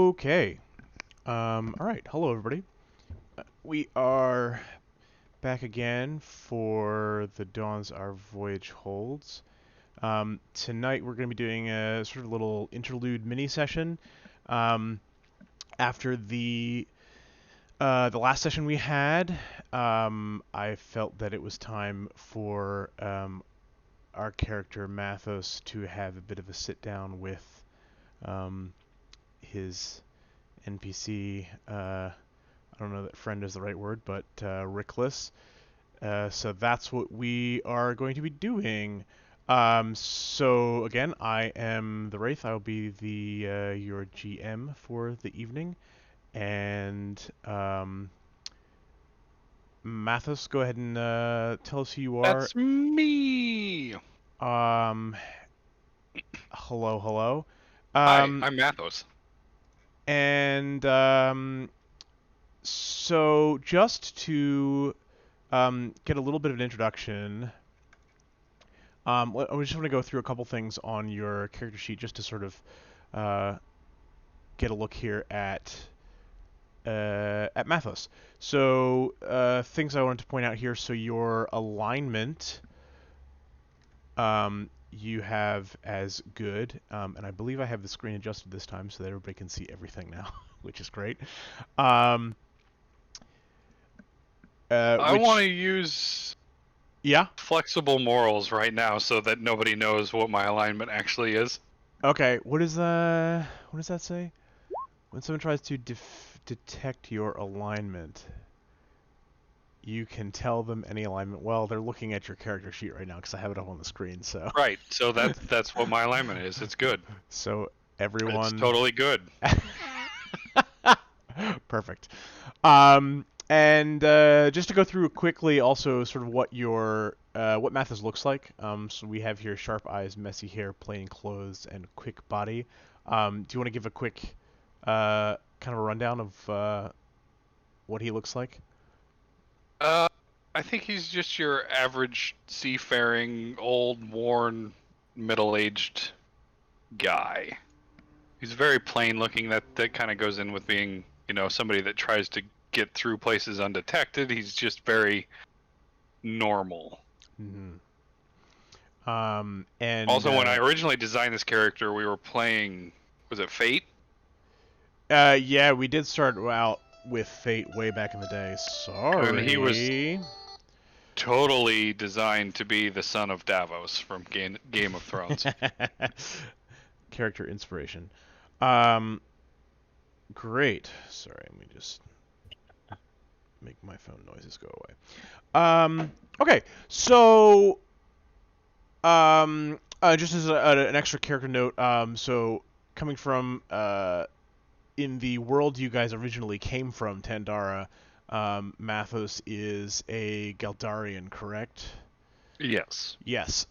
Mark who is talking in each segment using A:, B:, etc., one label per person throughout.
A: Okay. All right. Hello, everybody. We are back again for the Dawns Our Voyage Holds. Tonight we're going to be doing a sort of little interlude mini session. Um, After the last session we had, I felt that it was time for our character Matthos to have a bit of a sit down with his NPC. I don't know that friend is the right word, but Riclas. So that's what we are going to be doing. So again, I am the Wraith. I will be the your GM for the evening, and Mathis, go ahead and tell us who you are.
B: That's me.
A: Um, hello, hello.
B: Hi,
A: Um,
B: I'm Matthos.
A: and so just to get a little bit of an introduction. I just want to go through a couple things on your character sheet just to sort of uh, get a look here at Mathos. So things I wanted to point out here. So your alignment, you have as good, and I believe I have the screen adjusted this time so that everybody can see everything now, which is great. Um,
B: I want to
A: which,
B: use
A: yeah,
B: flexible morals right now so that nobody knows what my alignment actually is.
A: okay. What does that say? When someone tries to detect your alignment, you can tell them any alignment. Well, they're looking at your character sheet right now because I have it up on the screen. So,
B: Right, so that's what my alignment is. It's good.
A: so
B: It's
A: everyone,
B: totally good.
A: perfect. And just to go through quickly, also sort of what Mathis looks like. So we have here sharp eyes, messy hair, plain clothes, and quick body. Do you want to give a quick kind of a rundown of what he looks like?
B: Uh, I think he's just your average seafaring, old, worn, middle-aged guy. He's very plain looking. That kind of goes in with being, somebody that tries to get through places undetected. He's just very normal.
A: Mm-hmm. And
B: Also, when I originally designed this character, we were playing, was it Fate?
A: yeah, we did start out with Fate way back in the day.
B: And he was
A: Sorry.
B: totally designed to be the son of Davos from Game of Thrones.
A: Character inspiration. Um, great. Sorry, let me just make my phone noises go away. Okay, so just as an extra character note, so coming from in the world you guys originally came from, Tandara, Matthos is a Galdarian, correct?
B: Yes.
A: Yes.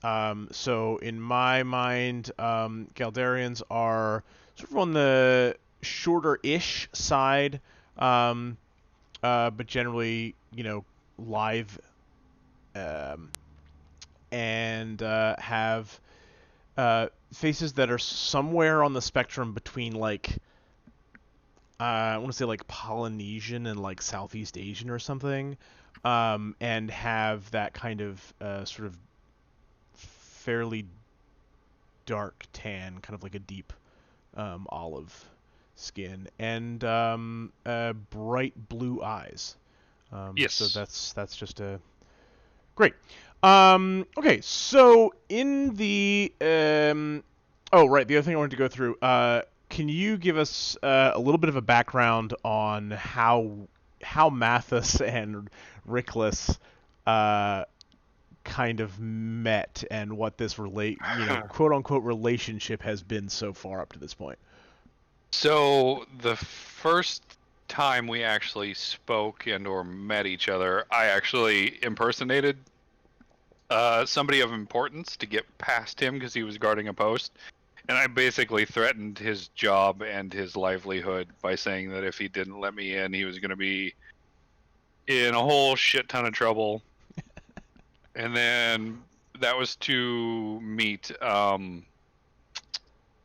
A: So in my mind, Galdarians are sort of on the shorter-ish side, um, but generally, live, um, and have faces that are somewhere on the spectrum between like I want to say like Polynesian and like Southeast Asian or something, and have that kind of sort of fairly dark tan, kind of like a deep olive skin, and bright blue eyes. So
B: Yes.
A: that's just a great. Okay, so in the oh right, the other thing I wanted to go through. Can you give us a little bit of a background on how Mathis and Riclas uh, kind of met and what this quote unquote relationship has been so far up to this point?
B: So the first time we actually spoke and or met each other, I actually impersonated somebody of importance to get past him because he was guarding a post. And I basically threatened his job and his livelihood by saying that if he didn't let me in, he was going to be in a whole shit ton of trouble. And then that was to meet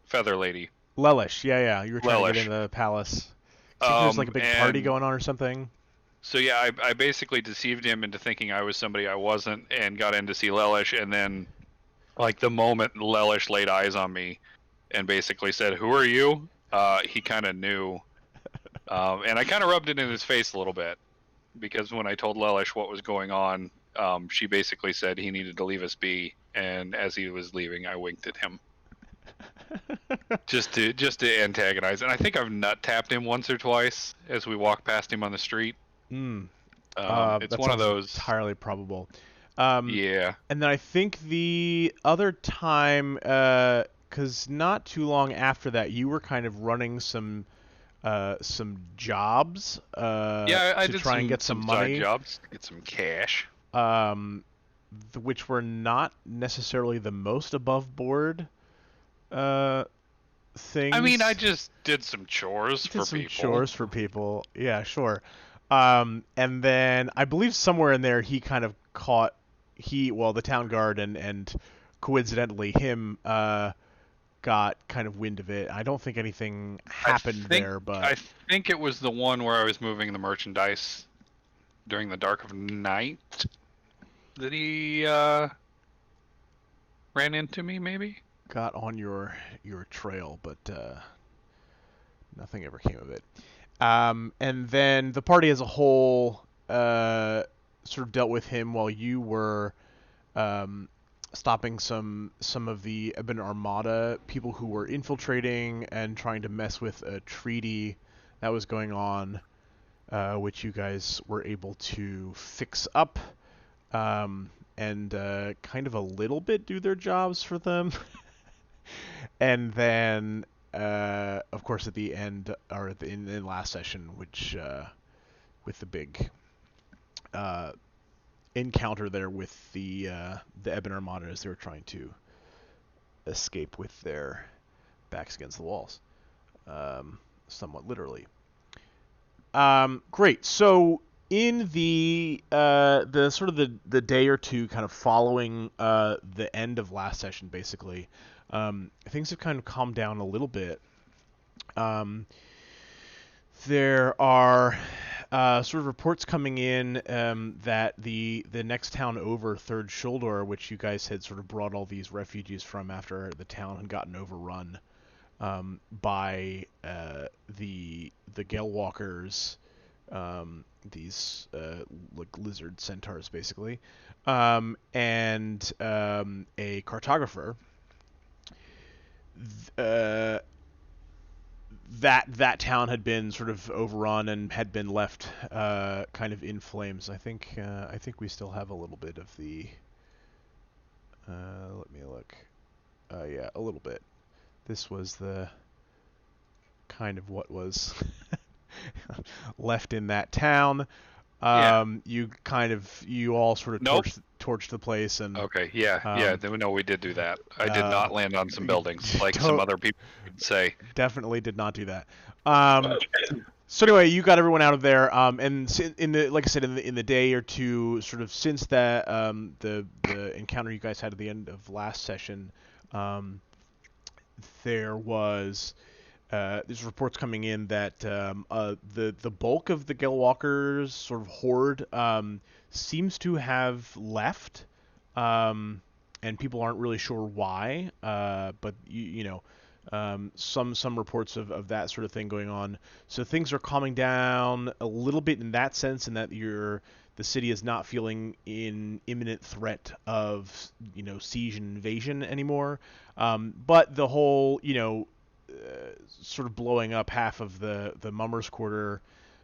B: Feather Lady.
A: Lelish, yeah. You were trying to get
B: Lelish.
A: into the palace. See if there's like a big party
B: And
A: going on or something.
B: so yeah, I basically deceived him into thinking I was somebody I wasn't, and got in to see Lelish. And then, like the moment Lelish laid eyes on me, and basically said, "Who are you?" He kind of knew, and I kind of rubbed it in his face a little bit, because when I told Lelish what was going on, she basically said he needed to leave us be. And as he was leaving, I winked at him, just to antagonize. And I think I've nut tapped him once or twice as we walked past him on the street.
A: Hmm.
B: It's
A: That
B: one of
A: sounds
B: those.
A: entirely probable. Um,
B: Yeah.
A: and then I think the other time, because not too long after that, you were kind of running some jobs
B: Yeah, I
A: to
B: did
A: try and get some
B: some side
A: money,
B: jobs to get some cash.
A: um, which were not necessarily the most above board uh,
B: I mean, I
A: things.
B: just did some chores
A: Did
B: for
A: some
B: people.
A: chores for people. Yeah, sure. And then I believe somewhere in there he kind of caught well, the town guard and coincidentally him got kind of wind of it. I don't think anything
B: I
A: happened
B: think
A: there, but
B: I think it was the one where I was moving the merchandise during the dark of night that he ran into me, maybe.
A: got on your trail, but nothing ever came of it. And then the party as a whole sort of dealt with him while you were um, stopping some of the Ebon Armada people who were infiltrating and trying to mess with a treaty that was going on, which you guys were able to fix up and kind of a little bit do their jobs for them. And then, of course, at the end, or in the last session, which with the big uh, encounter there with the Ebon Armada as they were trying to escape with their backs against the walls, somewhat literally. Great. So in the sort of the day or two kind of following the end of last session, basically, things have kind of calmed down a little bit. Um, there are sort of reports coming in that the next town over, Third Shoulder, which you guys had sort of brought all these refugees from after the town had gotten overrun by the Gale Walkers, these like lizard centaurs basically, and a cartographer. Uh, that town had been sort of overrun and had been left kind of in flames. I think we still have a little bit of the. Let me look. Yeah, a little bit. This was the kind of what was left in that town.
B: Yeah.
A: You all sort of
B: Nope.
A: torched the place and
B: Okay. Yeah. Yeah.
A: um,
B: No, we did do that. I did
A: uh,
B: not land on some
A: you
B: buildings like some other people would say.
A: definitely did not do that. So anyway, you got everyone out of there, and in the like I said in the day or two sort of since that the encounter you guys had at the end of last session, um, there was there's reports coming in that the bulk of the Gelwalkers sort of horde seems to have left, and people aren't really sure why. But you know, some reports of that sort of thing going on. So things are calming down a little bit in that sense, and that the city is not feeling in imminent threat of siege and invasion anymore. But the whole sort of blowing up half of the Mummers Quarter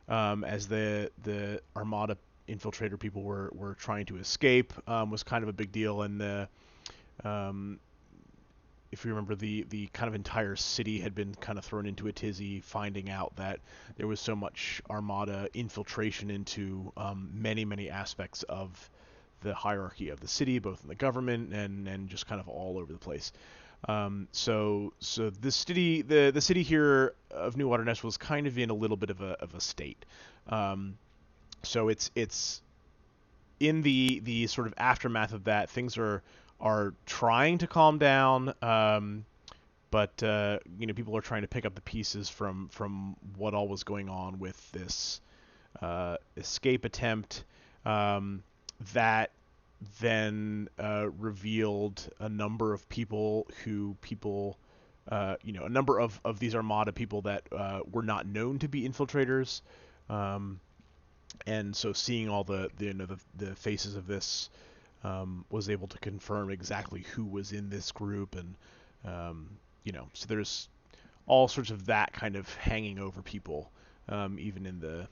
A: as the Armada infiltrator people were trying to escape was kind of a big deal, and um, if you remember, the kind of entire city had been kind of thrown into a tizzy, finding out that there was so much Armada infiltration into many aspects of the hierarchy of the city, both in the government and just kind of all over the place. So the city here of Newwater Nest was kind of in a little bit of a state. So it's in the sort of aftermath of that, things are trying to calm down, but people are trying to pick up the pieces from what all was going on with this escape attempt that then revealed a number of a number of these Armada people that were not known to be infiltrators, and so seeing all the faces of this was able to confirm exactly who was in this group, and so there's all sorts of that kind of hanging over people, even in the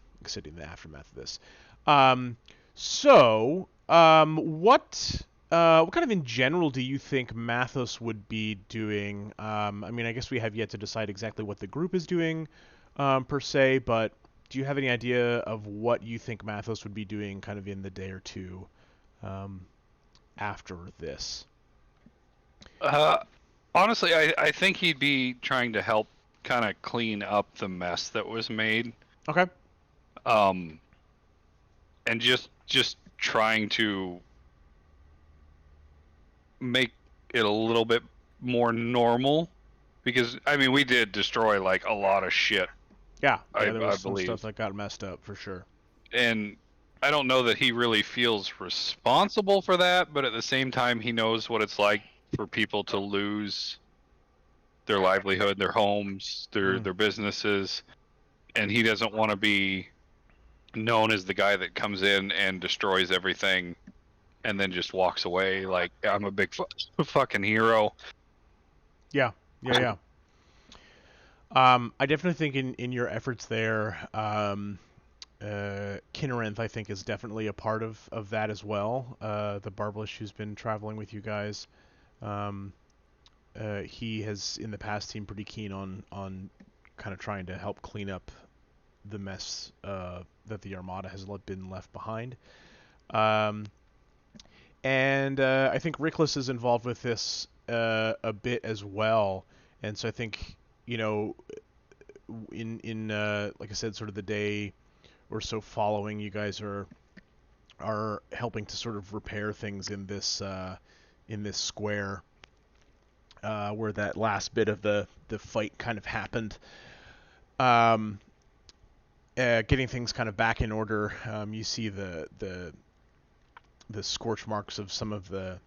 A: aftermath of this. What kind of in general do you think Matthos would be doing? I guess we have yet to decide exactly what the group is doing, per se, but do you have any idea of what you think Matthos would be doing kind of in the day or two after this?
B: Honestly, I think he'd be trying to help kind of clean up the mess that was made.
A: Okay.
B: And just trying to make it a little bit more normal, because we did destroy like a lot of shit.
A: Yeah, there was
B: I
A: some
B: believe
A: stuff that got messed up for sure.
B: And I don't know that he really feels responsible for that, but at the same time, he knows what it's like for people to lose their livelihood, their homes, their businesses, and he doesn't want to be known as the guy that comes in and destroys everything and then just walks away like I'm a big fucking hero.
A: Yeah. I definitely think in your efforts there, Kinnarenth, I think, is definitely a part of that as well. The Barblish who's been traveling with you guys. He has in the past seemed pretty keen on kind of trying to help clean up the mess that the Armada has been left behind. And I think Riclas is involved with this a bit as well. And so I think, in like I said, sort of the day or so following, you guys are helping to sort of repair things in this square where that last bit of the fight kind of happened. Getting things kind of back in order. You see the scorch marks of some of the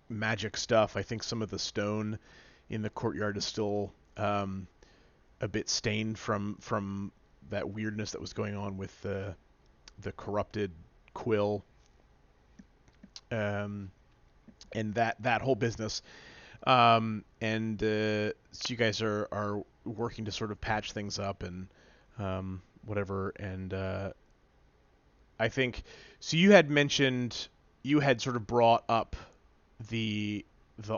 A: magic stuff. I think some of the stone in the courtyard is still a bit stained from that weirdness that was going on with the corrupted quill, and that whole business. So you guys are working to sort of patch things up and whatever. And I think so. You had mentioned you had sort of brought up the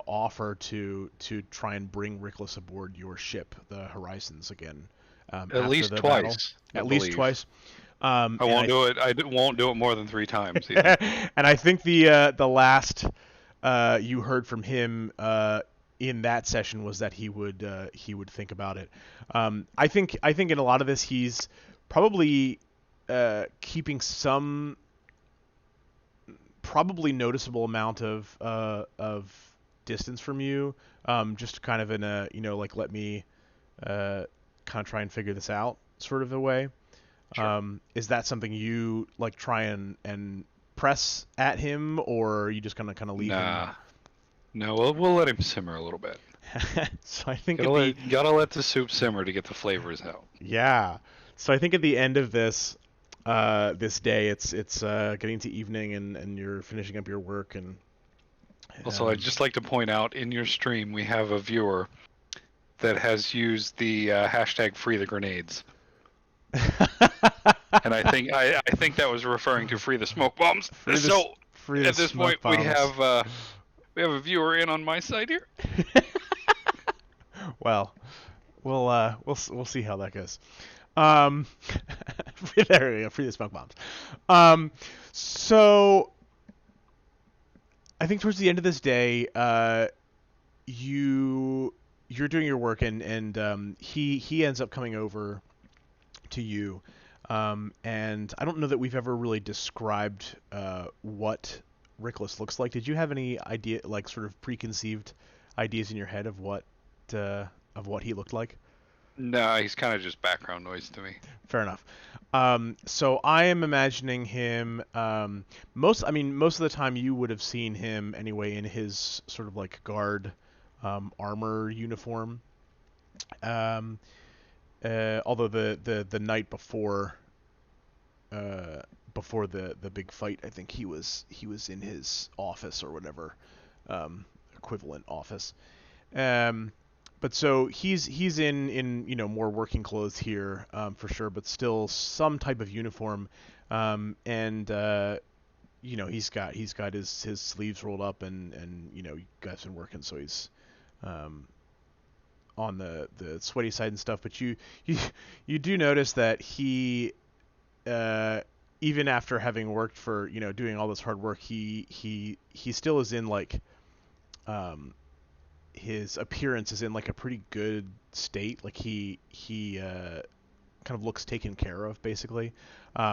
A: offer to try and bring Riclas aboard your ship, the Horizons, again.
B: At least twice.
A: At least twice.
B: I won't do it. I won't do it more than 3 times. Either.
A: And I think the last you heard from him in that session was that he would think about it. I think in a lot of this he's probably keeping some probably noticeable amount of distance from you, just kind of in a like let me kind of try and figure this out sort of a way.
B: Sure.
A: Is that something you like try and press at him, or are you just gonna kind of leave him?
B: No, we'll let him simmer a little bit.
A: So I think
B: gotta let the soup simmer to get the flavors out.
A: Yeah. So I think at the end of this day, it's getting to evening and you're finishing up your work and.
B: Also, I'd just like to point out in your stream we have a viewer that has used the hashtag free the grenades. And I think that was referring to free the smoke bombs. At this point we have a viewer in on my side here.
A: Well, we'll see how that goes. There we go, free the smoke bombs. So I think towards the end of this day, you're doing your work and he ends up coming over to you, and I don't know that we've ever really described what Riclas looks like. Did you have any idea, like sort of preconceived ideas in your head of what of what he looked like?
B: No, he's kind of just background noise to me.
A: Fair enough. So I am imagining him. Most of the time you would have seen him anyway in his sort of like guard armor uniform. Um, Although the night before the big fight, I think he was in his office or whatever equivalent office. Um, but so he's in more working clothes here for sure, but still some type of uniform, and he's got his sleeves rolled up, and you guys been working, so he's um, on the sweaty side and stuff. But you you do notice that he even after having worked for doing all this hard work, he still is in like um, his appearance is in like a pretty good state. Like he kind of looks taken care of, basically. But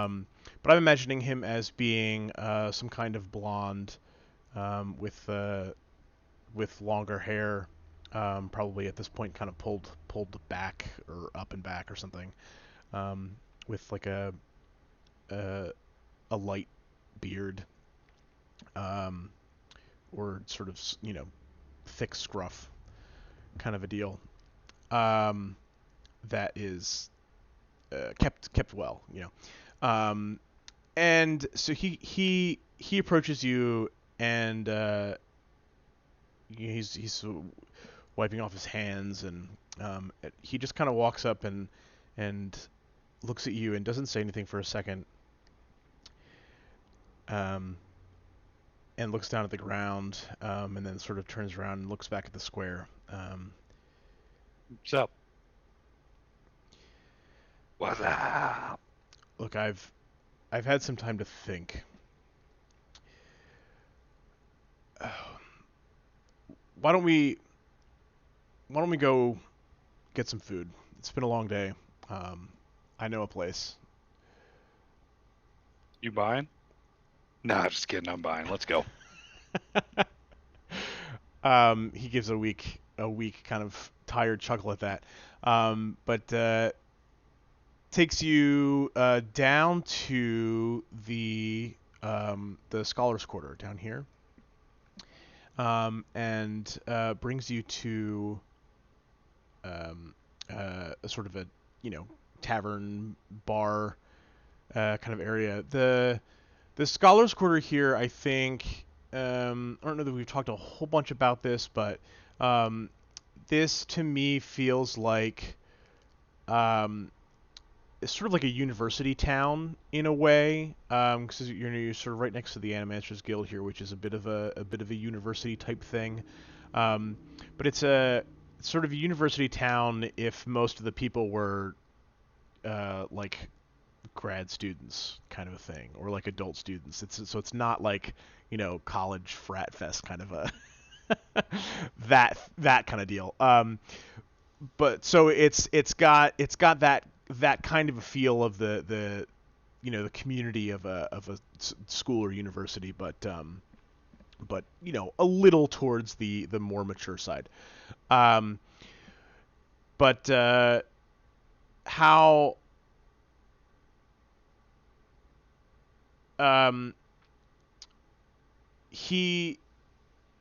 A: I'm imagining him as being some kind of blonde with longer hair, probably at this point kind of pulled back or up and back or something, with like a, a light beard, um, or sort of thick scruff kind of a deal. Um, that is kept well. And so he approaches you, and he's wiping off his hands, and he just kind of walks up and looks at you and doesn't say anything for a second, um, and looks down at the ground, and then sort of turns around and looks back at the square.
B: What's up? What's up?
A: Look, I've had some time to think. Why don't we go get some food? It's been a long day. I know a place.
B: You buying? Nah, just kidding. I'm buying. Let's go.
A: He gives a weak kind of tired chuckle at that. But takes you down to the Scholars Quarter down here, and brings you to a sort of a tavern bar kind of area. The Scholars Quarter here, I think. I don't know that we've talked a whole bunch about this, but this to me feels like it's sort of like a university town in a way, because you're sort of right next to the Animasters Guild here, which is a bit of a university type thing. But it's sort of a university town if most of the people were like grad students kind of a thing, or like adult students. It's not like college frat fest kind of a that kind of deal. But so it's got that kind of a feel of the community of a school or university, but a little towards the more mature side. But how he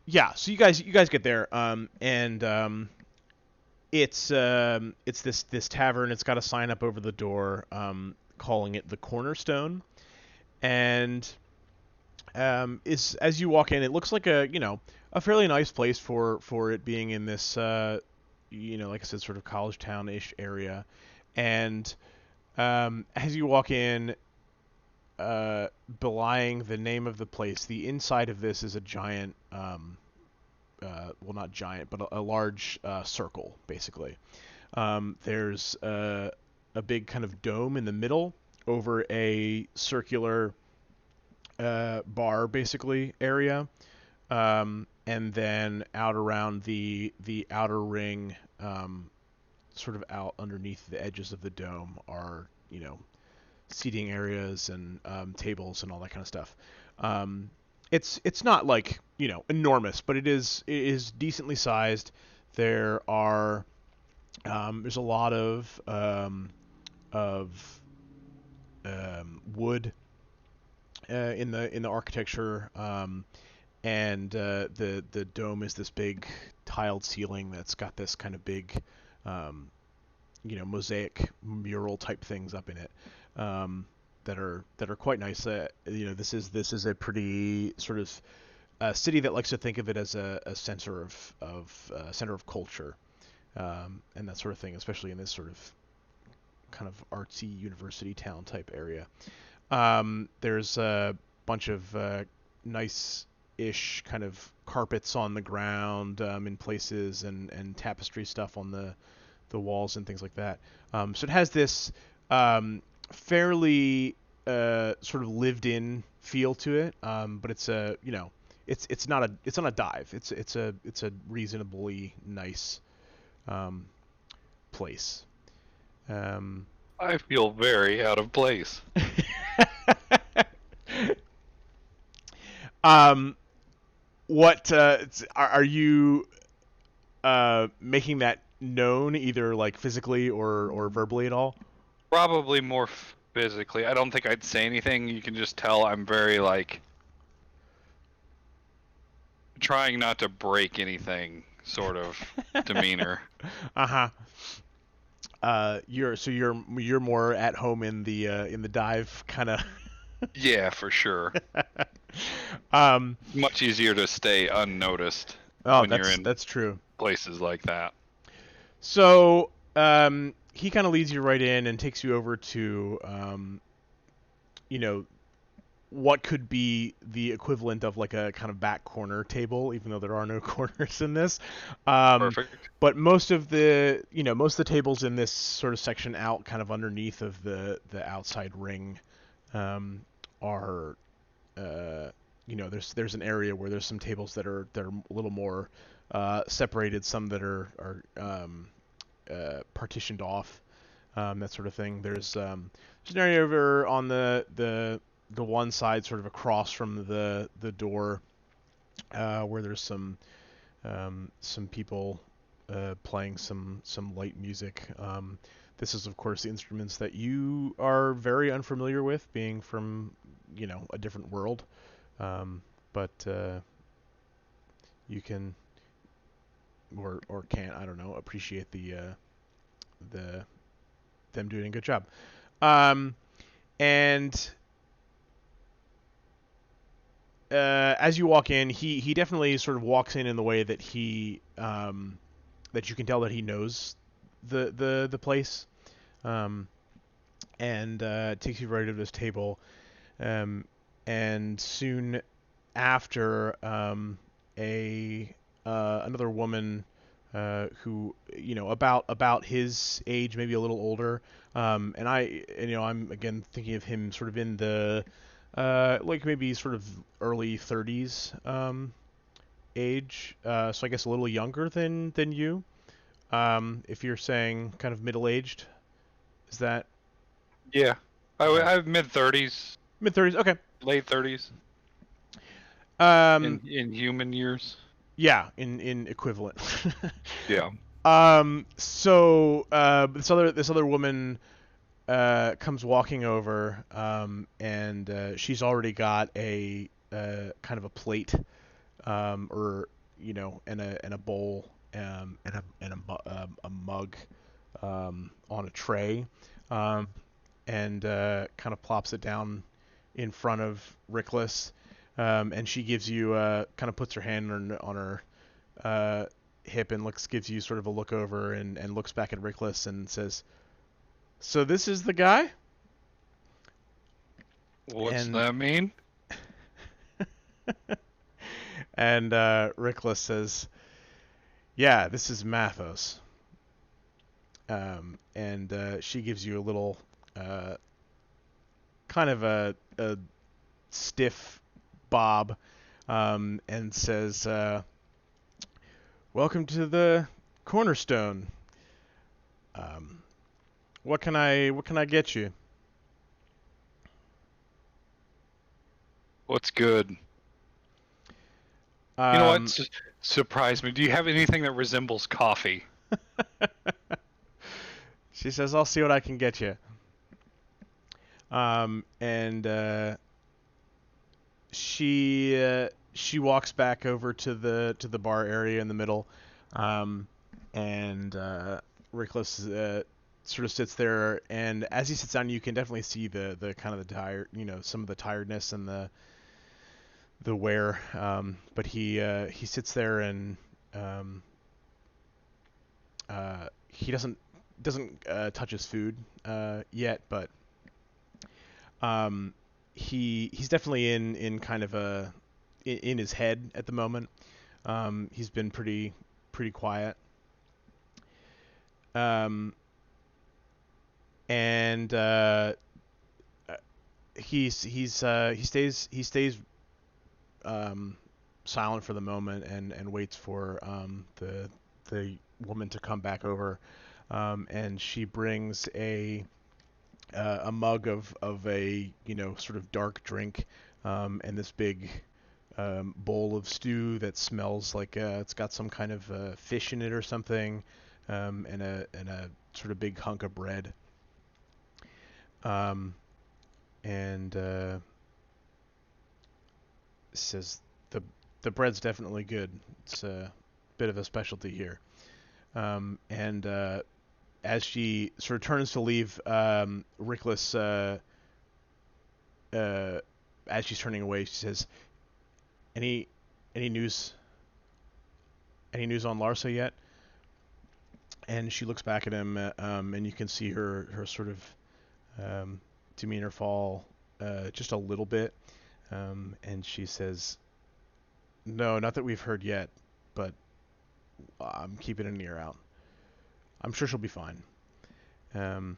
A: so you guys get there, and it's this tavern. It's got a sign up over the door calling it the Cornerstone, and is as you walk in, it looks like a fairly nice place for it being in this like I said, sort of college town-ish area. And as you walk in, belying the name of the place, the inside of this is a giant well, not giant, but a large circle, basically. There's a big kind of dome in the middle over a circular bar, basically, area. And then out around the outer ring, sort of out underneath the edges of the dome, are seating areas and tables and all that kind of stuff. It's not like enormous, but it is decently sized. There's a lot of wood in the architecture, and the dome is this big tiled ceiling that's got this kind of big, um, mosaic mural type things up in it, that are quite nice. This is a pretty sort of city that likes to think of it as a center of culture, and that sort of thing, especially in this sort of kind of artsy university town type area. There's a bunch of nice-ish kind of carpets on the ground in places, and tapestry stuff on the walls and things like that. So it has this fairly sort of lived-in feel to it, but it's not a dive. It's a reasonably nice place. Um,
B: I feel very out of place.
A: um, what are you making that known, either like physically or verbally at all?
B: Probably more physically. I don't think I'd say anything. You can just tell I'm very like trying not to break anything sort of demeanor.
A: Uh-huh. You're more at home in the dive kind of.
B: Yeah, for sure.
A: um
B: Much easier to stay unnoticed
A: oh,
B: when you're
A: that's
B: in
A: that's true.
B: places like that.
A: So he kind of leads you right in and takes you over to you know what could be the equivalent of like a kind of back corner table, even though there are no corners in this.
B: Perfect.
A: But most of the tables in this sort of section out kind of underneath of the outside ring, are there's an area where there's some tables that are a little more separated, some that are partitioned off, that sort of thing. There's an area over on the one side, sort of across from the door, where there's some people playing some light music. This is, of course, the instruments that you are very unfamiliar with, being from a different world. But you can, or can't, I don't know, appreciate the them doing a good job. Um, and as you walk in, he definitely sort of walks in the way that that you can tell that he knows the place, um, and takes you right to this table, and soon after, a another woman, who about his age, maybe a little older, I'm again thinking of him sort of in the like maybe sort of early 30s age, so I guess a little younger than you. If you're saying kind of middle aged, is that
B: Yeah.
A: okay?
B: I have mid-30s,
A: Mid 30s, okay.
B: late 30s
A: Um,
B: in human years.
A: yeah, in equivalent.
B: Yeah.
A: So this other woman comes walking over, and she's already got a kind of a plate, or and a bowl, and a mug, on a tray, um, and kind of plops it down in front of Riclas, and she gives you kind of puts her hand on her hip, and gives you sort of a look over, and looks back at Riclas and says, "So this is the guy?"
B: What's
A: And
B: that mean?
A: and Riclas says, "Yeah, this is Matthos." And she gives you a little, kind of a stiff bob, and says, "Welcome to the Cornerstone. Um, what can I get you?"
B: What's good? You know
A: Um,
B: what? Surprise me. Do you have anything that resembles coffee?
A: She says, "I'll see what I can get you." And she walks back over to the bar area in the middle, um, and Riclas sort of sits there, and as he sits down, you can definitely see the kind of the tired, some of the tiredness and the wear. But he sits there and he doesn't touch his food yet, but um, he's definitely in kind of in his head at the moment. He's been pretty quiet. And he stays silent for the moment and waits for the woman to come back over. And she brings a mug of a sort of dark drink, and this big bowl of stew that smells like it's got some kind of fish in it or something, and a sort of big hunk of bread. And says the bread's definitely good. It's a bit of a specialty here. And as she sort of turns to leave, Rickless, as she's turning away, she says, "Any news? Any news on Larsa yet?" And she looks back at him, and you can see her sort of demeanor fall just a little bit, and she says, "No, not that we've heard yet, but I'm keeping an ear out. I'm sure she'll be fine." And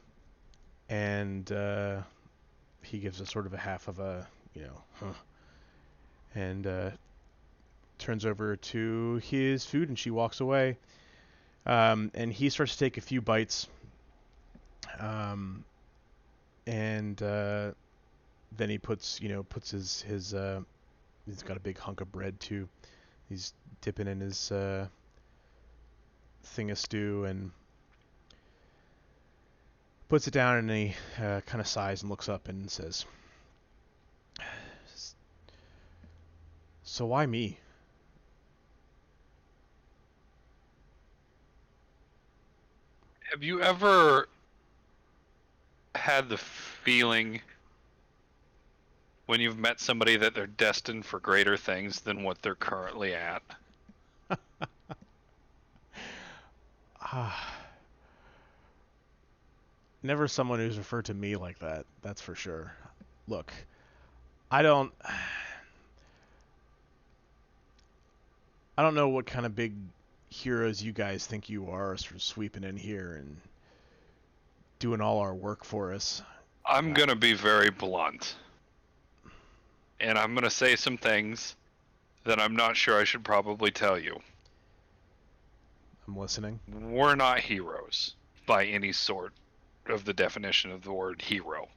A: he gives a sort of a half of a, huh, and turns over to his food, and she walks away. And he starts to take a few bites, and then he puts his he's got a big hunk of bread too. He's dipping in his thing of stew and puts it down, and he kind of sighs and looks up and says, "So why me?"
B: Have you ever had the feeling when you've met somebody that they're destined for greater things than what they're currently at?
A: Ah, never someone who's referred to me like that. That's for sure. Look, I don't. I don't know what kind of big heroes you guys think you are, sort of sweeping in here and doing all our work for us.
B: I'm gonna be very blunt, and I'm gonna say some things that I'm not sure I should probably tell you.
A: I'm listening.
B: We're not heroes by any sort of the definition of the word hero.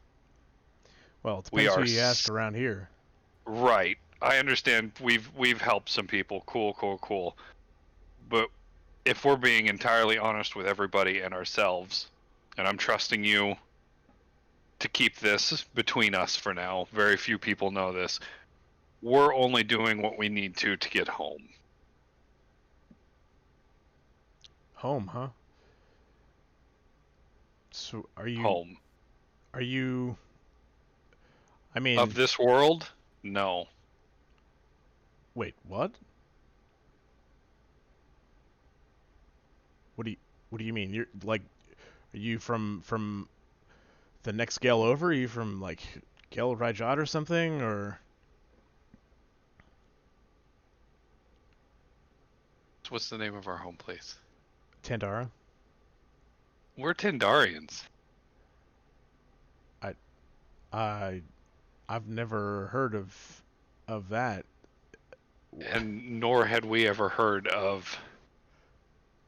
A: Well, it
B: We
A: depends who
B: are
A: you ask around here.
B: right. I understand we've helped some people. Cool, cool, cool. But if we're being entirely honest with everybody and ourselves, and I'm trusting you to keep this between us for now, very few people know this. We're only doing what we need to get home.
A: Home, huh? So
B: Home.
A: are you I
B: Of
A: mean,
B: this world? No.
A: wait, what? What do you what do you mean? You're like, are you from the next Gale over? Are you from like Gale Rajat or something, or
B: What's the name of our home place?
A: Tandara?
B: We're Tandarians.
A: I I I've never heard of that.
B: And nor had we ever heard of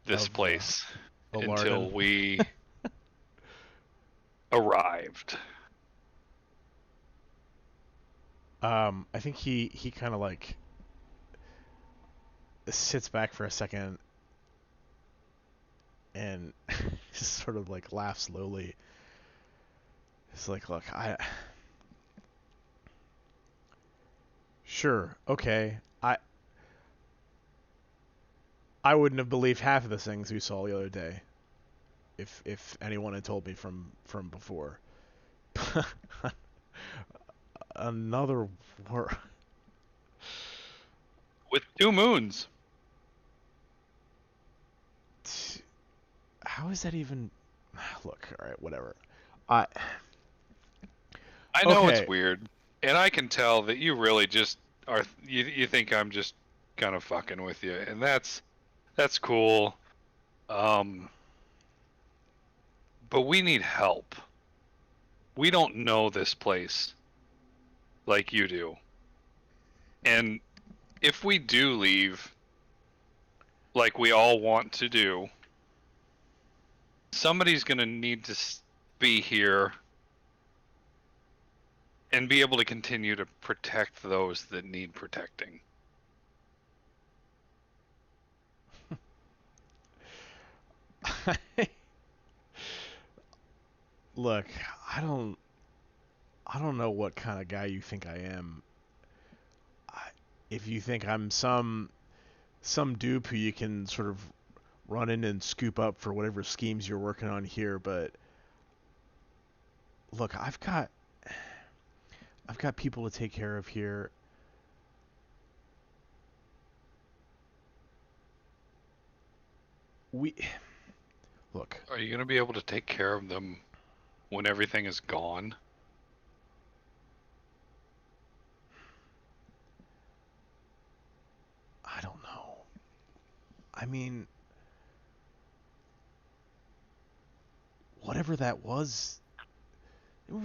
B: this
A: Of
B: place
A: Ollardin.
B: until we arrived.
A: I think he kind of like sits back for a second and just sort of like laughs slowly. It's like, look, sure, okay, I wouldn't have believed half of the things we saw the other day if anyone had told me from before. Another war.
B: With 2 moons.
A: How is that even? Look, all right, whatever. I
B: know
A: okay.
B: it's weird, and I can tell that you really just are. You think I'm just kind of fucking with you, and that's cool. But we need help. We don't know this place like you do, and if we do leave, like we all want to do, somebody's gonna need to be here and be able to continue to protect those that need protecting.
A: Look, I don't know what kind of guy you think I am. If you think I'm some dupe who you can sort of run in and scoop up for whatever schemes you're working on here, but look, I've got people to take care of here. Look.
B: Are you going to be able to take care of them when everything is gone?
A: I don't know. I mean, whatever that was, they were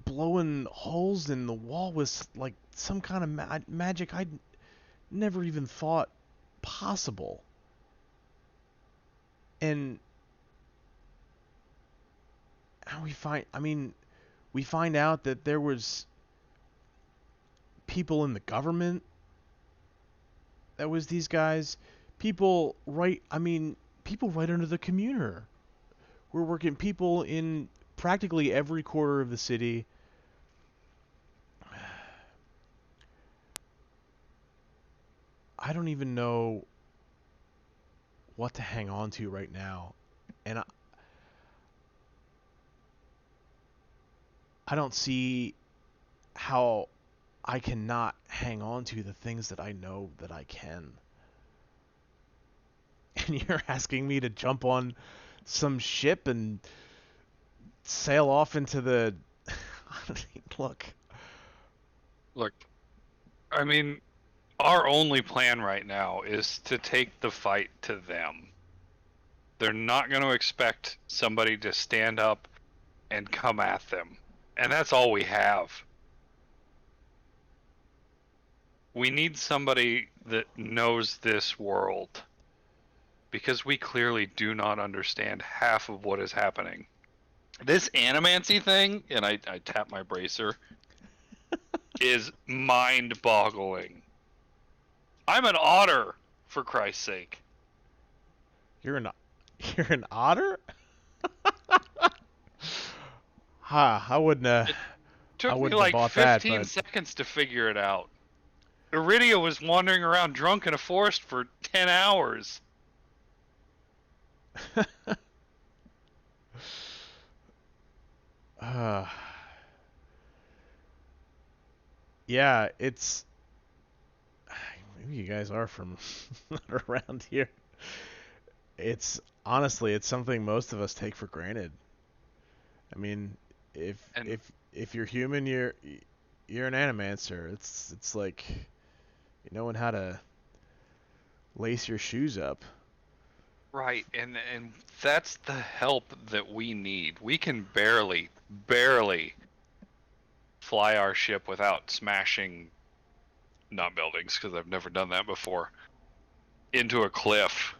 A: blowing holes in the wall with like some kind of magic I'd never even thought possible. And we find out that there was people in the government that was these guys, people right under the communer. We're working people in practically every quarter of the city. I don't even know what to hang on to right now. And I don't see how I cannot hang on to the things that I know that I can. And you're asking me to jump on some ship and sail off into the... Look.
B: I mean, our only plan right now is to take the fight to them. They're not going to expect somebody to stand up and come at them. And that's all we have. We need somebody that knows this world, because we clearly do not understand half of what is happening. This animancy thing, and I tap my bracer, is mind-boggling. I'm an otter, for Christ's sake.
A: You're an otter? I wouldn't
B: It took me like 15 seconds to figure it out. Iridia was wandering around drunk in a forest for 10 hours.
A: Yeah, it's... Maybe you guys are from around here. It's... Honestly, it's something most of us take for granted. I mean, if you're human, you're an animancer. It's like knowing how to lace your shoes up.
B: Right, and that's the help that we need. We can barely fly our ship without smashing, not buildings, because I've never done that before, into a cliff.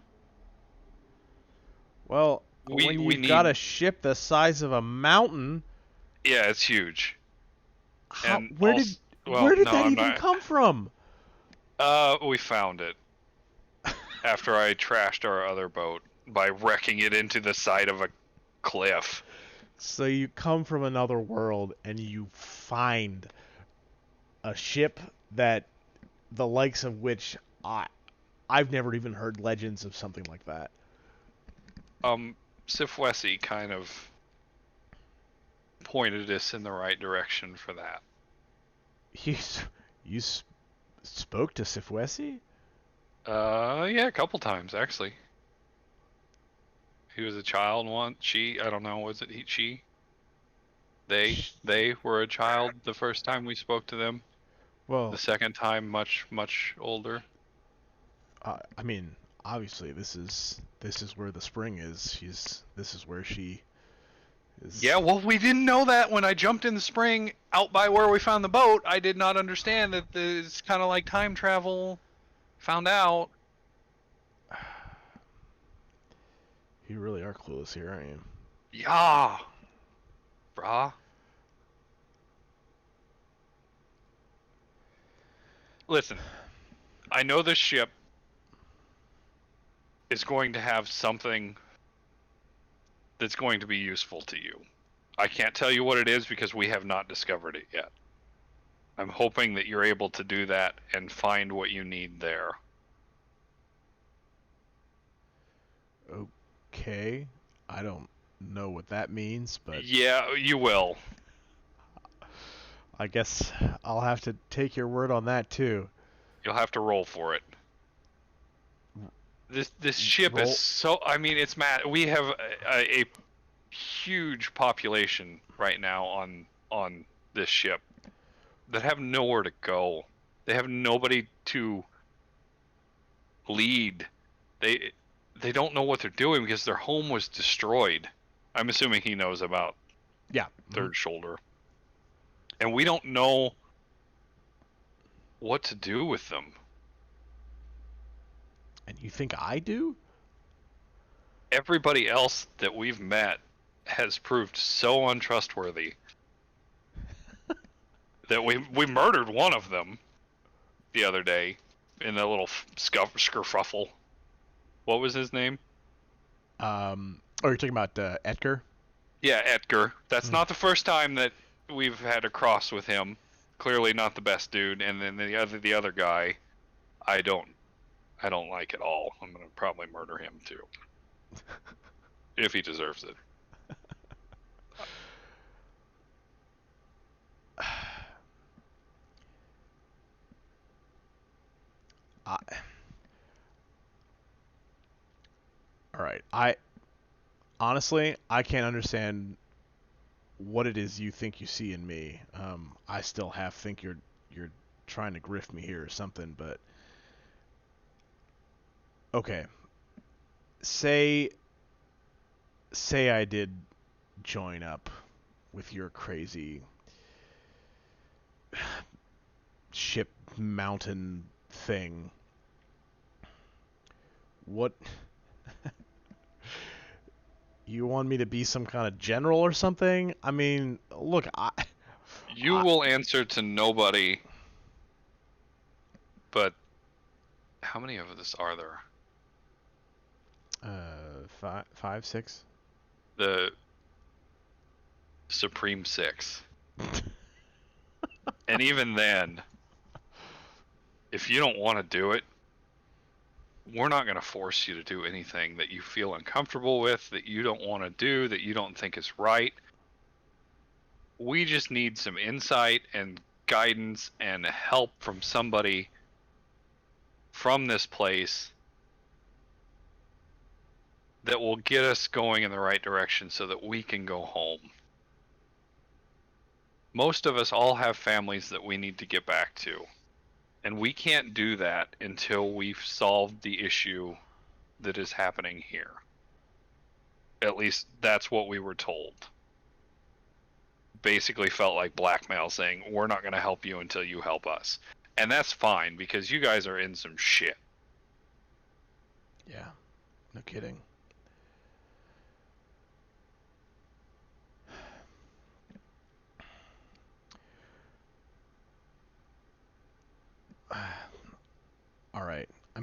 A: Well, when you've got a ship the size of a mountain...
B: Yeah, it's huge.
A: Where did that even come from?
B: We found it after I trashed our other boat by wrecking it into the side of a cliff.
A: So you come from another world and you find a ship that the likes of which I've never even heard legends of something like that.
B: Sifwesi kind of pointed us in the right direction for that.
A: You you spoke to Sifwesi?
B: Yeah, a couple times actually. He was a child once. I don't know, was it he, she? They were a child the first time we spoke to them. The
A: Well,
B: second time, much, much older.
A: I mean, obviously this is where the spring is. This is where she
B: Yeah,
A: is.
B: well, we didn't know that when I jumped in the spring out by where we found the boat. I did not understand that it's kind of like time travel. Found out.
A: You really are clueless here, aren't you?
B: Yeah, brah. Listen, I know this ship is going to have something that's going to be useful to you. I can't tell you what it is because we have not discovered it yet. I'm hoping that you're able to do that and find what you need there.
A: Okay. I don't know what that means, but
B: Yeah, you will.
A: I guess I'll have to take your word on that too.
B: You'll have to roll for it. This ship is
A: Roll.
B: so. I mean, it's mad. We have a huge population right now on this ship that have nowhere to go. They have nobody to lead. They they don't know what they're doing because their home was destroyed. I'm assuming he knows about
A: Yeah.
B: Third Shoulder, and we don't know what to do with them.
A: And you think I do?
B: Everybody else that we've met has proved so untrustworthy that we murdered one of them the other day in a little skerfuffle. What was his name?
A: Oh, you're talking about Edgar?
B: Yeah, Edgar. That's
A: Hmm.
B: not the first time that we've had a cross with him. Clearly not the best dude. And then the other guy, I don't I don't like at all. I'm gonna probably murder him too if he deserves it.
A: I, all right. I honestly I can't understand what it is you think you see in me. I still half think you're trying to grift me here or something, but okay. Say say I did join up with your crazy ship mountain thing. What you want me to be some kind of general or something? I mean, look,
B: You
A: I
B: will answer to nobody, but how many of us are there?
A: five, six.
B: The Supreme Six. And even then, if you don't want to do it, we're not going to force you to do anything that you feel uncomfortable with, that you don't want to do, that you don't think is right. We just need some insight and guidance and help from somebody from this place that will get us going in the right direction so that we can go home. Most of us all have families that we need to get back to, and we can't do that until we've solved the issue that is happening here. At least that's what we were told. Basically felt like blackmail, saying we're not going to help you until you help us. And that's fine because you guys are in some shit.
A: Yeah, no kidding.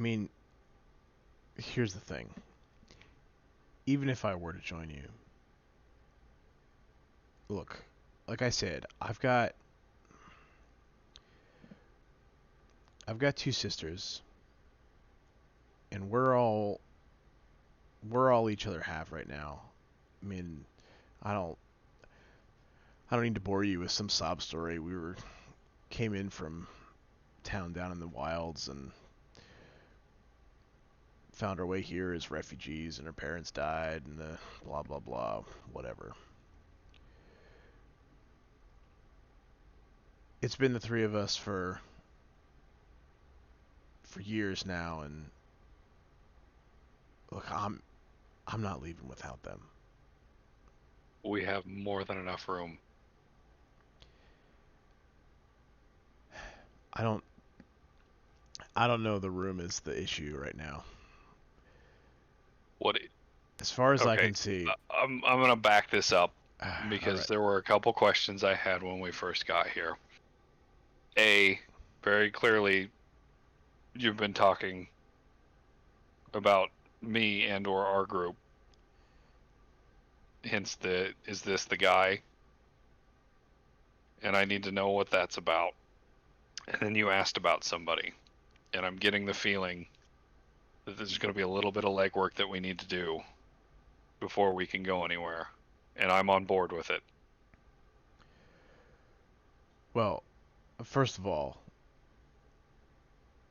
A: mean, here's the thing. Even if I were to join you, look, like I said, I've got two sisters, and we're all each other have right now. I mean, I don't I don't need to bore you with some sob story. Came in from town down in the wilds and found our way here as refugees, and her parents died, and the blah blah blah, whatever. It's been the three of us for years now, and look, I'm not leaving without them.
B: We have more than enough room.
A: I don't I don't know the room is the issue right now.
B: What?
A: As far as I
B: Okay,
A: can see.
B: I'm gonna back this up
A: All
B: because
A: right.
B: there were a couple questions I had when we first got here. A, very clearly, you've been talking about me and or our group. Hence is this the guy? And I need to know what that's about. And then you asked about somebody, and I'm getting the feeling that there's going to be a little bit of legwork that we need to do before we can go anywhere, and I'm on board with it.
A: Well, first of all,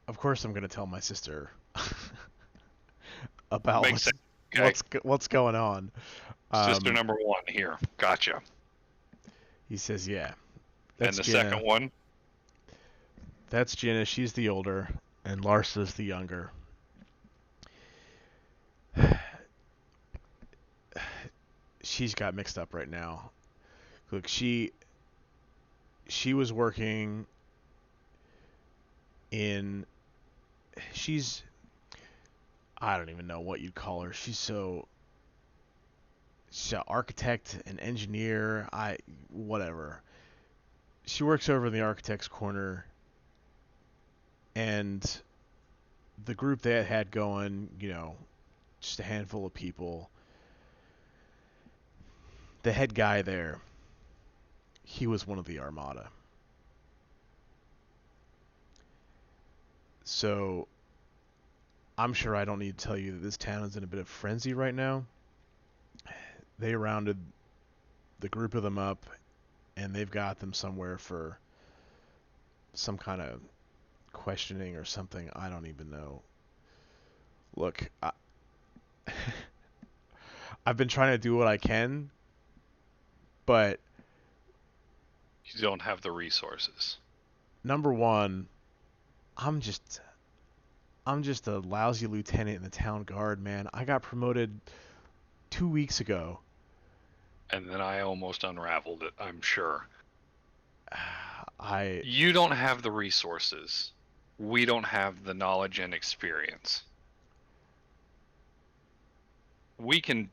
A: of course I'm going to tell my sister about
B: Makes sense. Okay.
A: what's going on.
B: Sister number one here. Gotcha.
A: He says, "Yeah,
B: And
A: that's
B: the
A: Jenna.
B: second one?
A: That's Jenna. She's the older, and Larsa's the younger." She's got mixed up right now. Look, she was working in she's I don't even know what you'd call her. She's an architect, an engineer, whatever. She works over in the architect's corner, and the group they had going, just a handful of people. The head guy there, he was one of the Armada. So I'm sure I don't need to tell you that this town is in a bit of frenzy right now. They rounded the group of them up, and they've got them somewhere for some kind of questioning or something. I don't even know. Look, I've been trying to do what I can, but
B: You don't have the resources.
A: number one, I'm just a lousy lieutenant in the town guard, man. I got promoted 2 weeks ago.
B: And then I almost unraveled it, I'm sure.
A: I
B: You don't have the resources. We don't have the knowledge and experience. We can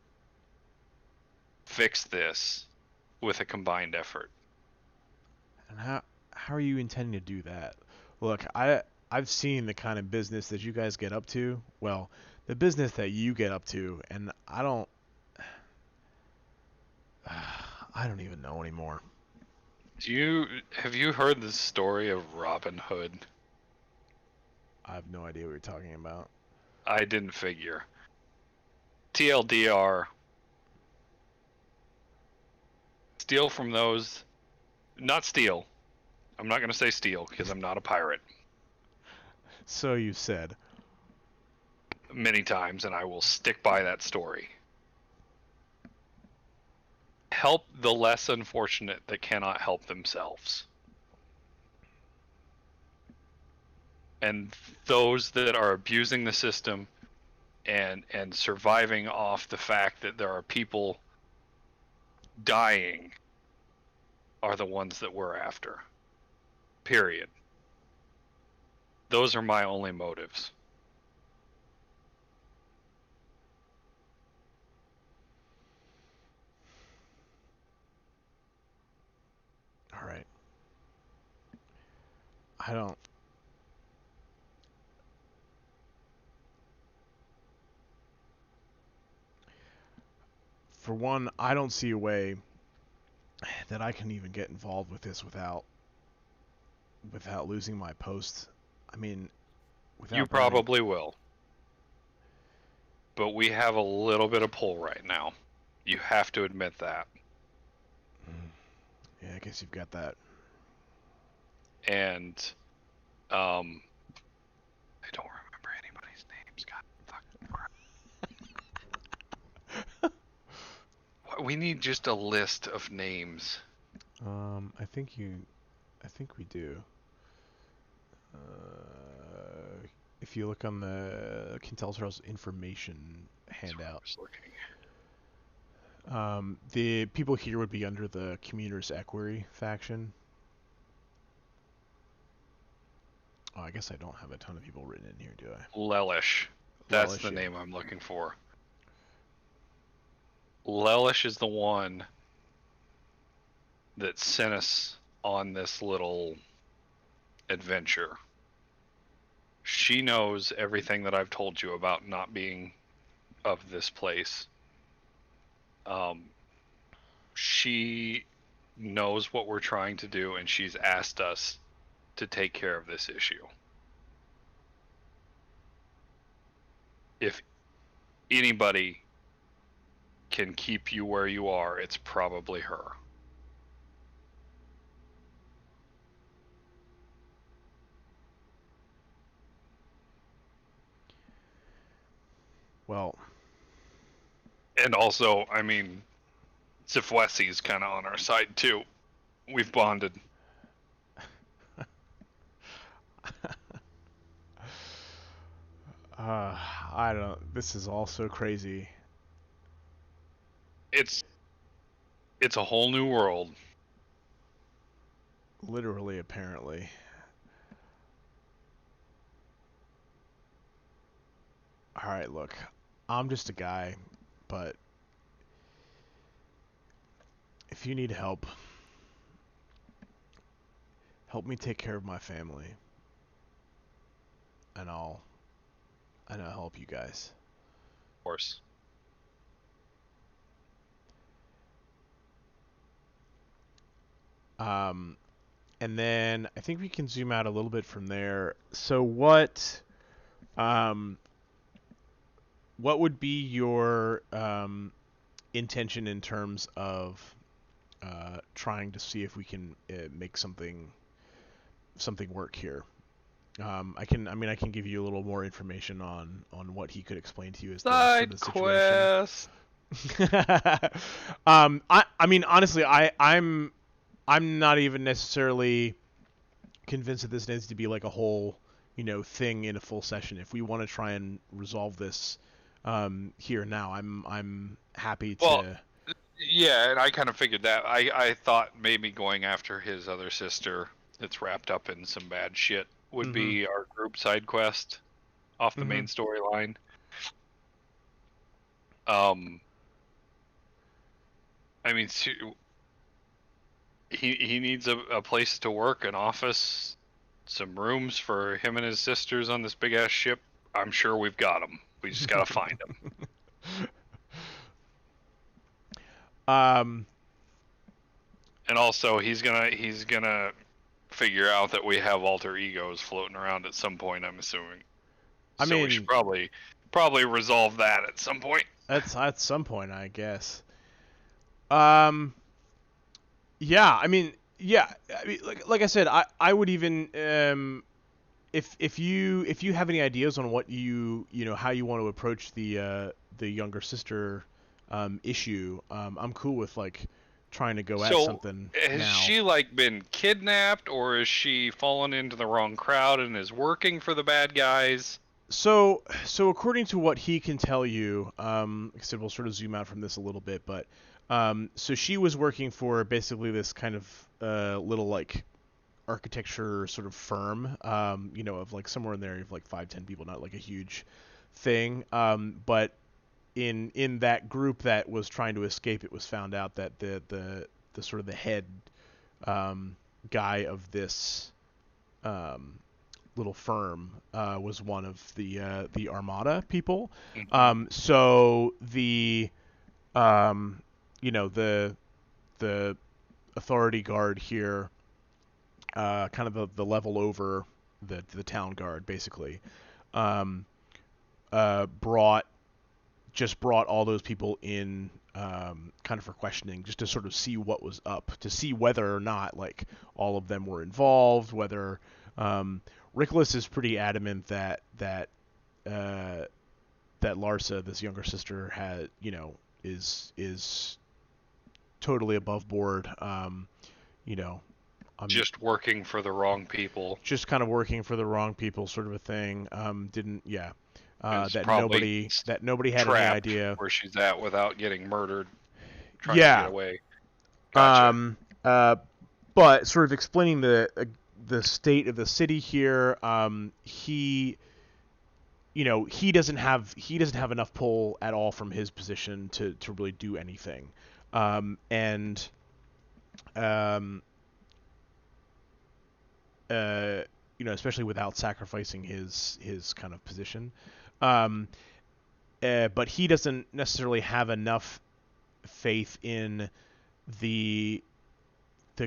B: fix this with a combined effort.
A: and how are you intending to do that? Look, I've seen the kind of business that you guys get up to. Well, the business that you get up to, and I don't even know anymore.
B: Have you heard the story of Robin Hood?
A: I have no idea what you're talking about.
B: I didn't figure. TLDR, steal from those, not steal. I'm not going to say steal because I'm not a pirate.
A: So you said.
B: Many times, and I will stick by that story. Help the less unfortunate that cannot help themselves. And those that are abusing the system and surviving off the fact that there are people dying are the ones that we're after. Period. Those are my only motives.
A: All right. I don't for one, I don't see a way that I can even get involved with this without losing my post. I mean,
B: You
A: without burning.
B: probably will. But we have a little bit of pull right now. You have to admit that.
A: Yeah, I guess you've got that.
B: And I don't remember anybody's names. God fucking crap. We need just a list of names.
A: I think we do. If you look on the Kintel's information handout, the people here would be under the Communer's Equerry faction. Oh, I guess I don't have a ton of people written in here, do I?
B: Lelish. That's
A: Lelish,
B: the
A: yeah.
B: name I'm looking for. Lelish is the one that sent us on this little adventure. She knows everything that I've told you about not being of this place. She knows what we're trying to do, and she's asked us to take care of this issue. If anybody can keep you where you are, it's probably her.
A: Well,
B: and also, I mean, Sifwesi's kind of on our side too. We've bonded.
A: I don't. This is all so crazy.
B: It's a whole new world.
A: Literally, apparently. All right, look. I'm just a guy, but if you need help, help me take care of my family, and I'll help you guys.
B: Of course.
A: And then I think we can zoom out a little bit from there. So what would be your intention in terms of trying to see if we can make something work here? I can give you a little more information on what he could explain to you as the sort of situation.
B: Quest.
A: I mean, honestly, I'm not even necessarily convinced that this needs to be like a whole, thing in a full session. If we want to try and resolve this here and now, I'm happy to.
B: Well, yeah, and I kind of figured that. I thought maybe going after his other sister that's wrapped up in some bad shit would be our group side quest off the main storyline. I mean, he needs a place to work, an office, some rooms for him and his sisters on this big ass ship. I'm sure we've got them. We just gotta find them. And also he's gonna figure out that we have alter egos floating around at some point, I'm assuming. We should probably resolve that at some point.
A: That's at some point, I guess. Yeah, I mean, like I said, I would even if you have any ideas on what how you want to approach the younger sister issue, I'm cool with like trying to go at something
B: has
A: now.
B: she like been kidnapped, or is she fallen into the wrong crowd and is working for the bad guys?
A: So according to what he can tell you, like I said, we'll sort of zoom out from this a little bit, but so she was working for basically this kind of little like architecture sort of firm, of like somewhere in there of like 5-10 people, not like a huge thing. But in that group that was trying to escape, it was found out that the sort of the head guy of this little firm was one of the Armada people. So the you know, the authority guard here, kind of the level over the town guard, basically, um, brought all those people in, kind of for questioning, just to sort of see what was up, to see whether or not like all of them were involved. Whether Riclas is pretty adamant uh, that Larsa, this younger sister, had is totally above board. You know,
B: Just working for the wrong people.
A: just kind of working for the wrong people, sort of a thing. Didn't yeah.
B: Is
A: That
B: probably
A: nobody had any
B: trapped
A: idea.
B: where she's at without getting murdered, trying to get
A: Yeah.
B: away. Gotcha.
A: But sort of explaining the state of the city here, he doesn't have enough pull at all from his position to really do anything, and especially without sacrificing his kind of position. Um, but he doesn't necessarily have enough faith in the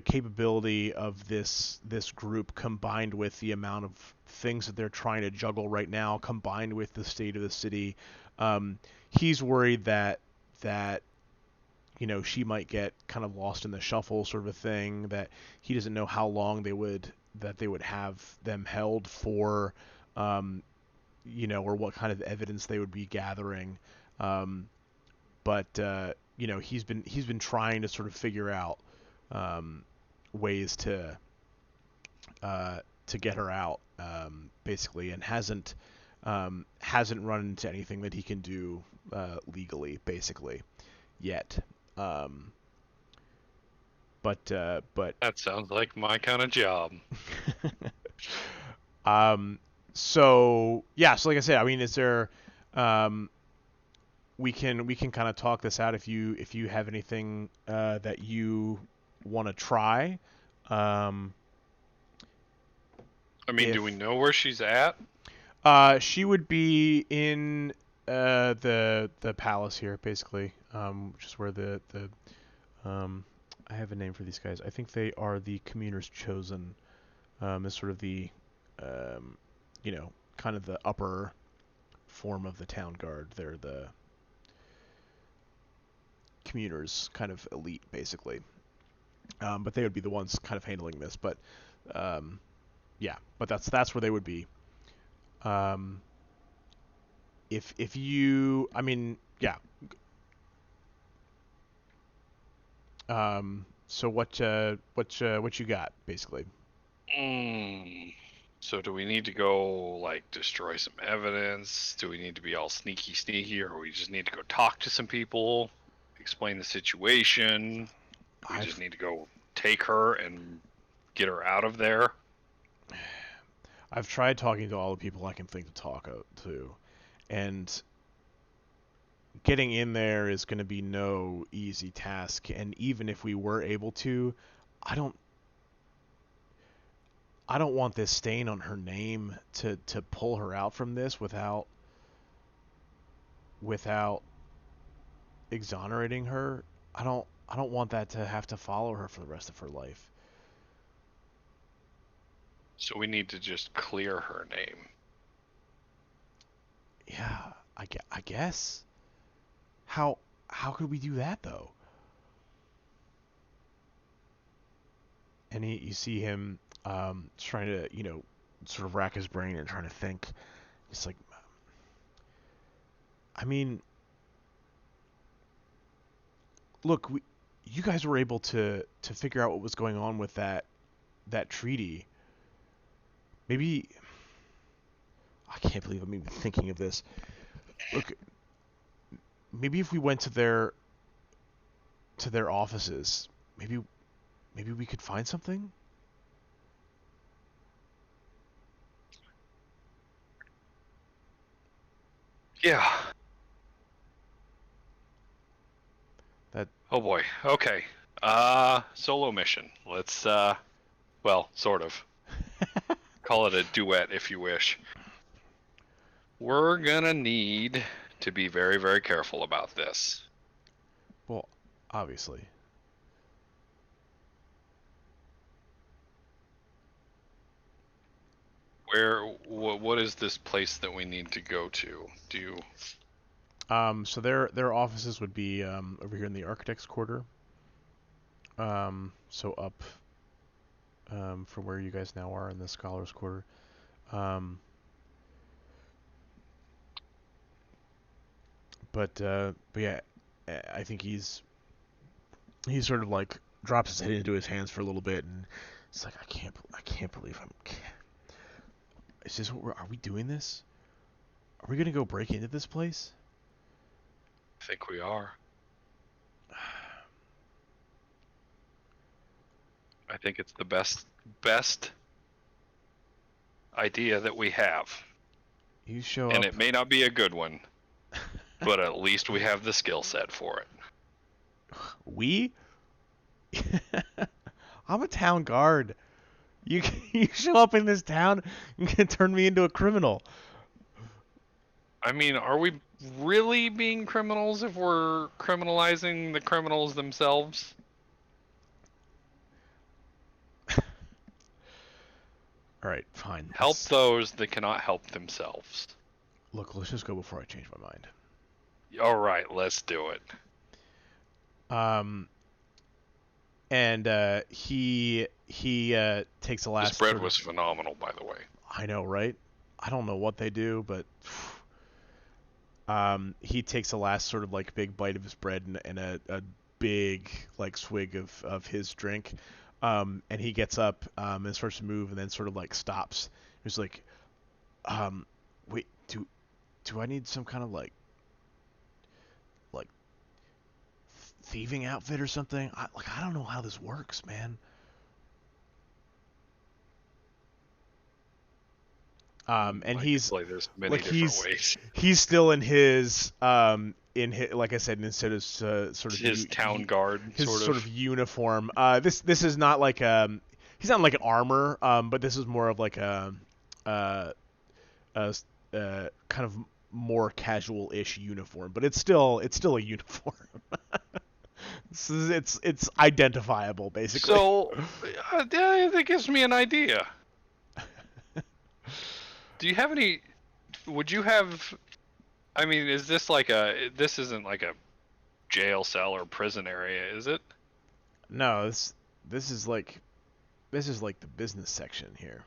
A: capability of this group, combined with the amount of things that they're trying to juggle right now, combined with the state of the city. He's worried that she might get kind of lost in the shuffle, sort of a thing. That he doesn't know how long they would have them held for, or what kind of evidence they would be gathering. But he's been trying to sort of figure out ways to get her out, basically, and hasn't run into anything that he can do legally, basically, yet. But
B: That sounds like my kind of job.
A: so yeah, so like I said, I mean, is there we can kind of talk this out if you have anything that you want to try.
B: I mean, do we know where she's at?
A: She would be in the palace here, basically, which is where the I have a name for these guys. I think they are the Communers Chosen, as sort of the kind of the upper form of the town guard. They're the Communers, kind of elite, basically. But they would be the ones kind of handling this. But yeah, but that's where they would be. If you, I mean, yeah. So what you got, basically?
B: So do we need to go, like, destroy some evidence? Do we need to be all sneaky, or we just need to go talk to some people, explain the situation? We just need to go take her and get her out of there?
A: I've tried talking to all the people I can think to talk to, and getting in there is going to be no easy task. And even if we were able to, I don't want this stain on her name to pull her out from this without exonerating her. I don't want that to have to follow her for the rest of her life.
B: So we need to just clear her name.
A: Yeah, I guess. How could we do that, though? And you see him trying to, sort of rack his brain and trying to think. It's like, I mean, look, you guys were able to figure out what was going on with that treaty. Maybe, I can't believe I'm even thinking of this. Look, maybe if we went to their offices, maybe we could find something.
B: Yeah.
A: That.
B: Oh boy. Okay. Solo mission. Let's well, sort of. Call it a duet if you wish. We're gonna need to be very, very careful about this.
A: obviously.
B: What is this place that we need to go to? Do you?
A: So their offices would be over here in the architect's quarter. So up from where you guys now are in the scholars' quarter. Um, but yeah, I think he's sort of like drops his head into his hands for a little bit, and it's like I can't believe I'm. Is this what are we doing this? Are we gonna go break into this place?
B: I think we are. I think it's the best idea that we have.
A: You show
B: And
A: up.
B: it may not be a good one, but at least we have the skill set for it.
A: We? I'm a town guard. You you show up in this town and can turn me into a criminal.
B: I mean, are we really being criminals if we're criminalizing the criminals themselves?
A: All right, fine.
B: Help those that cannot help themselves.
A: Look, let's just go before I change my mind.
B: All right, let's do it.
A: And he takes the last.
B: This bread
A: sort of,
B: was phenomenal, by the way.
A: I know, right? I don't know what they do, but he takes a last sort of like big bite of his bread and a big like swig of his drink, and he gets up and starts to move and then sort of like stops. He's like, wait, do I need some kind of like thieving outfit or something? I don't know how this works, man. And he's
B: there's many
A: like
B: different ways.
A: he's still in his like I said, instead of sort of
B: His town guard,
A: his
B: sort
A: of uniform. This is not like he's not like an armor, but this is more of like uh, kind of more casual-ish uniform, but it's still a uniform. It's identifiable basically.
B: So, that gives me an idea. Do you have any? Would you have? I mean, is this like a? This isn't like a jail cell or prison area, is it?
A: No, this is like the business section here.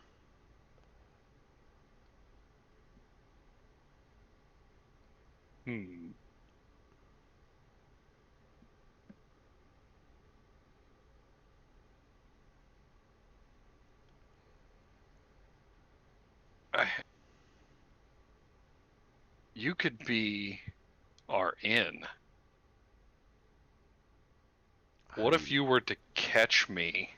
B: Hmm. You could be our inn. What if you were to catch me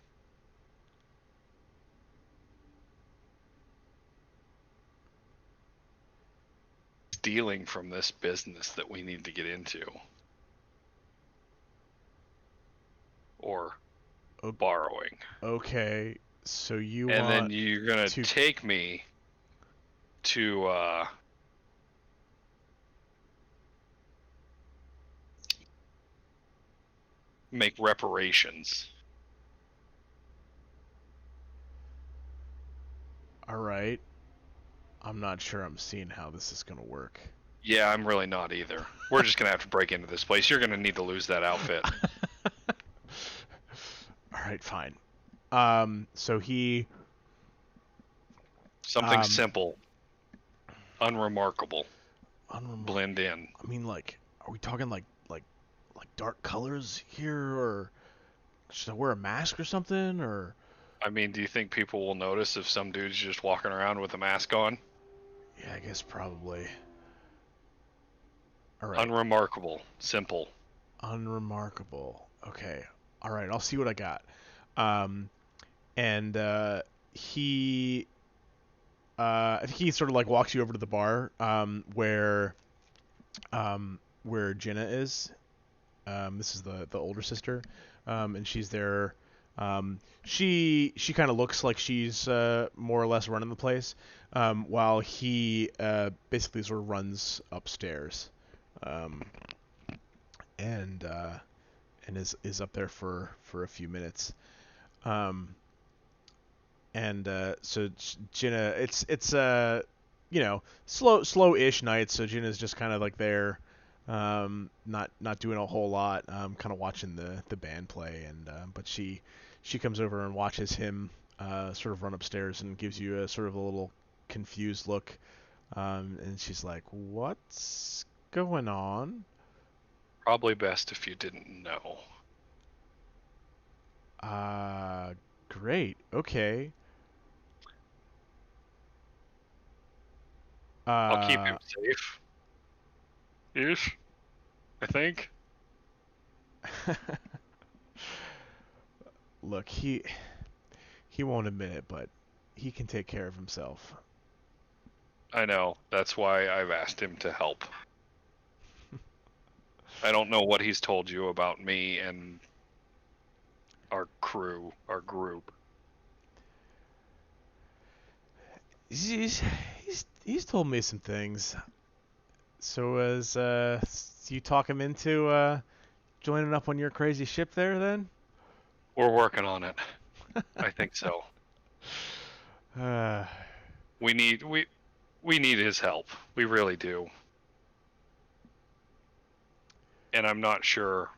B: stealing from this business that we need to get into? Or borrowing.
A: Okay, so you
B: and
A: want
B: then you're gonna take me to make reparations.
A: All right. I'm not sure I'm seeing how this is going to work.
B: Yeah, I'm really not either. We're just going to have to break into this place. You're going to need to lose that outfit.
A: All right, fine. So he...
B: Something simple. Unremarkable. Blend in.
A: I mean, like, are we talking like dark colors here, or should I wear a mask or something, or...
B: I mean, do you think people will notice if some dude's just walking around with a mask on?
A: Yeah, I guess probably. All right.
B: Unremarkable. Simple.
A: Unremarkable. Okay. All right, I'll see what I got. And he... I think he sort of like walks you over to the bar, where Jenna is. This is the older sister, and she's there. She kind of looks like she's more or less running the place, while he basically sort of runs upstairs, and and is up there for a few minutes. Um, and so Jinna, it's slow-ish night, so Jinna's just kind of like there, not doing a whole lot, kind of watching the band play, and but she comes over and watches him sort of run upstairs and gives you a sort of a little confused look, and she's like, "What's going on?"
B: Probably best if you didn't know.
A: Great. Okay.
B: I'll keep him
A: Uh,
B: safe. Ish, I think.
A: Look, he won't admit it, but he can take care of himself.
B: I know. That's why I've asked him to help. I don't know what he's told you about me and our crew, our group.
A: He's told me some things. So as you talk him into joining up on your crazy ship there, then?
B: We're working on it. I think so.
A: Uh,
B: We need we need his help. We really do. And I'm not sure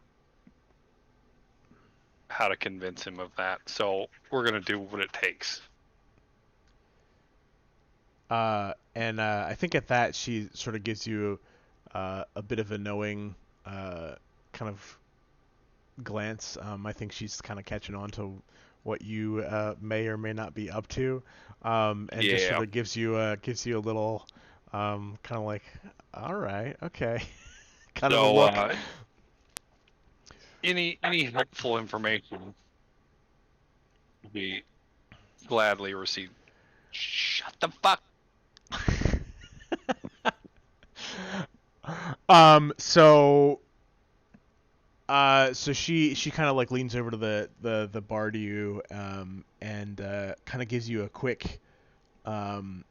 B: how to convince him of that. So we're gonna do what it takes.
A: and I think at that she sort of gives you a bit of a knowing kind of glance. I think she's kind of catching on to what you may or may not be up to, and just sort
B: Yeah.
A: of gives you a little kind of like, all right, okay, kind of a
B: So
A: look.
B: any helpful information will be gladly received. Shut the fuck.
A: So so she kind of like leans over to the bar to you, and kind of gives you a quick um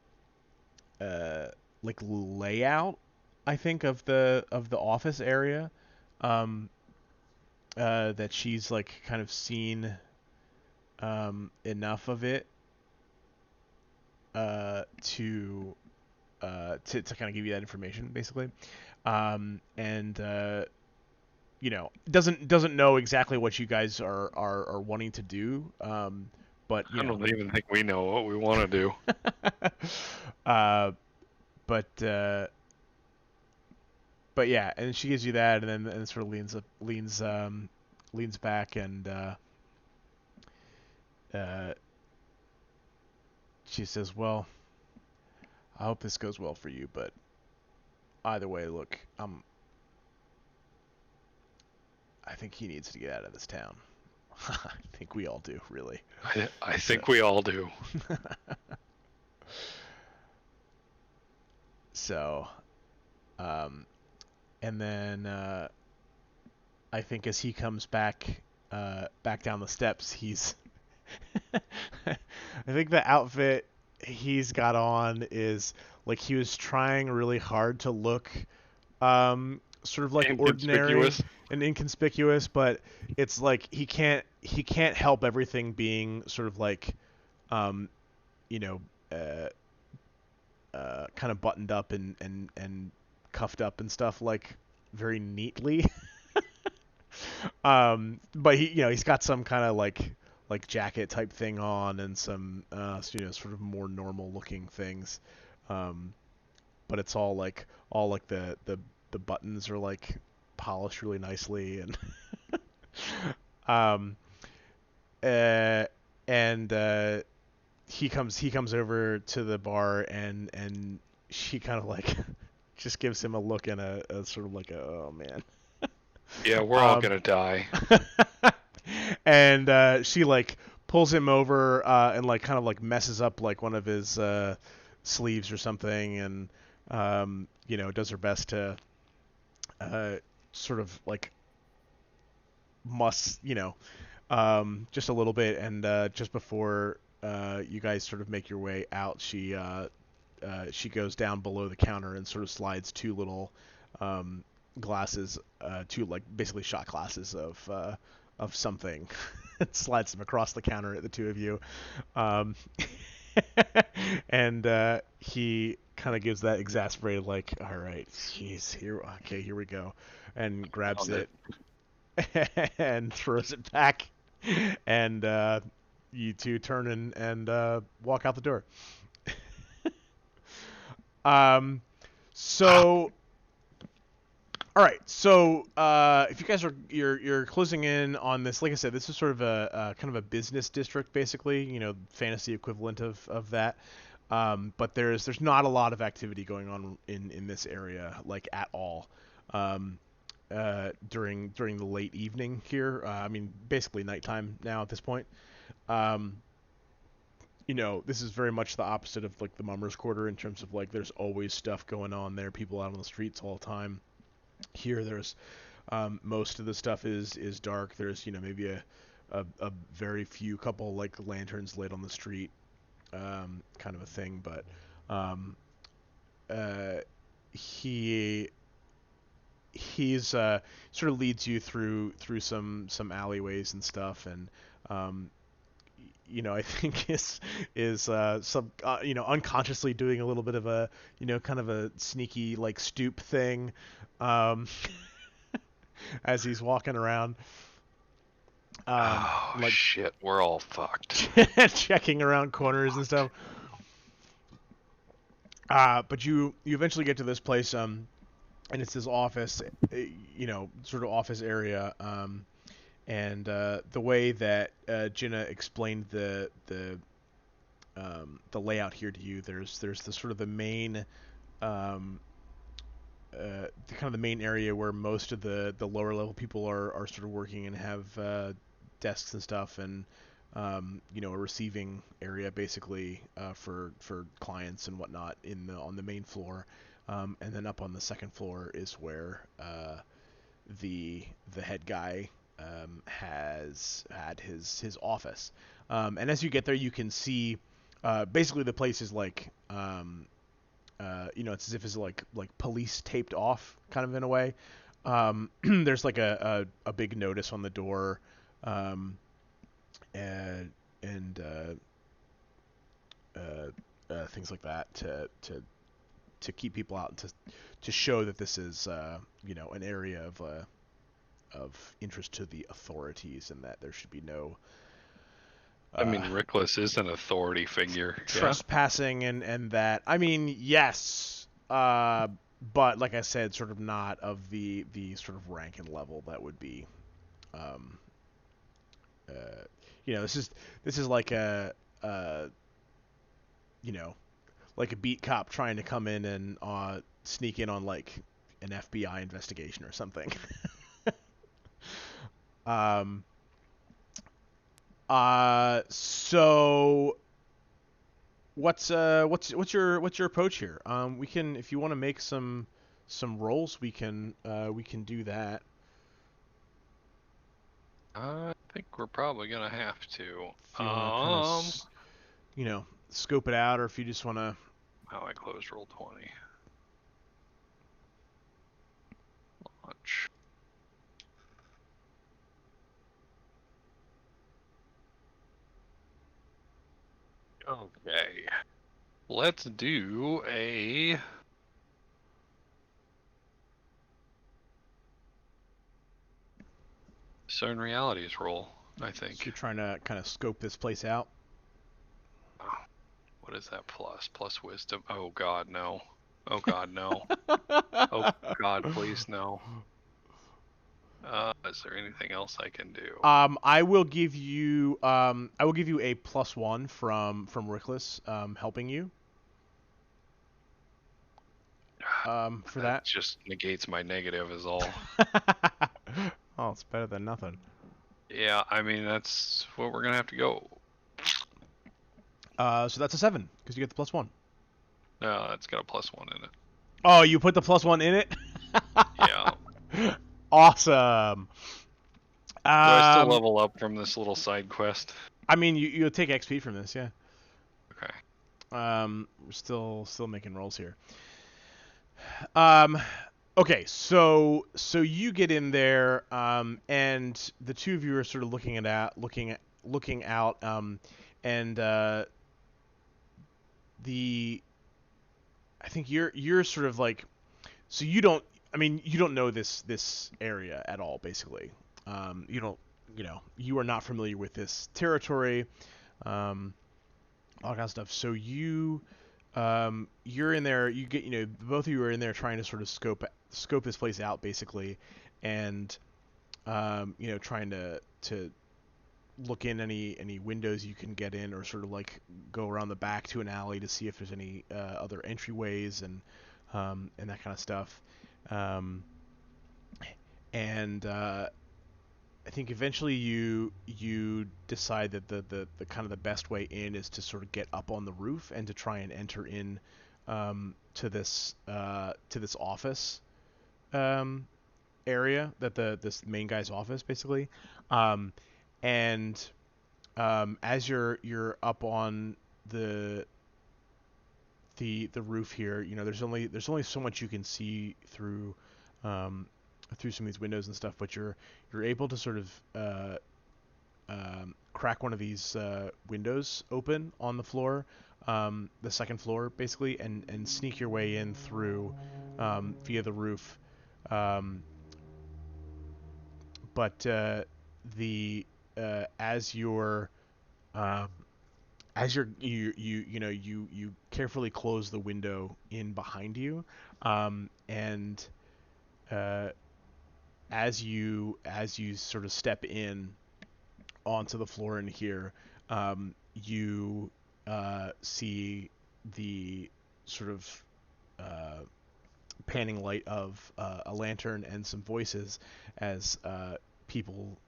A: uh like layout, I think, of the office area, um that she's like kind of seen enough of it to kind of give you that information, basically. And doesn't know exactly what you guys are wanting to do, but
B: I don't even think we know what we want to do.
A: uh, but but yeah, and she gives you that, and sort of leans back, and uh, she says, "Well, I hope this goes well for you, but either way, look, I think he needs to get out of this town." I think we all do, really.
B: I
A: So,
B: think we all do.
A: so, um, and then I think as he comes back down the steps, he's I think the outfit he's got on is like he was trying really hard to look sort of like ordinary
B: Inconspicuous.
A: and inconspicuous, but it's like he can't help everything being sort of like um you know uh kind of buttoned up and cuffed up and stuff, like very neatly. But he's got some kind of like jacket type thing on, and some sort of more normal looking things. Um, but it's all like the buttons are like polished really nicely, and um uh and he comes over to the bar, and she kind of like just gives him a look, and a sort of like a, oh man.
B: Yeah, we're all
A: um
B: gonna die.
A: and she like pulls him over, and like kind of like messes up like one of his sleeves or something, and does her best to sort of like muss just a little bit, and just before you guys sort of make your way out, she goes down below the counter and sort of slides two little um, glasses, two like basically shot glasses of something. Slides them across the counter at the two of you, um, and he kind of gives that exasperated like, "All right, jeez, here we go," and grabs
B: Found
A: it and throws it back, and you two turn and walk out the door. Um, so all right, so if you guys are you're closing in on this, like I said, this is sort of a kind of a business district, basically, fantasy equivalent of that. But there's not a lot of activity going on in this area, like at all. Um, during the late evening here, I mean, basically nighttime now at this point. Um, this is very much the opposite of like the Mummers Quarter in terms of like there's always stuff going on there, people out on the streets all the time. Here, there's most of the stuff is dark. There's maybe a very few couple like lanterns lit on the street, kind of a thing. But uh, he he's sort of leads you through some alleyways and stuff, and I think is some unconsciously doing a little bit of a kind of a sneaky like stoop thing, um, as he's walking around,
B: Oh
A: like
B: shit, we're all fucked.
A: checking around corners and stuff. But you eventually get to this place, and it's this office, sort of office area, and the way that Jenna explained the layout here to you, there's the sort of the main the kind of the main area where most of the lower level people are sort of working and have desks and stuff, and a receiving area basically for clients and whatnot on the main floor, and then up on the second floor is where the head guy has had his office, and as you get there you can see basically the place is like it's as if it's like police taped off, kind of in a way. There's like a big notice on the door, and things like that to keep people out and to show that this is an area of interest to the authorities, and that there should be no
B: I mean, Riclas is an authority figure.
A: trespassing, and that, I mean, yes, but like I said, sort of not of the sort of rank and level that would be, um, this is like like a beat cop trying to come in and sneak in on like an FBI investigation or something. um. So what's your approach here? We can, if you want to make some rolls, we can do that.
B: I think we're probably gonna have to.
A: If you want to kind of scope it out, or if you just want to.
B: How I closed roll 20. Launch. Okay. Let's do a Discern Realities roll, I think.
A: So you're trying to kind of scope this place out.
B: What is that plus? Plus wisdom. Oh god, no. Oh god, no. Oh god, please no. Is there anything else I can do?
A: I will give you a +1 from Riclas, helping you. For that.
B: Just negates my negative is all.
A: Oh, it's better than nothing.
B: Yeah, I mean that's what we're gonna have to go.
A: So that's a 7 because you get the +1.
B: No, it's got a +1 in it.
A: Oh, you put the +1 in it?
B: Yeah.
A: Awesome.
B: Do I still level up from this little side quest?
A: I mean, you'll take XP from this, yeah.
B: Okay.
A: We're still making rolls here. Okay, so you get in there, and the two of you are sort of looking out, and the I think you're sort of like, so you don't, I mean, you don't know this area at all, basically. You don't, you are not familiar with this territory, um, all that kind of stuff. So you're in there. You get, both of you are in there trying to sort of scope this place out, basically, and trying to look in any windows you can get in, or sort of like go around the back to an alley to see if there's any other entryways and that kind of stuff. Um, and I think eventually you decide that the kind of the best way in is to sort of get up on the roof and to try and enter in to this office um, area, that this main guy's office, basically. Um, and as you're up on the the roof here, there's only so much you can see um, through some of these windows and stuff, but you're able to sort of crack one of these windows open on the floor, the second floor, basically, and sneak your way in through via the roof. Um, but the as you're um, you carefully close the window in behind you, and uh, as you sort of step in onto the floor in here, you see the sort of uh, panning light of a lantern and some voices as people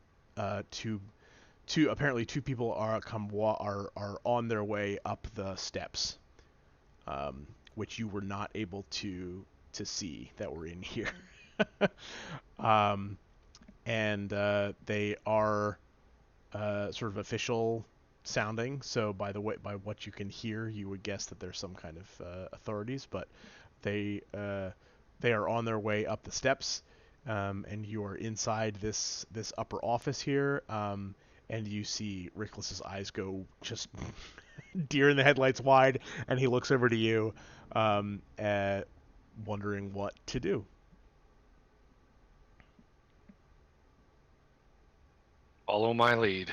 A: apparently two people are on their way up the steps, which you were not able to see that were in here. um, and they are sort of official sounding. So by what you can hear, you would guess that there's some kind of authorities, but they uh, they are on their way up the steps, and you are inside this upper office here. And you see Riclas's eyes go just deer in the headlights wide, and he looks over to you, wondering what to do.
B: Follow my lead.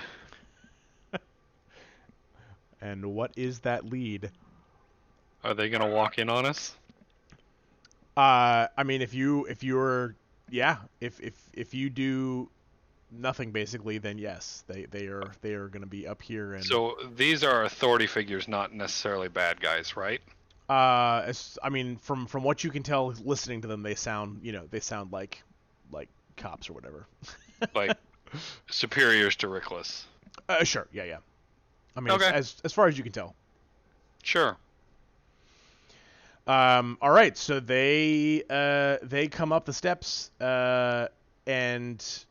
A: And what is that lead?
B: Are they gonna walk in on us?
A: I mean, if you do nothing basically, then yes, they are going to be up here. And
B: So these are authority figures, not necessarily bad guys, right?
A: I mean, from what you can tell, listening to them, they sound like cops or whatever.
B: Like superiors to Riclas.
A: Sure, yeah, yeah. I mean,
B: Okay,
A: as far as you can tell.
B: sure.
A: All right, so they come up the steps and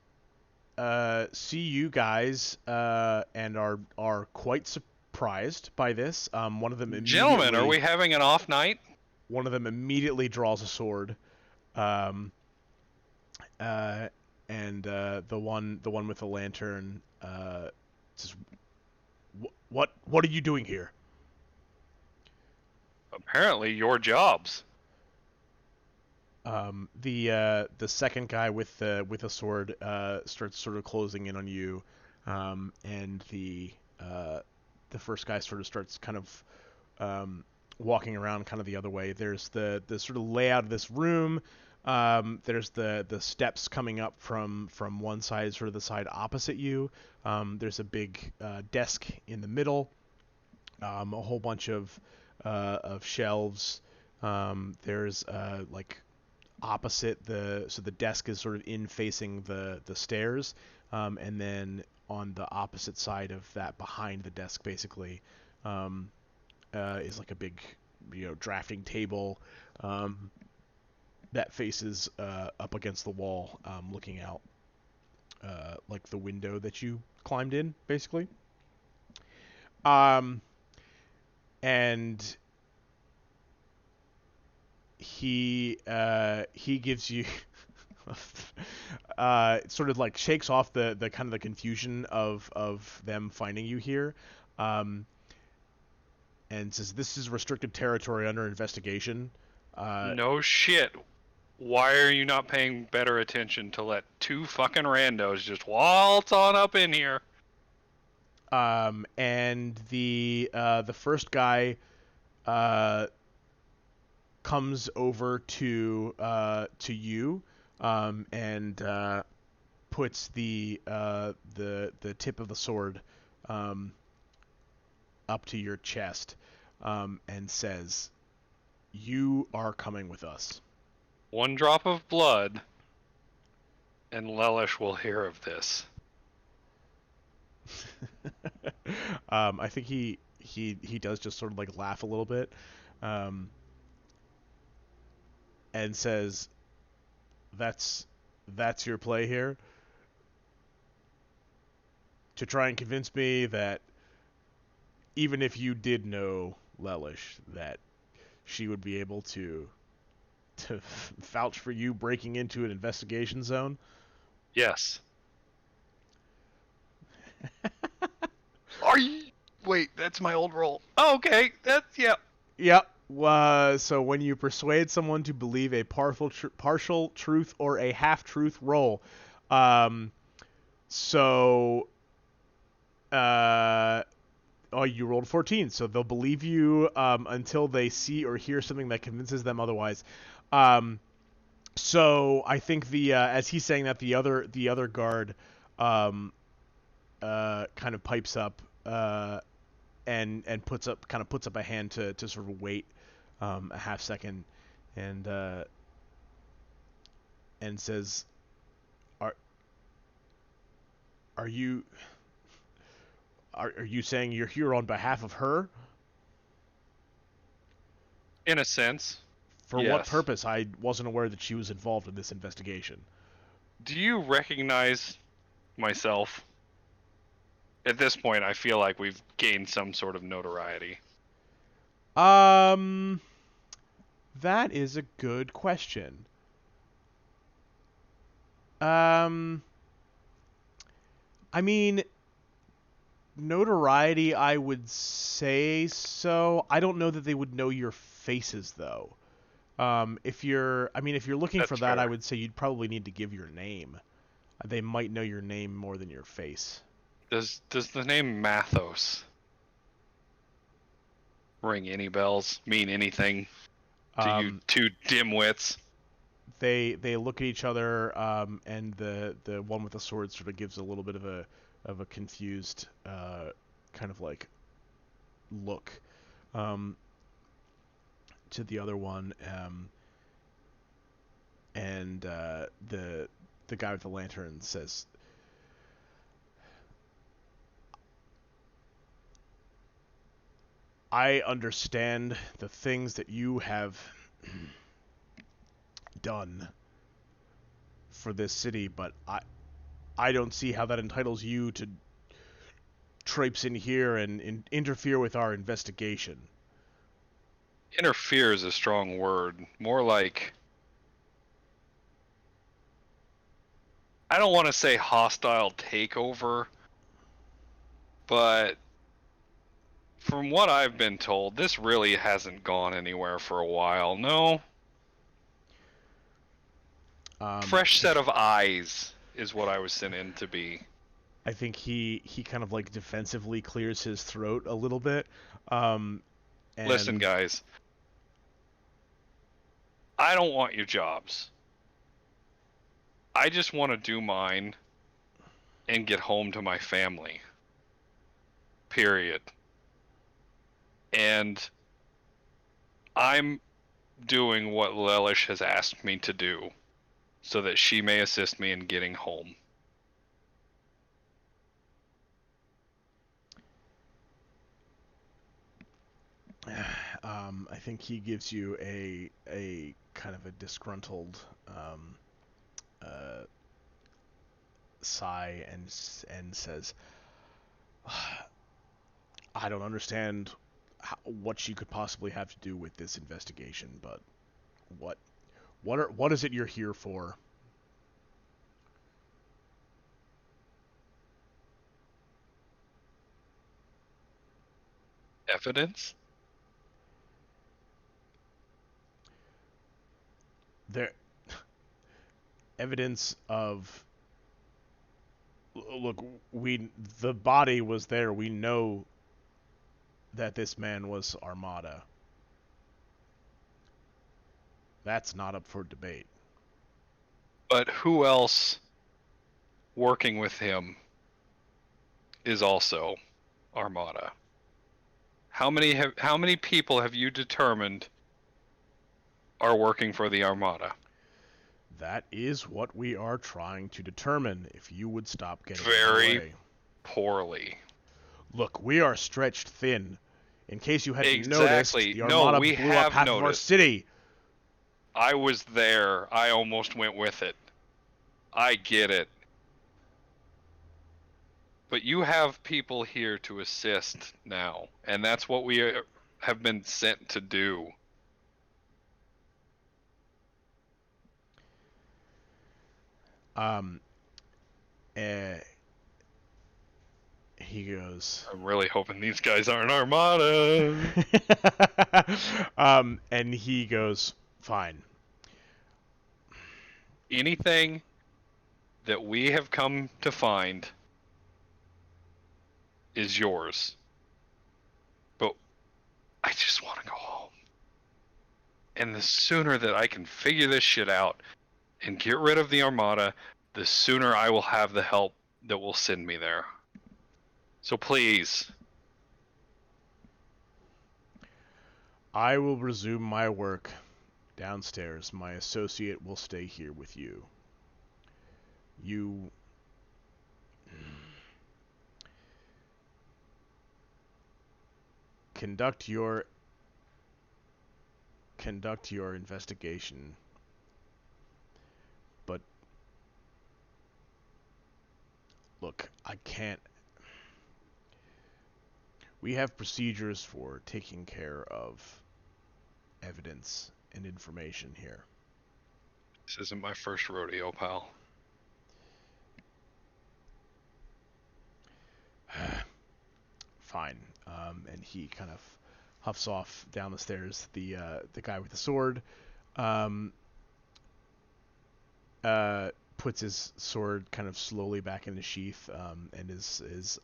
A: see you guys and are quite surprised by this.
B: Gentlemen, are we having an off night?
A: One of them immediately draws a sword, um, and the one with the lantern says, "What are you doing here?"
B: Apparently, your jobs.
A: The second guy with the sword starts sort of closing in on you, and the first guy sort of starts kind of walking around kind of the other way. There's the sort of layout of this room. There's the steps coming up from one side, sort of the side opposite you. There's a big desk in the middle. A whole bunch of shelves. There's like opposite the desk is sort of in facing the stairs, and then on the opposite side of that, behind the desk, basically, is like a big drafting table that faces up against the wall, looking out like the window that you climbed in, basically. Um, and he gives you sort of like shakes off the kind of the confusion of them finding you here, um, and says this is restricted territory under investigation.
B: No shit. Why are you not paying better attention to let two fucking randos just waltz on up in here?
A: And the first guy comes over to you, and puts the tip of the sword um, up to your chest, and says, "You are coming with us."
B: One drop of blood, and Lelish will hear of this.
A: I think he does just sort of like laugh a little bit, um, and says, "That's your play here, to try and convince me that even if you did know Lelish, that she would be able to vouch for you breaking into an investigation zone."
B: Yes. Are you? Wait, that's my old role. Oh, okay, that's yeah.
A: Yep. So when you persuade someone to believe a partial truth or a half-truth roll, um, so uh, oh, you rolled 14, so they'll believe you until they see or hear something that convinces them otherwise. Um, so I think as he's saying that, the other guard kind of pipes up, and puts up a hand to sort of wait a half second, and says, "Are are you are you saying you're here on behalf of her?
B: In a sense,
A: For what
B: yes.
A: purpose? I wasn't aware that she was involved in this investigation."
B: Do you recognize myself? At this point, I feel like we've gained some sort of notoriety.
A: Um, that is a good question. Um, I mean, notoriety, I would say so. I don't know that they would know your faces though. If you're looking for
B: That's
A: that, I
B: fair.
A: would say you'd probably need to give your name. They might know your name more than your face.
B: Does the name Matthos ring any bells? Mean anything to you
A: Um,
B: two dimwits?
A: they look at each other, and the one with the sword sort of gives a little bit of a confused kind of like look, um, to the other one, and the guy with the lantern says, "I understand the things that you have done for this city, but I don't see how that entitles you to traipse in here and interfere with our investigation."
B: Interfere is a strong word. More like, I don't want to say hostile takeover, but from what I've been told, this really hasn't gone anywhere for a while. No?
A: Um,
B: Fresh set of eyes is what I was sent in to be.
A: I think he kind of like defensively clears his throat a little bit, um,
B: Listen,
A: and
B: guys, I don't want your jobs. I just want to do mine and get home to my family. Period. And I'm doing what Lelish has asked me to do so that she may assist me in getting home.
A: I think he gives you a kind of a disgruntled uh, sigh, and says, "I don't understand what she could possibly have to do with this investigation, but What what is it you're here for?
B: Evidence?
A: There evidence of look, we the body was there. We know that this man was Armada. That's not up for debate.
B: But who else working with him is also Armada? How many people have you determined are working for the Armada?
A: That is what we are trying to determine, if you would stop getting in our
B: Very
A: way.
B: poorly.
A: Look, we are stretched thin. In case you hadn't noticed,
B: Exactly.
A: the
B: No,
A: Armada
B: we
A: blew up
B: have
A: half of our
B: noticed.
A: city.
B: I was there. I almost went with it. I get it. But you have people here to assist now, and that's what we have been sent to do.
A: Um, uh, he goes,
B: I'm really hoping these guys aren't Armada.
A: and he goes, fine.
B: Anything that we have come to find is yours. But I just want to go home. And the sooner that I can figure this shit out and get rid of the Armada, the sooner I will have the help that will send me there. So please.
A: I will resume my work downstairs. My associate will stay here with you. You... conduct your investigation, but look, I can't. We have procedures for taking care of evidence and information here.
B: This isn't my first rodeo, pal.
A: Fine. And he kind of huffs off down the stairs. The guy with the sword um, puts his sword kind of slowly back in the sheath, and is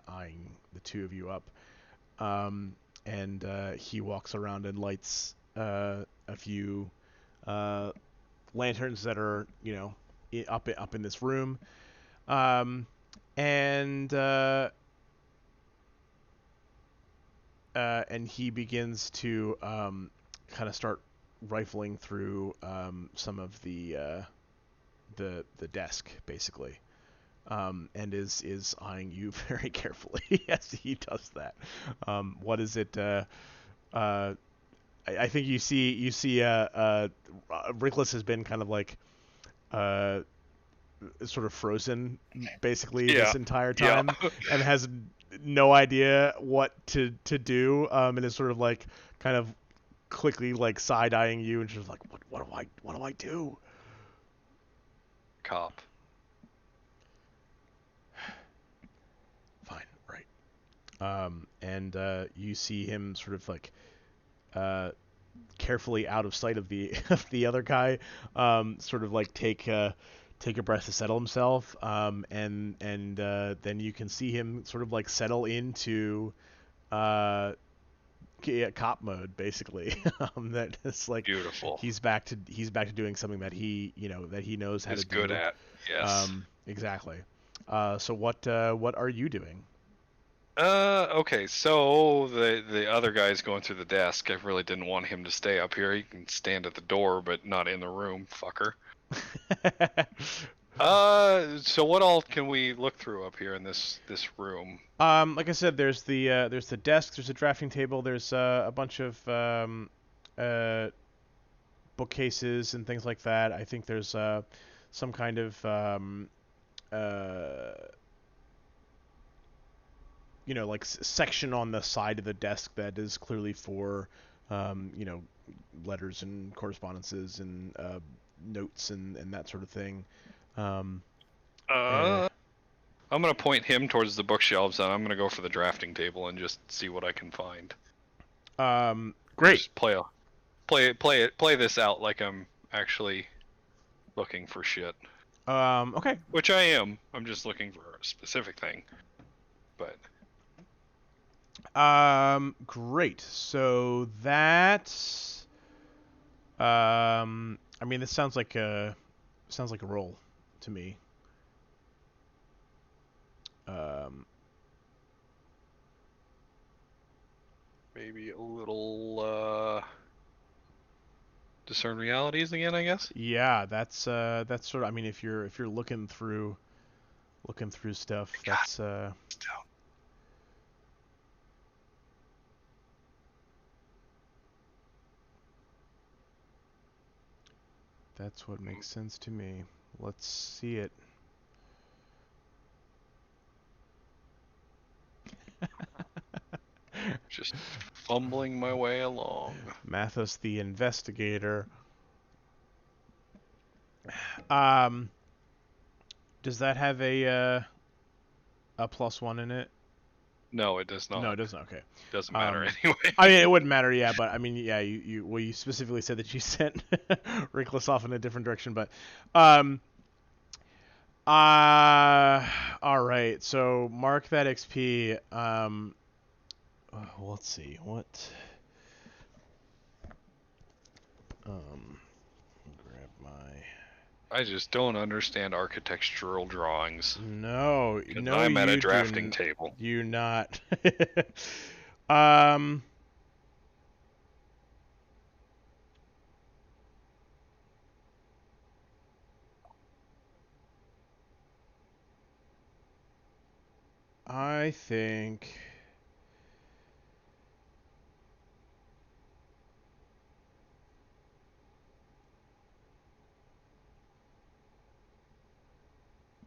A: eyeing the two of you up. And he walks around and lights a few lanterns that are, up in this room. Um, and he begins to kind of start rifling through some of the desk, basically, and is eyeing you very carefully as he does that. What is it? I think you see Riclas has been kind of like sort of frozen basically
B: Yeah.
A: this entire time,
B: Yeah.
A: and has no idea what to do, and is sort of like kind of quickly like side eyeing you and just like, what do I do?
B: Cop.
A: Fine, right. And you see him sort of like carefully out of sight of the of the other guy, sort of like take a breath to settle himself, and then you can see him sort of like settle into cop mode, basically. That it's like
B: Beautiful.
A: he's back to doing something that he knows how
B: Is
A: to do.
B: good at. Yes.
A: Exactly. So what are you doing?
B: Okay, so the other guy's going through the desk. I really didn't want him to stay up here. He can stand at the door, but not in the room, fucker. So what all can we look through up here in this room?
A: Like I said, there's the desk, there's a drafting table, there's a bunch of bookcases and things like that. I think there's some kind of uh, like section on the side of the desk that is clearly for letters and correspondences and notes and that sort of thing. Um, eh,
B: I'm gonna point him towards the bookshelves, and I'm gonna go for the drafting table and just see what I can find.
A: Great.
B: Just play this out like I'm actually looking for shit.
A: Okay.
B: Which I am. I'm just looking for a specific thing. But
A: Great. So that's I mean, this sounds like a roll to me. Um,
B: maybe a little discern realities again, I guess.
A: yeah, that's sort of. I mean, if you're looking through stuff, that's what makes sense to me. Let's see it.
B: Just fumbling my way along.
A: Matthos the investigator. Um, does that have a +1 in it?
B: No, it does not.
A: No, it doesn't. Okay.
B: Doesn't matter anyway.
A: I mean, it wouldn't matter, yeah, but I mean, yeah, you specifically said that you sent Riclas off in a different direction, but um, all right. So mark that XP. Let's see what. Grab my.
B: I just don't understand architectural drawings.
A: No, no,
B: I'm at a
A: you
B: drafting table.
A: You not. um. I think.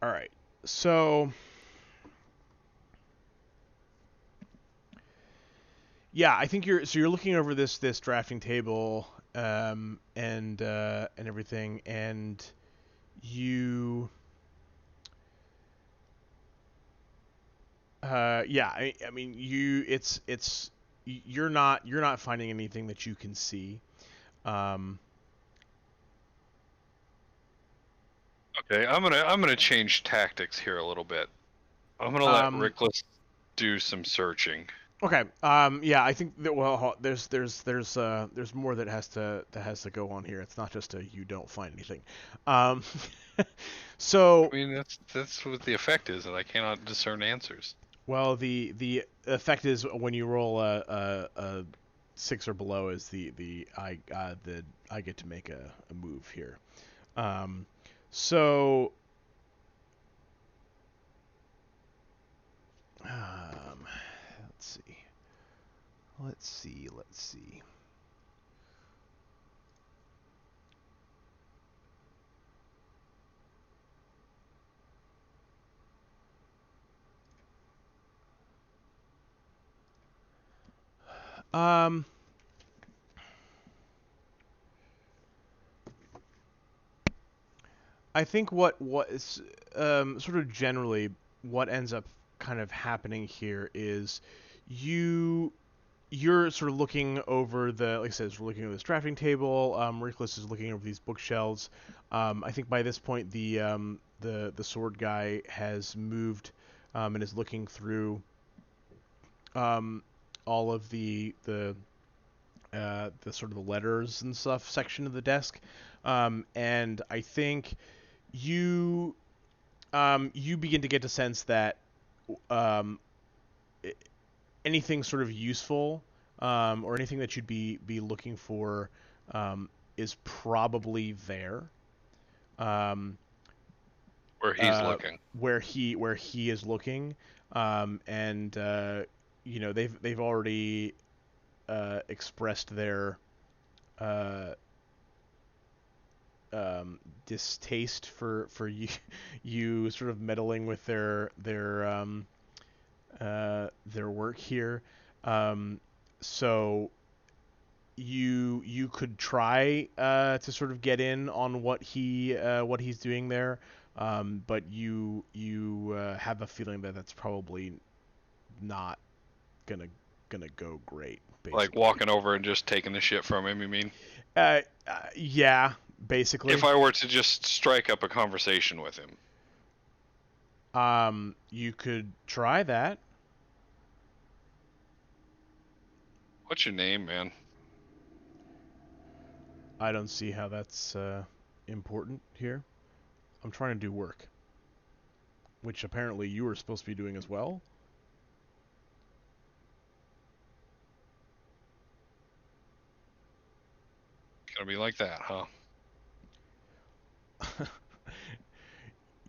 A: All right. So. Yeah, I think you're looking over this drafting table, and everything, and you. Yeah, I mean, you're not finding anything that you can see. Um,
B: Okay, I'm gonna change tactics here a little bit. I'm gonna let
A: um,
B: Rickless do some searching.
A: okay. Yeah, I think that there's more that has to go on here. It's not just a you don't find anything. Um, so
B: I mean, that's what the effect is, and I cannot discern answers.
A: well, the effect is when you roll a 6 or below is the I get to make a move here. Um, so um, let's see. Let's see. Um, I think what is sort of generally what ends up kind of happening here is you you're sort of looking over the like I said, we're looking over this drafting table. Rickless is looking over these bookshelves. I think by this point the sword guy has moved and is looking through um, all of the sort of the letters and stuff section of the desk, and I think you you begin to get a sense that um, anything sort of useful or anything that you'd be looking for is probably there. Um,
B: Where he's looking.
A: where he is looking, and they've already expressed their uh, distaste for you you sort of meddling with their work here. So you could try to sort of get in on what he's doing there, but you have a feeling that that's probably not gonna go great.
B: Like
A: Basically,
B: walking over and just taking the shit from him, you mean?
A: yeah, basically.
B: If I were to just strike up a conversation with him.
A: You could try that.
B: What's your name, man?
A: I don't see how that's important here. I'm trying to do work, which apparently you were supposed to be doing as well.
B: Gonna be like that, huh?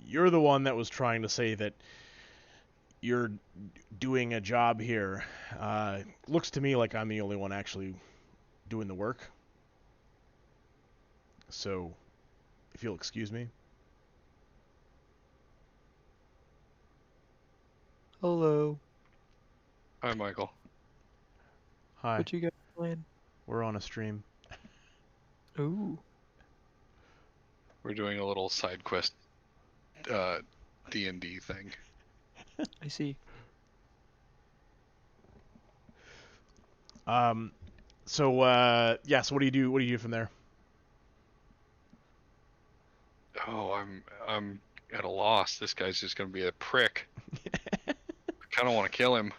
A: You're the one that was trying to say that you're doing a job here. Looks to me like I'm the only one actually doing the work. So, if you'll excuse me.
C: Hello.
B: Hi, Michael.
A: Hi,
C: What you guys playing?
A: we're on a stream.
C: Ooh.
B: We're doing a little side quest D&D thing.
C: I see.
A: Yeah, so what do you do? What do you do from there?
B: Oh, I'm at a loss. This guy's just gonna be a prick. I kind of want to kill him.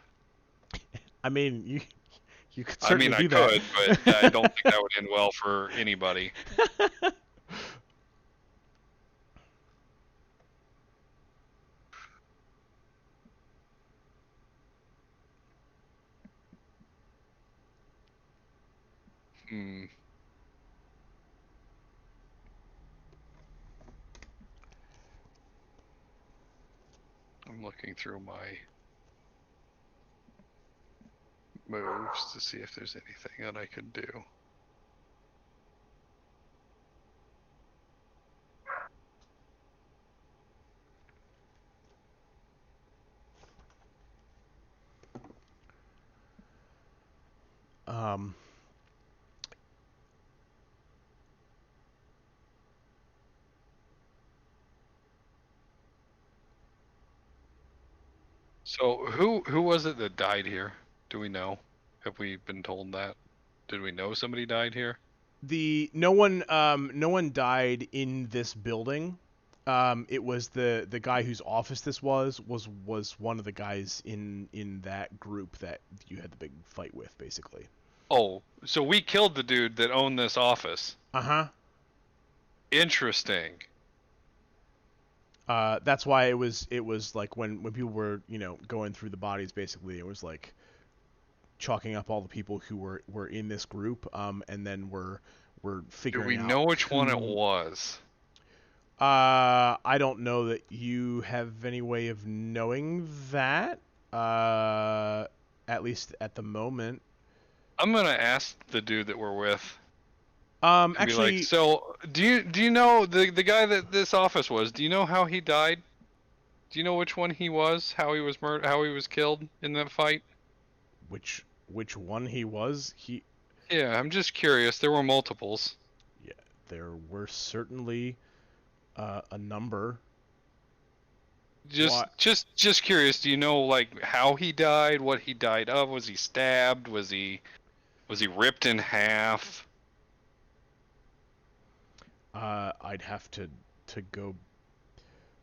A: I mean, you could
B: I
A: certainly
B: mean, I
A: do that.
B: could, but I don't think that would end well for anybody. Hmm. I'm looking through my moves to see if there's anything that I could do.
A: Um,
B: So who was it that died here? Do we know? Have we been told that? Did we know somebody died here?
A: no one died in this building. It was the guy whose office this was one of the guys in that group that you had the big fight with, basically.
B: Oh, so we killed the dude that owned this office.
A: Uh-huh.
B: Interesting.
A: That's why it was like when people were, going through the bodies, basically it was like chalking up all the people who were in this group, and then we're
B: Do we
A: figuring out
B: know which one it
A: who.
B: was?
A: I don't know that you have any way of knowing that. At least at the moment.
B: I'm gonna ask the dude that we're with. And be like,
A: Actually,
B: so do you know the guy that this office was? Do you know how he died? Do you know which one he was? How he was how he was killed in that fight?
A: which one he was?
B: Yeah, I'm just curious. There were multiples.
A: Yeah, there were certainly a number.
B: Just
A: What?
B: just curious. Do you know like how he died? What he died of? Was he stabbed? Was he ripped in half?
A: I'd have to go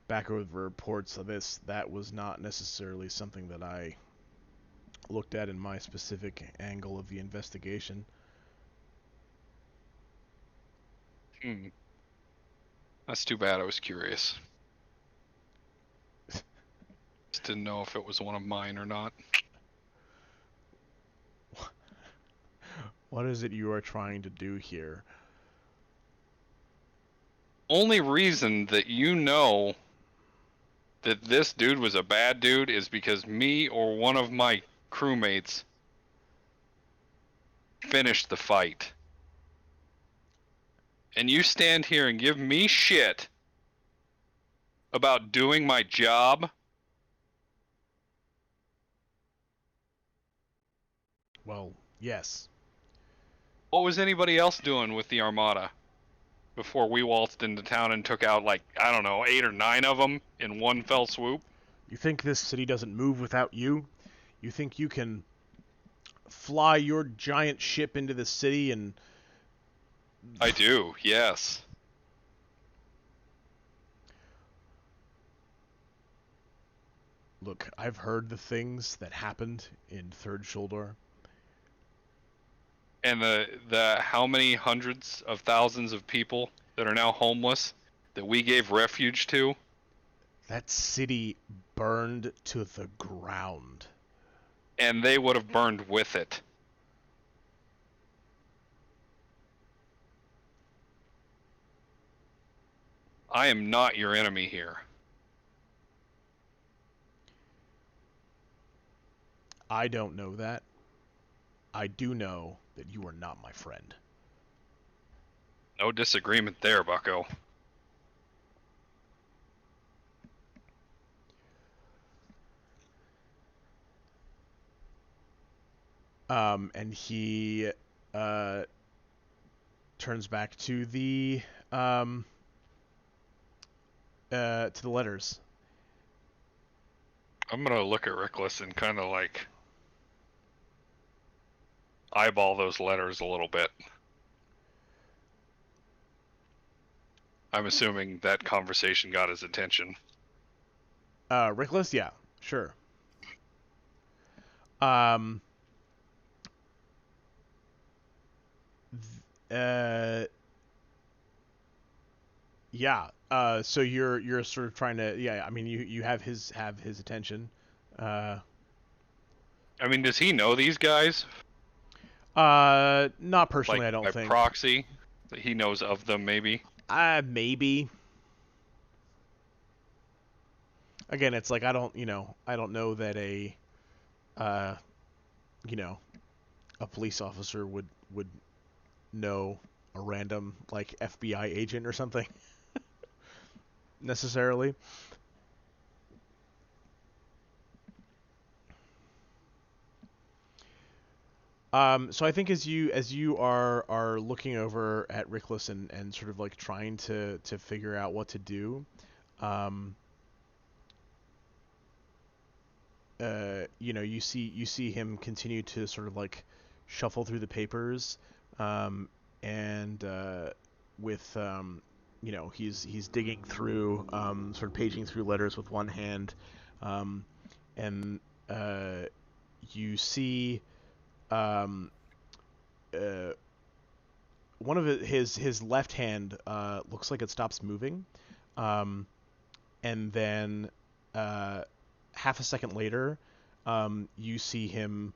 A: back over the reports of this. That was not necessarily something that I looked at in my specific angle of the investigation.
B: Hmm. That's too bad. I was curious. Just didn't know if it was one of mine or not.
A: What is it you are trying to do here?
B: Only reason that you know that this dude was a bad dude is because me or one of my crewmates finished the fight. And you stand here and give me shit about doing my job?
A: Well, yes.
B: What was anybody else doing with the armada before we waltzed into town and took out, like, I don't know, 8 or 9 of them in one fell swoop?
A: You think this city doesn't move without you? You think you can fly your giant ship into the city and...
B: I do, yes.
A: Look, I've heard the things that happened in Third Shoulder.
B: And the how many hundreds of thousands of people that are now homeless that we gave refuge to?
A: That city burned to the ground.
B: And they would have burned with it. I am not your enemy here.
A: I don't know that. I do know that you are not my friend.
B: No disagreement there, bucko.
A: And he turns back to the letters.
B: I'm gonna look at Riclas and kind of like eyeball those letters a little bit. I'm assuming that conversation got his attention.
A: Riclas, yeah, sure. Yeah. So you're sort of trying to, yeah. I mean, you have his attention.
B: I mean, does he know these guys?
A: Not personally,
B: Like
A: I don't
B: by
A: think.
B: proxy, that he knows of them, maybe.
A: Maybe. Again, it's like I don't know that a a police officer would know a random like FBI agent or something necessarily. So I think as you are looking over at Riclas and sort of like trying to figure out what to do, you see him continue to sort of like shuffle through the papers, and with he's digging through, sort of paging through letters with one hand, and you see um, one of his left hand looks like it stops moving, um, and then half a second later, you see him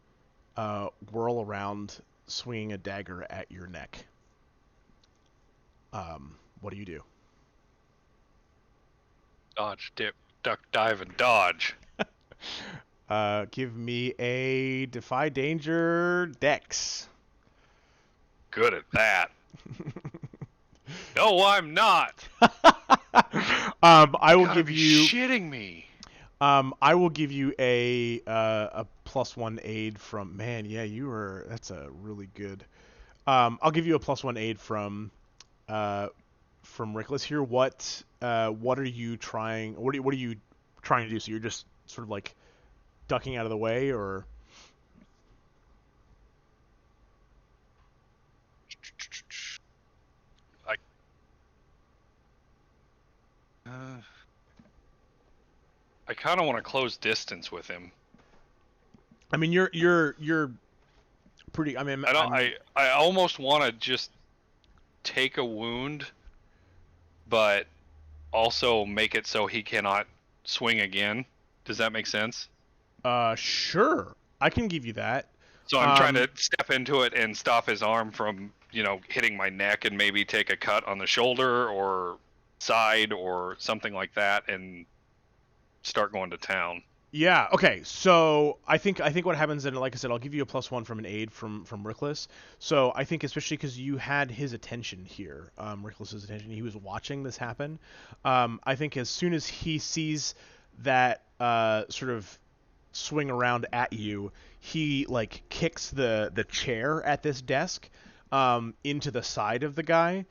A: whirl around, swinging a dagger at your neck. What do you do?
B: Dodge, dip, duck, dive, and dodge.
A: Give me a Defy Danger Dex.
B: Good at that. No, I'm not.
A: I will
B: Gotta
A: give
B: be
A: you.
B: shitting me.
A: I will give you a +1 aid from. Man, yeah, That's a really good. I'll give you a +1 aid from Riclas here. What are you trying? What are you trying to do? So you're just sort of like ducking out of the way, or?
B: I kind of want to close distance with him.
A: I mean, you're pretty. I mean,
B: I almost want to just take a wound, but also make it so he cannot swing again. Does that make sense?
A: Sure. I can give you that.
B: So I'm trying to step into it and stop his arm from, hitting my neck, and maybe take a cut on the shoulder or side or something like that, and start going to town.
A: Yeah. Okay. So I think what happens, and like I said, I'll give you a +1 from an aid from Riclas. So I think especially because you had his attention here, Riclas's attention, he was watching this happen. I think as soon as he sees that sort of swing around at you, he like kicks the chair at this desk, into the side of the guy.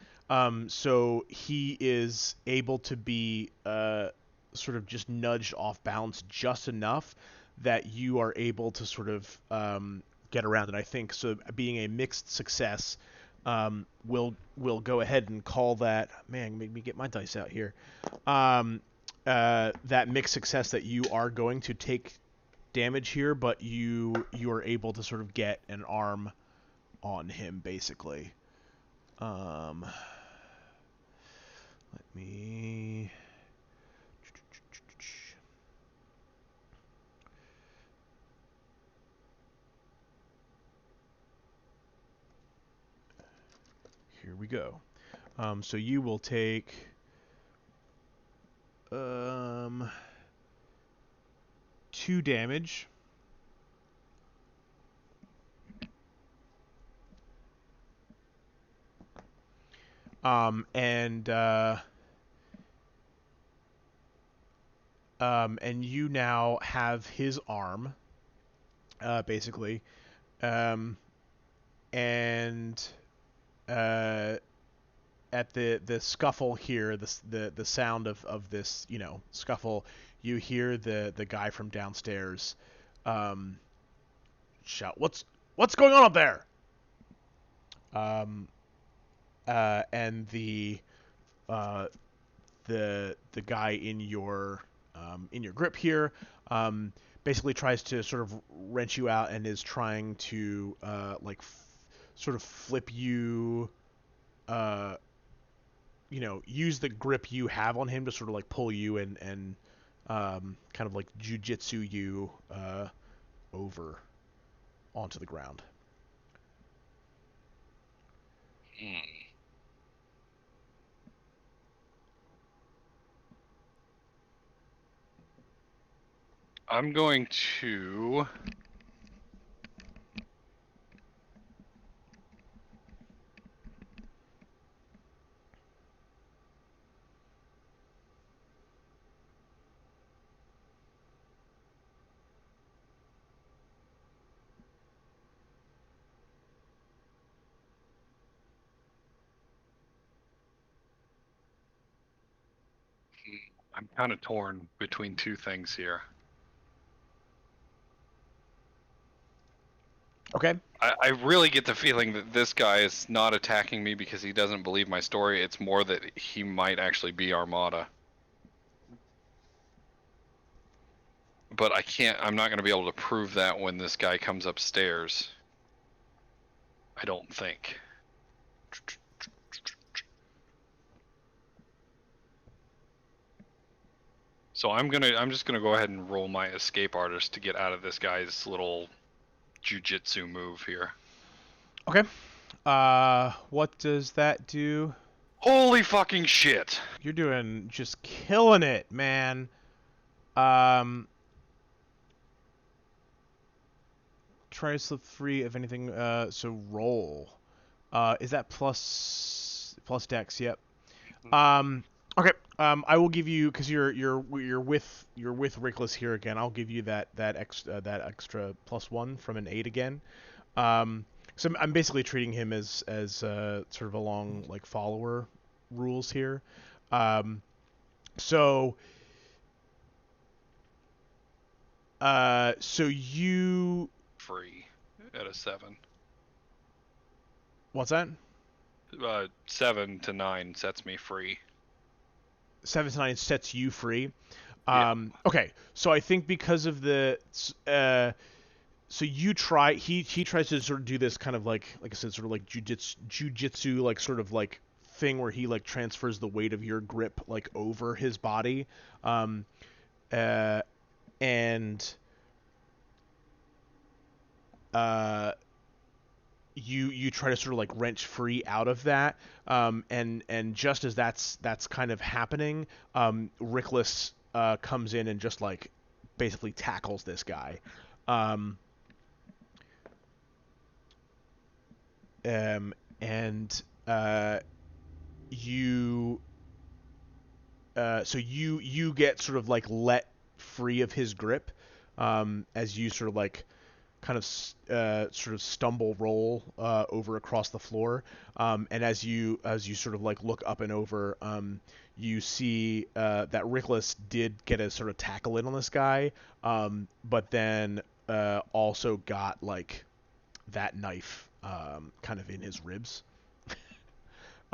A: So he is able to be sort of just nudged off balance just enough that you are able to sort of get around it. I think so. Being a mixed success, we'll go ahead and call that. Man, make me get my dice out here. That mixed success that you are going to take damage here, but you are able to sort of get an arm on him basically. Let me. Here we go. So you will take 2 damage. And you now have his arm, basically, and at the scuffle here, the sound of this scuffle, you hear the guy from downstairs shout, "What's going on up there?" And uh, the guy in your grip here basically tries to sort of wrench you out and is trying to sort of flip you, use the grip you have on him to sort of like pull you and kind of like jujitsu you over onto the ground.
B: I'm going to I'm kind of torn between two things here.
A: Okay.
B: I really get the feeling that this guy is not attacking me because he doesn't believe my story. It's more that he might actually be Armada. But I'm not going to be able to prove that when this guy comes upstairs. I don't think. So I'm just gonna go ahead and roll my escape artist to get out of this guy's little jujitsu move here.
A: Okay. What does that do?
B: Holy fucking shit!
A: You're doing just killing it, man. Try to slip free of anything. So roll. Is that plus dex? Yep. Okay. I will give you, because you're with Riclas here again. I'll give you that extra +1 from an 8 again. So I'm basically treating him as sort of along like follower rules here. So you
B: Free at a 7.
A: what's that?
B: 7 to 9 sets me free.
A: 7 to 9 sets you free.
B: Yeah.
A: Okay, so I think because of the so you try he tries to sort of do this kind of like I said, sort of like jujitsu like sort of like thing where he like transfers the weight of your grip like over his body, and you try to sort of like wrench free out of that, and just as that's kind of happening, Riclas comes in and just like basically tackles this guy. And you so you get sort of like let free of his grip, as you sort of like kind of sort of stumble roll over across the floor, and as you sort of like look up and over, you see that Riclas did get a sort of tackle in on this guy, but then also got like that knife kind of in his ribs.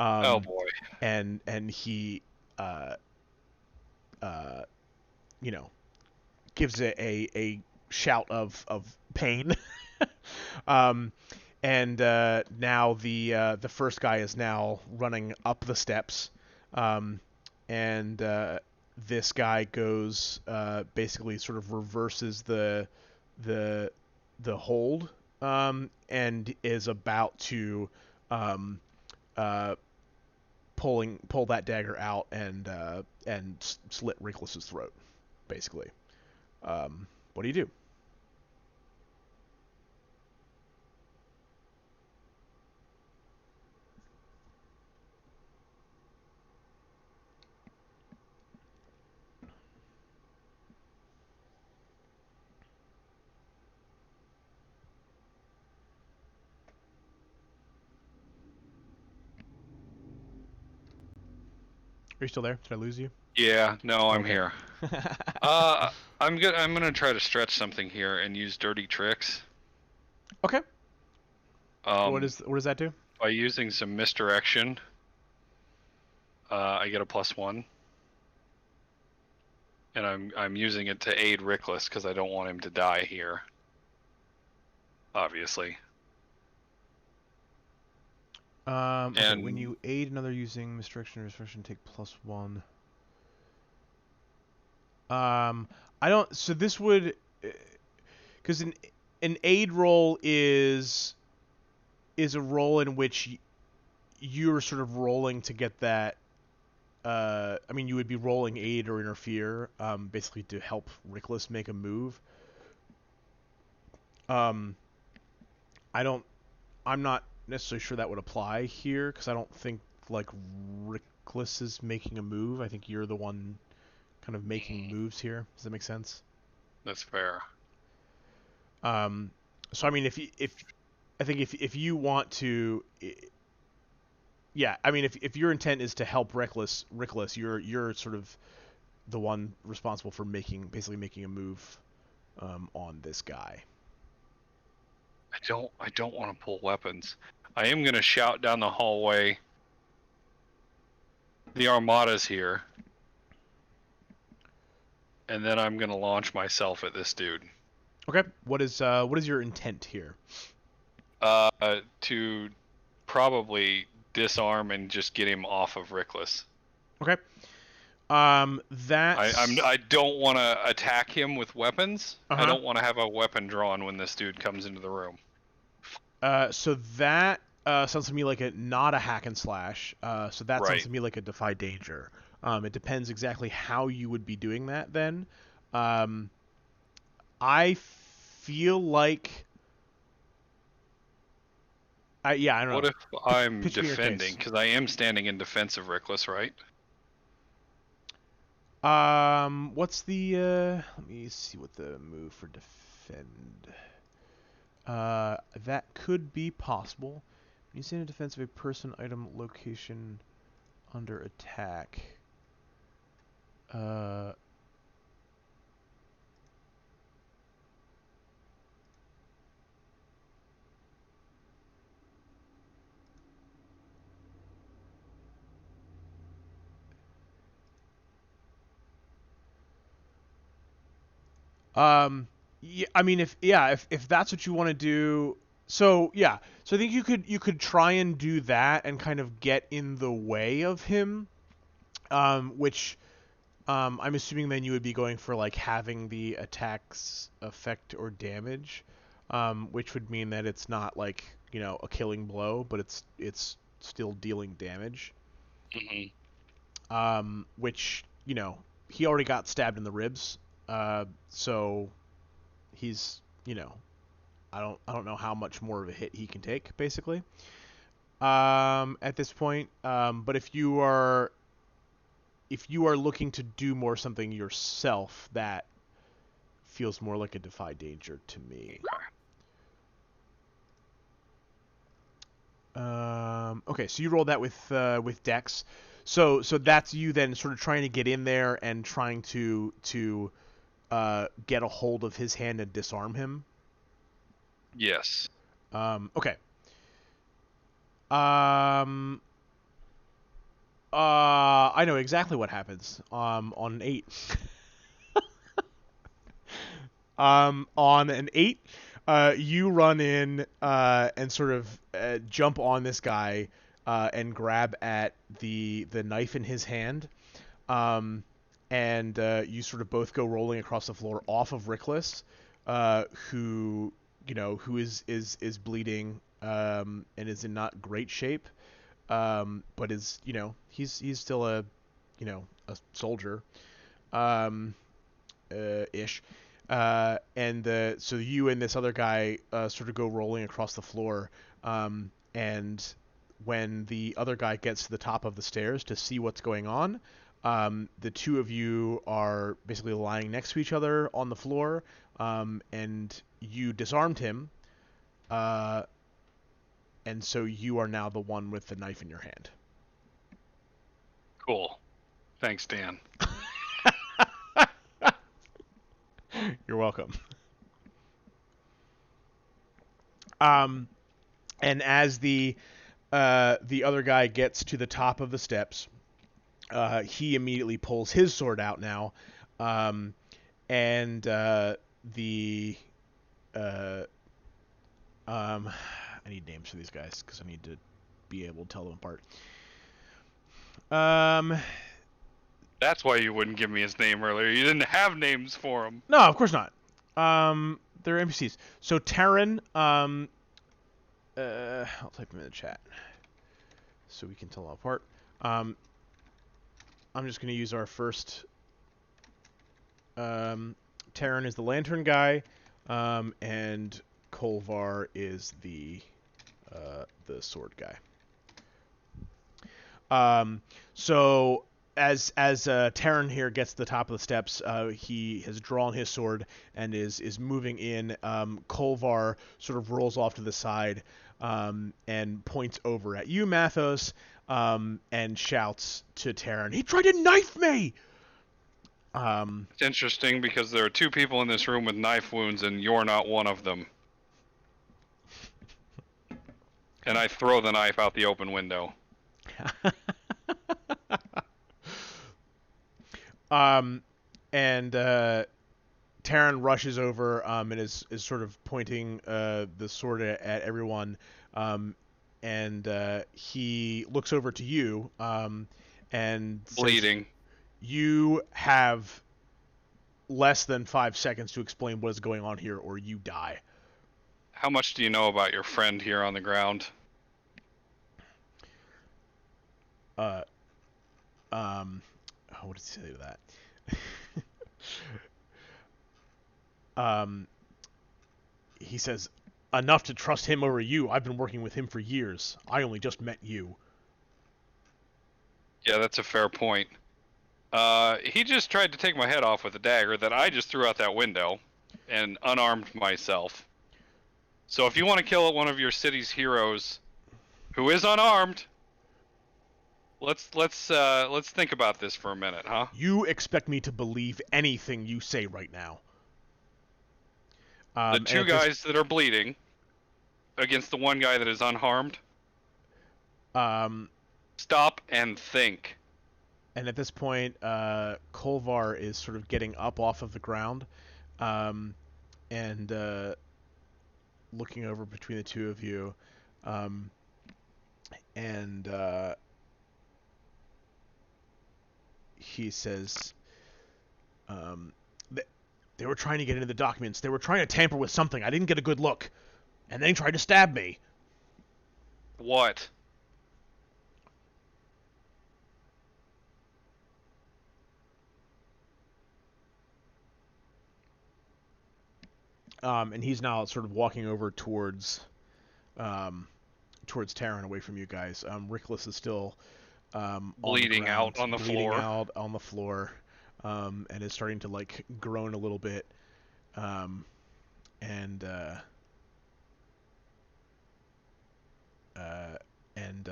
B: Oh boy.
A: And he uh, you know, gives it a shout of pain. um, and now the first guy is now running up the steps, and this guy goes basically sort of reverses the hold, and is about to um, uh, pull that dagger out and slit Riclas's throat, basically. What do you do? Are you still there? Did I lose you?
B: Yeah, no, I'm
A: Okay.
B: here. I'm gonna try to stretch something here and use dirty tricks.
A: Okay. What
B: Um,
A: does that do?
B: by using some misdirection, I get a +1, and I'm using it to aid Riclas because I don't want him to die here. Obviously.
A: Okay.
B: And
A: When you aid another using misdirection or distraction, take +1. I don't. So this would, because an aid roll is a roll in which you're sort of rolling to get that. I mean, you would be rolling aid or interfere, basically to help Riclas make a move. Um, I don't. I'm not necessarily sure that would apply here because I don't think like Riclas is making a move. I think you're the one kind of making moves here. Does that make sense?
B: that's fair.
A: So I mean, if I think if you want to, yeah, I mean, if your intent is to help Riclas, you're sort of the one responsible for basically making a move on this guy.
B: I don't want to pull weapons. I am gonna shout down the hallway. The Armada's here. And then I'm gonna launch myself at this dude.
A: Okay, what is your intent here?
B: To probably disarm and just get him off of Riclas.
A: Okay. That's
B: I don't want to attack him with weapons. I
A: uh-huh.
B: don't want to have a weapon drawn when this dude comes into the room.
A: So that sounds to me like not a hack and slash. So that sounds
B: Right.
A: to me like a defy danger. It depends exactly how you would be doing that then. Um, I feel like yeah, I don't
B: What
A: know.
B: if I'm
A: Pitch me your
B: defending?
A: case.
B: Because I am standing in defense of Riclas, right?
A: What's the let me see what the move for defend. That could be possible. When you stand in defense of a person, item, location under attack. Uh, yeah, I mean, if that's what you want to do, so yeah, so I think you could try and do that and kind of get in the way of him, which I'm assuming then you would be going for like having the attack's effect or damage, which would mean that it's not like a killing blow, but it's still dealing damage.
B: Mm-hmm.
A: Which he already got stabbed in the ribs, so he's I don't know how much more of a hit he can take basically. At this point, but if you are looking to do more something yourself, that feels more like a defy danger to me.
B: Okay.
A: Okay, so you rolled that with Dex. So that's you then sort of trying to get in there and trying to get a hold of his hand and disarm him.
B: Yes.
A: Okay. Um. I know exactly what happens. On an 8. On an 8, you run in and sort of jump on this guy and grab at the knife in his hand. Um, and you sort of both go rolling across the floor off of Riclas, who who is bleeding and is in not great shape, but is he's still a soldier. Um, ish. So you and this other guy sort of go rolling across the floor. And when the other guy gets to the top of the stairs to see what's going on, the two of you are basically lying next to each other on the floor. And you disarmed him. Uh, and so you are now the one with the knife in your hand.
B: Cool. Thanks, Dan.
A: You're welcome. And as the other guy gets to the top of the steps, he immediately pulls his sword out now, and the I need names for these guys because I need to be able to tell them apart.
B: That's why you wouldn't give me his name earlier. You didn't have names for him.
A: No, of course not. They're NPCs. So Terran, I'll type them in the chat so we can tell them apart. I'm just going to use our first. Terran is the lantern guy, and Kolvar is the sword guy. So as Terran here gets to the top of the steps, he has drawn his sword and is moving in. Kolvar sort of rolls off to the side and points over at you, Matthos, and shouts to Terran, "He tried to knife me!"
B: It's interesting because there are two people in this room with knife wounds, and you're not one of them. And I throw the knife out the open window.
A: And Terran rushes over and is sort of pointing the sword at everyone, and he looks over to you and
B: Bleeding.
A: says, "You have less than 5 seconds to explain what is going on here, or you die."
B: How much do you know about your friend here on the ground?
A: What did he say to that? He says, "Enough to trust him over you. I've been working with him for years. I only just met you."
B: Yeah, that's a fair point. He just tried to take my head off with a dagger that I just threw out that window and unarmed myself. So if you want to kill one of your city's heroes who is unarmed, let's think about this for a minute, huh?
A: You expect me to believe anything you say right now.
B: The two guys that are bleeding against the one guy that is unharmed. Stop and think.
A: And at this point, Kolvar is sort of getting up off of the ground, and looking over between the two of you, and he says, "They were trying to get into the documents. They were trying to tamper with something. I didn't get a good look, and then he tried to stab me."
B: What?
A: And he's now sort of walking over towards Terran, away from you guys. Riclas is still
B: Bleeding out on the floor.
A: Bleeding out on the floor, and is starting to like groan a little bit. And and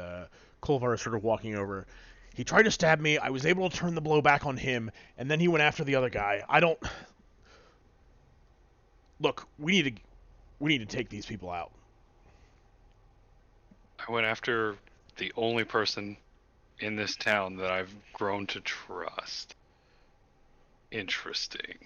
A: Kolvar is sort of walking over. He tried to stab me. I was able to turn the blow back on him, and then he went after the other guy. I don't. Look, we need to take these people out.
B: I went after the only person in this town that I've grown to trust. Interesting.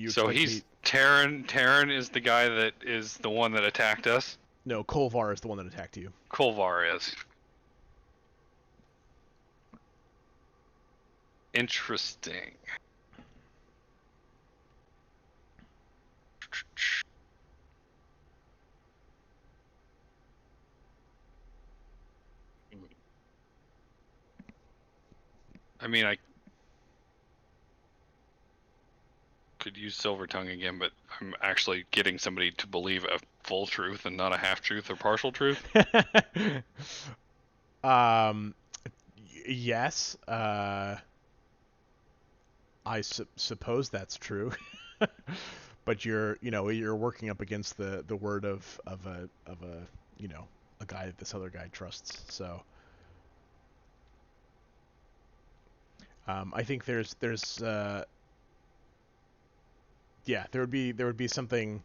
B: So he's Terran. Terran is the guy that is the one that attacked us.
A: No, Kolvar is the one that attacked you.
B: Kolvar is. Interesting. I mean, I could use Silver Tongue again, but I'm actually getting somebody to believe a full truth and not a half truth or partial truth.
A: Yes. I suppose that's true. But you're working up against the word of a a guy that this other guy trusts. So I think there's yeah, there would be something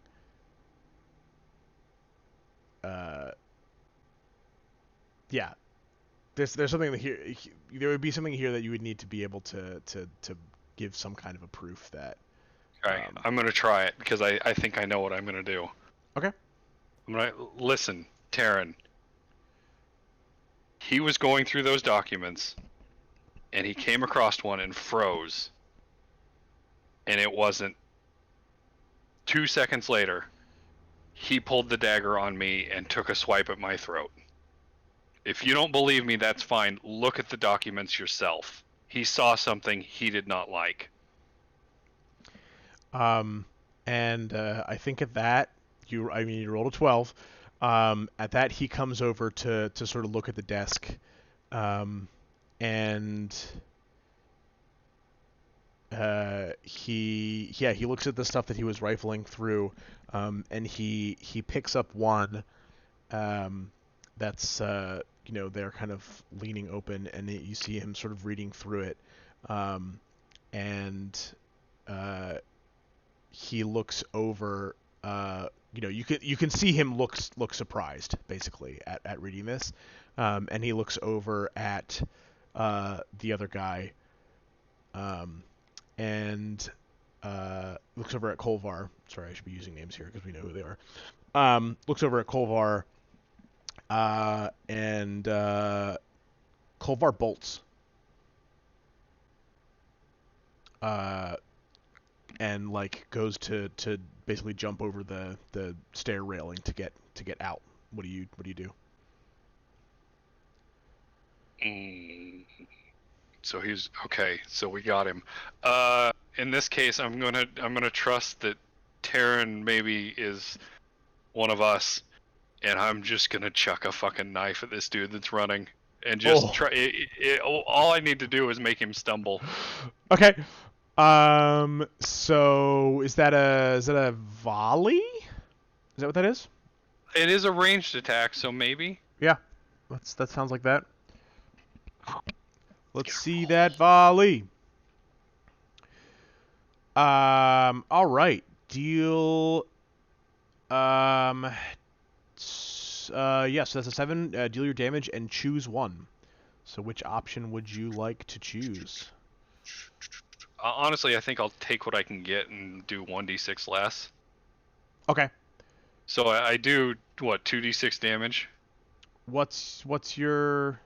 A: yeah, there's something here, there would be something here that you would need to be able to give some kind of a proof that.
B: Okay, I'm gonna try it because I think I know what I'm gonna do.
A: Okay.
B: I'm gonna listen, Terran. He was going through those documents, and he came across one and froze. And it wasn't 2 seconds later, he pulled the dagger on me and took a swipe at my throat. If you don't believe me, that's fine. Look at the documents yourself. He saw something he did not like.
A: And I think at that you rolled a 12. At that he comes over to sort of look at the desk, and he looks at the stuff that he was rifling through, and he picks up one that's they're kind of leaning open, and you see him sort of reading through it, and he looks over. You can see him look surprised basically at reading this, and he looks over at the other guy, and looks over at Kolvar. Sorry, I should be using names here because we know who they are. Looks over at Kolvar, and Kolvar bolts. And like goes to basically jump over the stair railing to get out. What do you do?
B: So he's okay. So we got him. In this case, I'm gonna trust that Terran maybe is one of us, and I'm just gonna chuck a fucking knife at this dude that's running, and just try. All I need to do is make him stumble.
A: Okay. So is that a volley? Is that what that is?
B: It is a ranged attack, so maybe.
A: Yeah, that sounds like that. Let's see that volley. All right. Deal. Yes, that's a 7. Deal your damage and choose one. So which option would you like to choose?
B: Honestly, I think I'll take what I can get and do 1d6 less.
A: Okay.
B: So I do what, 2d6 damage?
A: What's your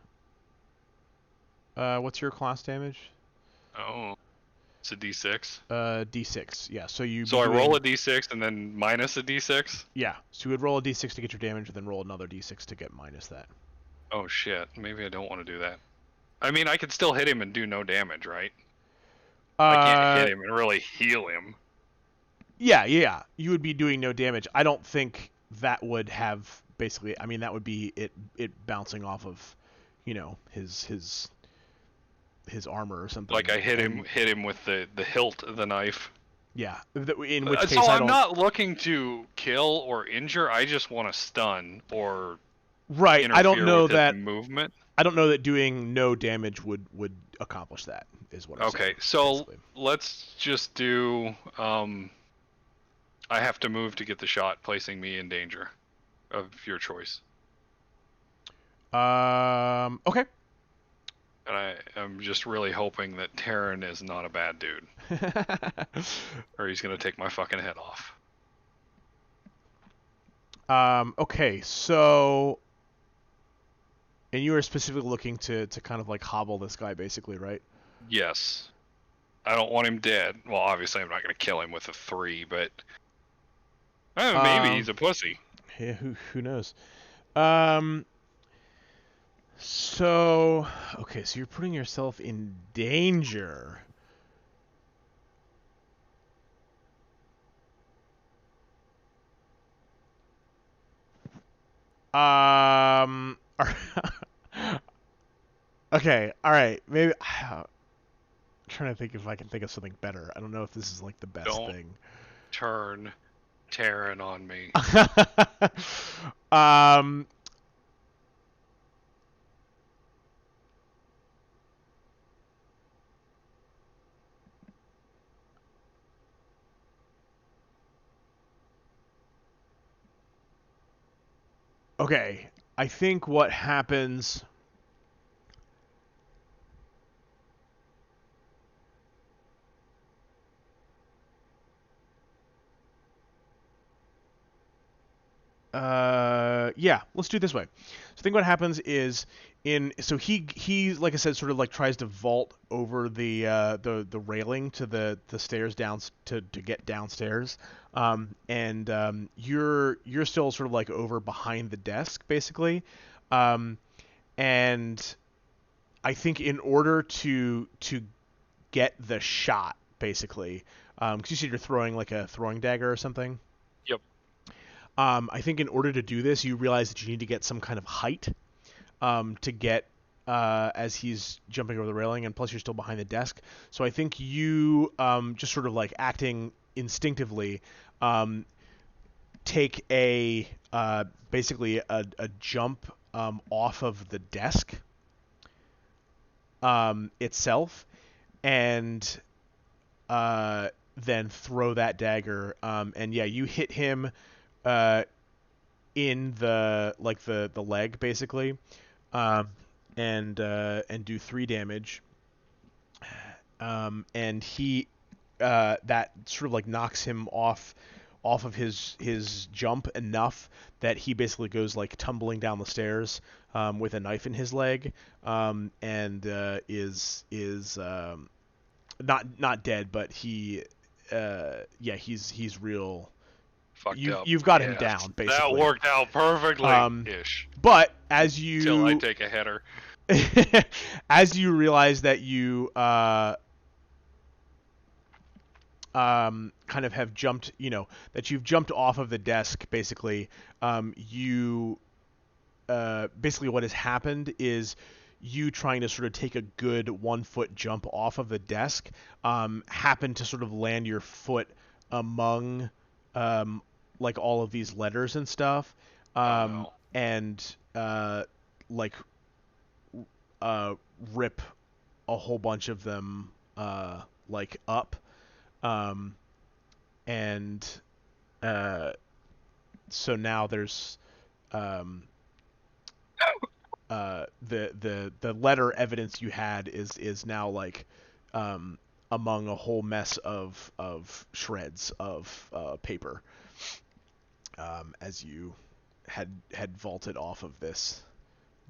A: class damage?
B: Oh, it's a d6.
A: D6. Yeah. So you.
B: So I roll a d6 and then minus a d6.
A: Yeah. So you would roll a d6 to get your damage, and then roll another d6 to get minus that.
B: Oh shit. Maybe I don't want to do that. I mean, I could still hit him and do no damage, right? I can't hit him and really heal him.
A: Yeah. You would be doing no damage. I don't think that would have basically. I mean, that would be it bouncing off of, his armor or something.
B: Like I hit him with the hilt of the knife.
A: Yeah. In which case
B: So
A: I
B: I'm
A: don't.
B: not looking to kill or injure. I just want to stun or
A: Right.
B: interfere with his movement.
A: I don't know that doing no damage would accomplish that. Is what I'm saying.
B: Okay, so
A: basically.
B: let's just do. I have to move to get the shot, placing me in danger of your choice.
A: Okay.
B: And I'm just really hoping that Terran is not a bad dude, or he's gonna take my fucking head off.
A: Okay, so, and you were specifically looking to kind of like hobble this guy, basically, right?
B: Yes, I don't want him dead. Well, obviously I'm not gonna kill him with a 3, but maybe he's a pussy.
A: Yeah, who knows? So, okay, so you're putting yourself in danger. Okay, all right, maybe. I'm trying to think if I can think of something better. I don't know if this is like the best
B: Don't
A: thing.
B: turn Terran on me.
A: um. Okay, I think what happens. Yeah, let's do it this way. So I think what happens is so he like I said sort of like tries to vault over the railing to the stairs down to get downstairs. And you're still sort of like over behind the desk basically. Um, and I think in order to get the shot basically, because you said you're throwing like a throwing dagger or something.
B: Yep.
A: I think in order to do this, you realize that you need to get some kind of height to get as he's jumping over the railing, and plus you're still behind the desk. So I think you just sort of like acting instinctively take a basically a jump off of the desk itself, and then throw that dagger. And yeah, you hit him in the leg basically, um, and do 3 damage. And he that sort of like knocks him off of his jump enough that he basically goes like tumbling down the stairs with a knife in his leg, and is not dead, but he yeah, he's real.
B: Fucked up.
A: You've got him
B: Yes.
A: down basically.
B: That worked out perfectly ish.
A: But as
B: Till I
A: you
B: take a header.
A: as you realize that you kind of have jumped, that you've jumped off of the desk basically, you basically what has happened is you trying to sort of take a good 1-foot jump off of the desk, happen to sort of land your foot among like all of these letters and stuff,
B: No.
A: and like rip a whole bunch of them like up, and so now there's the letter evidence you had is now like among a whole mess of shreds of paper, as you had vaulted off of this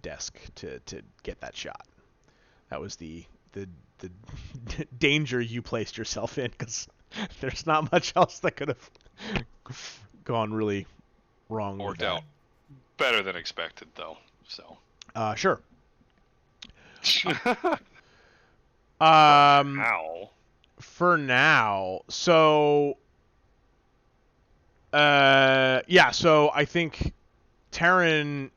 A: desk to get that shot. That was the danger you placed yourself in, because there's not much else that could have gone really wrong.
B: Worked
A: with that.
B: out better than expected, though. So.
A: Sure.
B: How?
A: For now. So yeah, so I think Taryn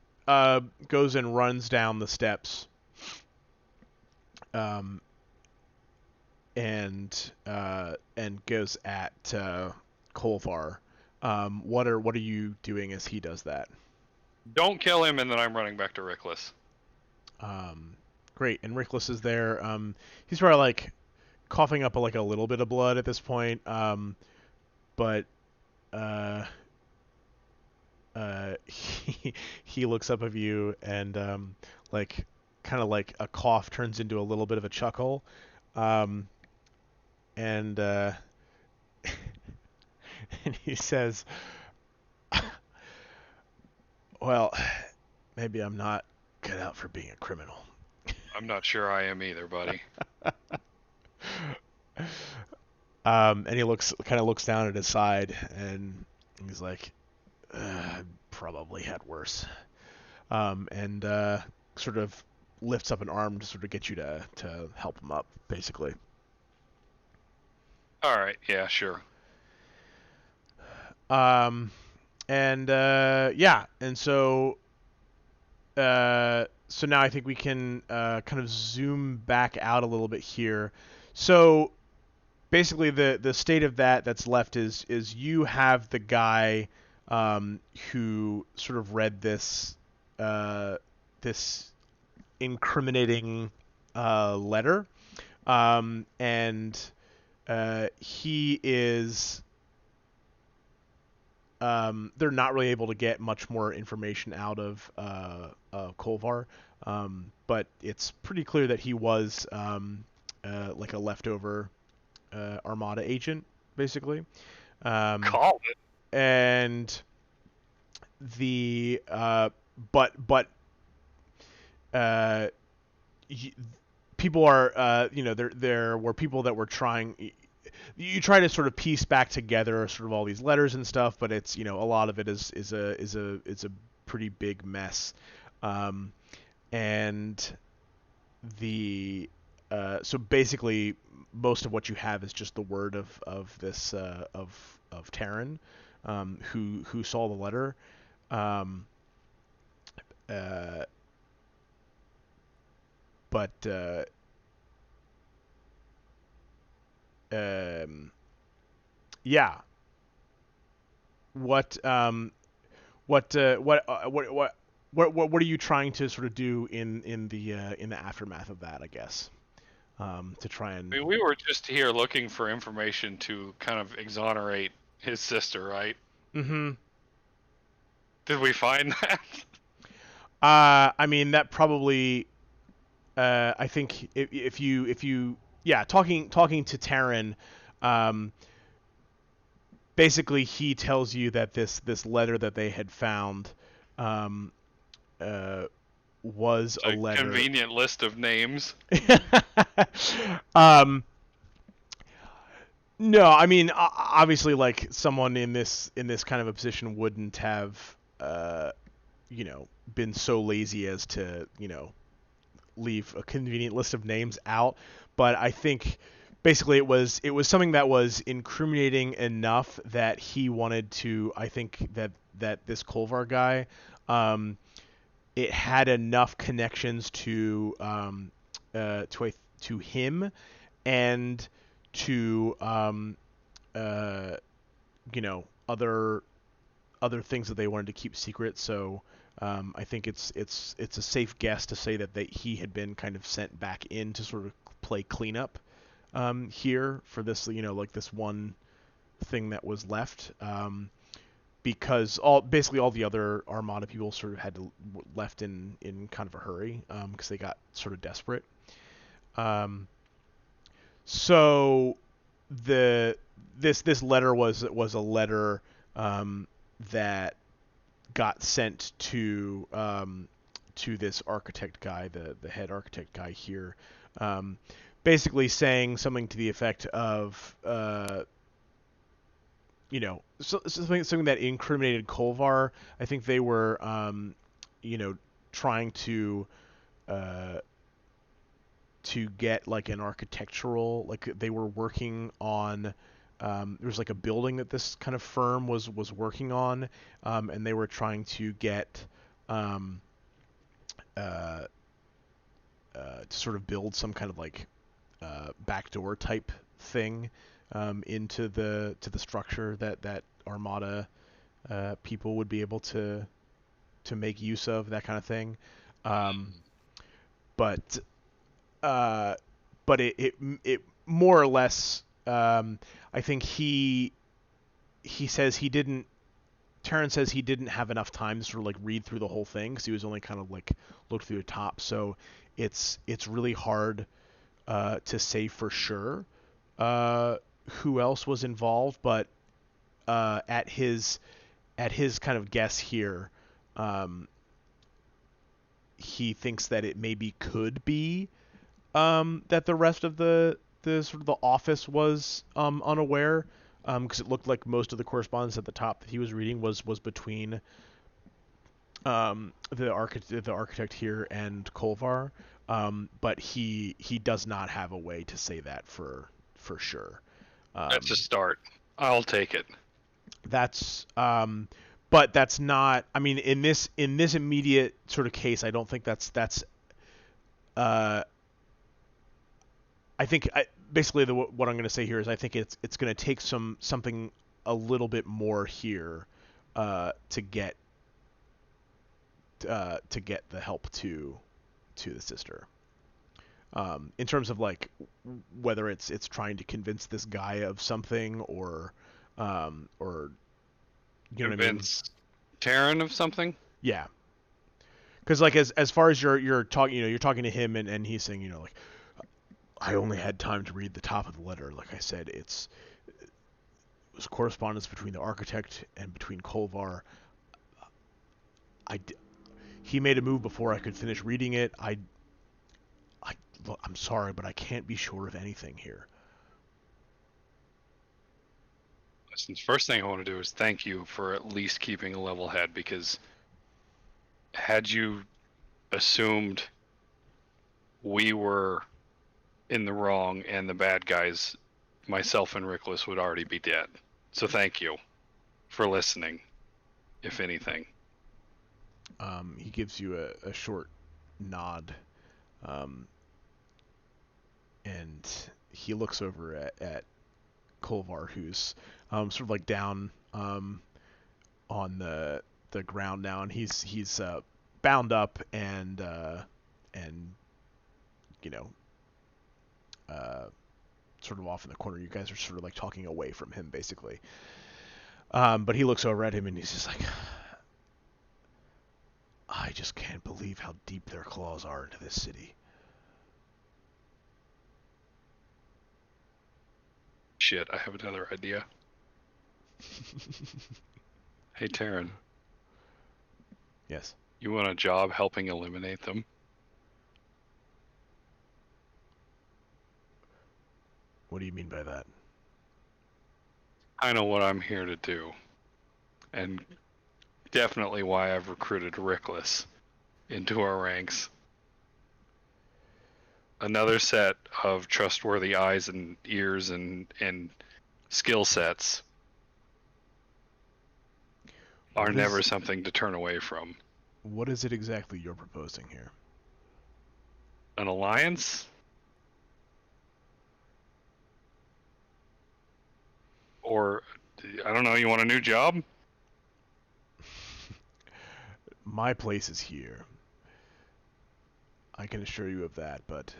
A: goes and runs down the steps. and goes at Kolvar. What are you doing as he does that?
B: Don't kill him, and then I'm running back to Riclas.
A: Great, and Riclas is there. He's probably like coughing up like a little bit of blood at this point. But he looks up at you and like kind of like a cough turns into a little bit of a chuckle, um, and and he says, "Well, maybe I'm not cut out for being a criminal."
B: I'm not sure I am either, buddy.
A: And he kind of looks down at his side, and he's like, "Probably had worse." And sort of lifts up an arm to sort of get you to help him up, basically.
B: All right, yeah, sure.
A: And yeah, and so so now I think we can kind of zoom back out a little bit here. So basically, the state of that's left is you have the guy who sort of read this this incriminating letter, and he is. They're not really able to get much more information out of Kolvar, but it's pretty clear that he was like a leftover Armada agent, basically.
B: Call it.
A: And the but uh, people are there were people that were trying. You try to sort of piece back together sort of all these letters and stuff, but it's a lot of it is a pretty big mess, and the so basically most of what you have is just the word of this of Terran, who saw the letter, but yeah. What what are you trying to sort of do in the aftermath of that, I guess, to try and...
B: I mean, we were just here looking for information to kind of exonerate his sister, right?
A: Mm-hmm.
B: Did we find that?
A: I mean, that probably, I think if you yeah, talking to Taryn, basically he tells you that this letter that they had found, was a letter.
B: Convenient list of names.
A: No, I mean, obviously, like someone in this kind of a position wouldn't have, been so lazy as to, leave a convenient list of names out. But I think basically it was something that was incriminating enough that he wanted to. I think that this Kolvar guy, it had enough connections to him and to other things that they wanted to keep secret. So I think it's a safe guess to say that he had been kind of sent back in to sort of play cleanup here for this, like this one thing that was left, because basically all the other Armada people sort of had to left in kind of a hurry, because they got sort of desperate. So this letter was a letter that got sent to this architect guy, the head architect guy here, basically saying something to the effect of something that incriminated Kolvar. I think they were trying to get like an architectural, like they were working on, there was like a building that this kind of firm was working on, and they were trying to get to sort of build some kind of like backdoor type thing into the structure that Armada people would be able to make use of, that kind of thing. But it more or less, I think he says he didn't. Terran says he didn't have enough time to sort of like read through the whole thing because he was only kind of like looked through the top. So it's really hard to say for sure who else was involved, but at his kind of guess here, he thinks that it maybe could be that the rest of the sort of the office was unaware, because it looked like most of the correspondence at the top that he was reading was between the architect here and Kolvar, but he does not have a way to say that for sure.
B: That's a start. I'll take it.
A: That's but that's not. I mean, in this immediate sort of case, I don't think that's. I think basically what I'm going to say here is I think it's going to take something a little bit more here to get the help to the sister. In terms of like whether it's trying to convince this guy of something or you know what I mean?
B: Convince Terran of something?
A: Yeah. Because like as far as you're talking, you're talking to him and he's saying, like, I only had time to read the top of the letter. Like I said, it was correspondence between the architect and between Kolvar. He made a move before I could finish reading it. I'm sorry, but I can't be sure of anything here.
B: Listen, the first thing I want to do is thank you for at least keeping a level head, because had you assumed we were in the wrong and the bad guys, myself and Riclas would already be dead. So thank you for listening, if anything.
A: He gives you a short nod, and he looks over at Kolvar, who's sort of like down on the ground now, and he's bound up and you know sort of off in the corner. You guys are sort of like talking away from him, basically. But he looks over at him and he's just like, I just can't believe how deep their claws are into this city.
B: Shit, I have another idea. Hey, Terran.
A: Yes.
B: You want a job helping eliminate them?
A: What do you mean by that?
B: I know what I'm here to do. And definitely why I've recruited Riclas into our ranks. Another set of trustworthy eyes and ears and skill sets are never something to turn away from.
A: What is it exactly you're proposing here?
B: An alliance? Or, I don't know, you want a new job?
A: My place is here. I can assure you of that, but...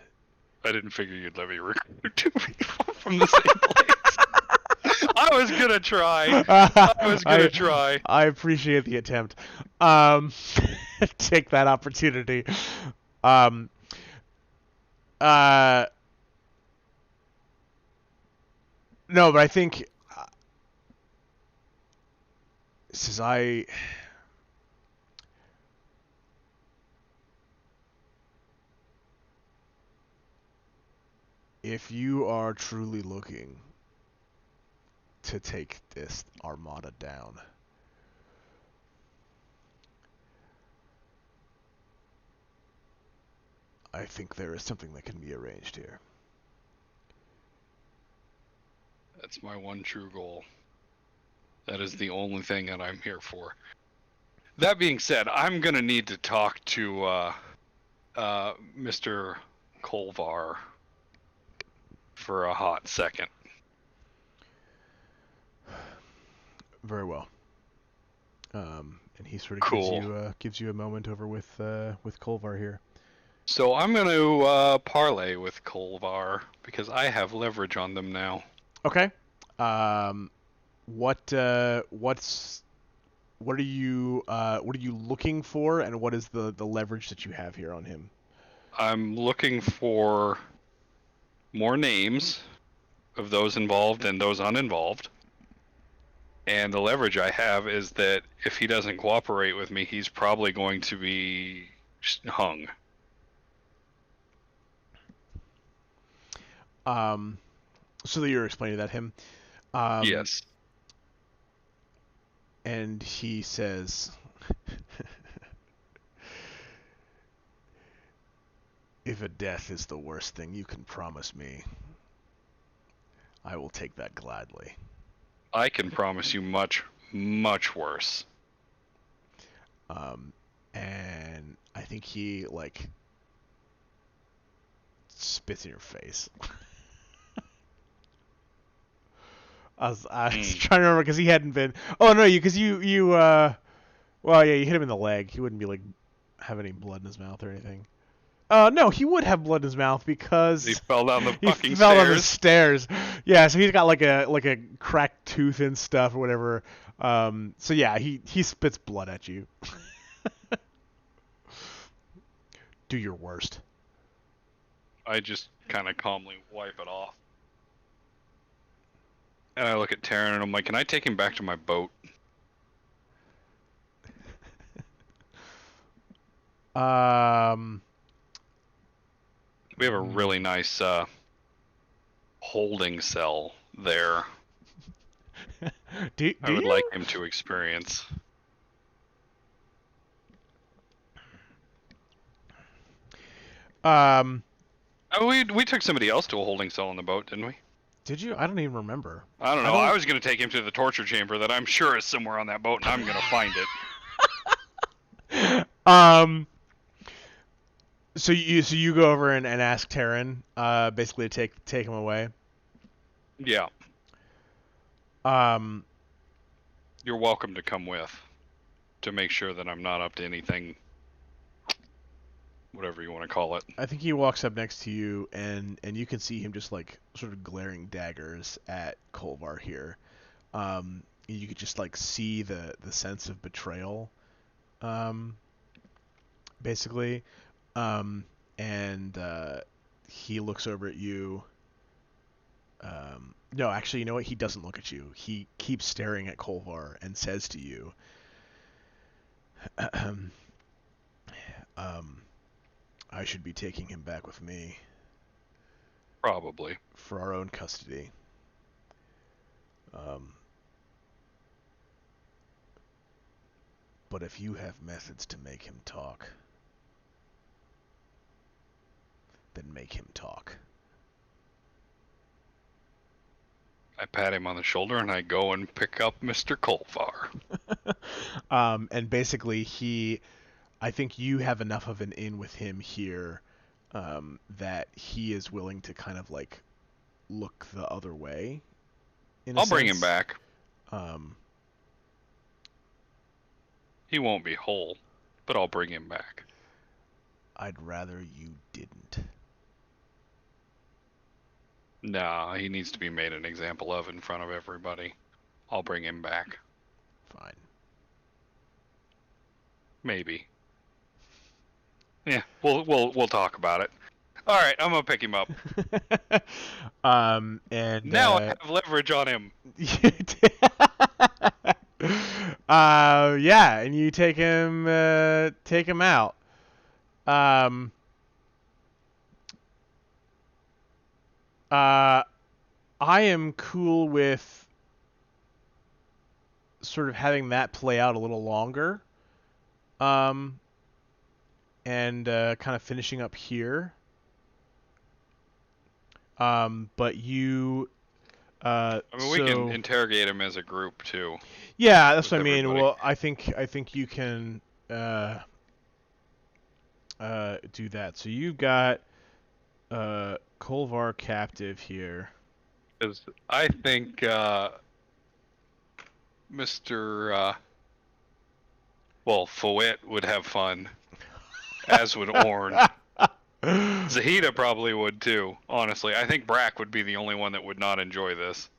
B: I didn't figure you'd let me recruit two people from the same place. I was gonna try.
A: I appreciate the attempt. Take that opportunity. No, but I think... Says if you are truly looking to take this armada down, I think there is something that can be arranged here.
B: That's my one true goal. That is the only thing that I'm here for. That being said, I'm gonna need to talk to Mr. Kolvar for a hot second.
A: Very well. And he sort of
B: Cool.
A: gives you a moment over with Kolvar here.
B: So I'm going to parlay with Kolvar because I have leverage on them now.
A: Okay. What are you looking for, and what is the leverage that you have here on him?
B: I'm looking for more names of those involved and those uninvolved. And the leverage I have is that if he doesn't cooperate with me, he's probably going to be hung.
A: So that you're explaining that him.
B: Yes.
A: And he says, "If a death is the worst thing you can promise me, I will take that gladly."
B: I can promise you much, much worse.
A: And I think he like spits in your face. I was trying to remember because he hadn't been. Oh no, well, yeah, you hit him in the leg. He wouldn't be like have any blood in his mouth or anything. No, he would have blood in his mouth because
B: he fell down the
A: he
B: fucking
A: fell
B: stairs.
A: down the stairs. Yeah, so he's got like a cracked tooth and stuff or whatever. So yeah, he spits blood at you. Do your worst.
B: I just kind of calmly wipe it off. And I look at Taryn and I'm like, can I take him back to my boat? We have a really nice holding cell there. I would like him to experience. We took somebody else to a holding cell on the boat, didn't we?
A: Did you? I don't even remember.
B: I don't know. I was going to take him to the torture chamber that I'm sure is somewhere on that boat, and I'm going to find it.
A: So you go over and ask Taryn, basically to take him away.
B: Yeah. You're welcome to come with, to make sure that I'm not up to anything, whatever you want to call it.
A: I think he walks up next to you, and you can see him just like sort of glaring daggers at Kolvar here. You could just like see the sense of betrayal, basically. And he looks over at you. No, actually, you know what? He doesn't look at you. He keeps staring at Kolvar and says to you, I should be taking him back with me.
B: Probably.
A: For our own custody. But if you have methods to make him talk, then make him talk.
B: I pat him on the shoulder and I go and pick up Mr. Kolvar.
A: And basically I think you have enough of an in with him here that he is willing to kind of like look the other way.
B: I'll bring him back. He won't be whole, but I'll bring him back.
A: I'd rather you didn't.
B: Nah, he needs to be made an example of in front of everybody. I'll bring him back.
A: Fine.
B: Maybe. Yeah, we'll talk about it. All right, I'm gonna pick him up.
A: And
B: now I have leverage on him.
A: Yeah, and you take him out. I am cool with sort of having that play out a little longer. And kind of finishing up here. But you.
B: I mean, we can interrogate him as a group too.
A: Yeah, that's what I mean.
B: Everybody.
A: Well, I think you can do that. So you've got Kolvar captive here.
B: Because I think Mr. Fawet would have fun, as would Orn. Zahida probably would too, honestly. I think Brack would be the only one that would not enjoy this.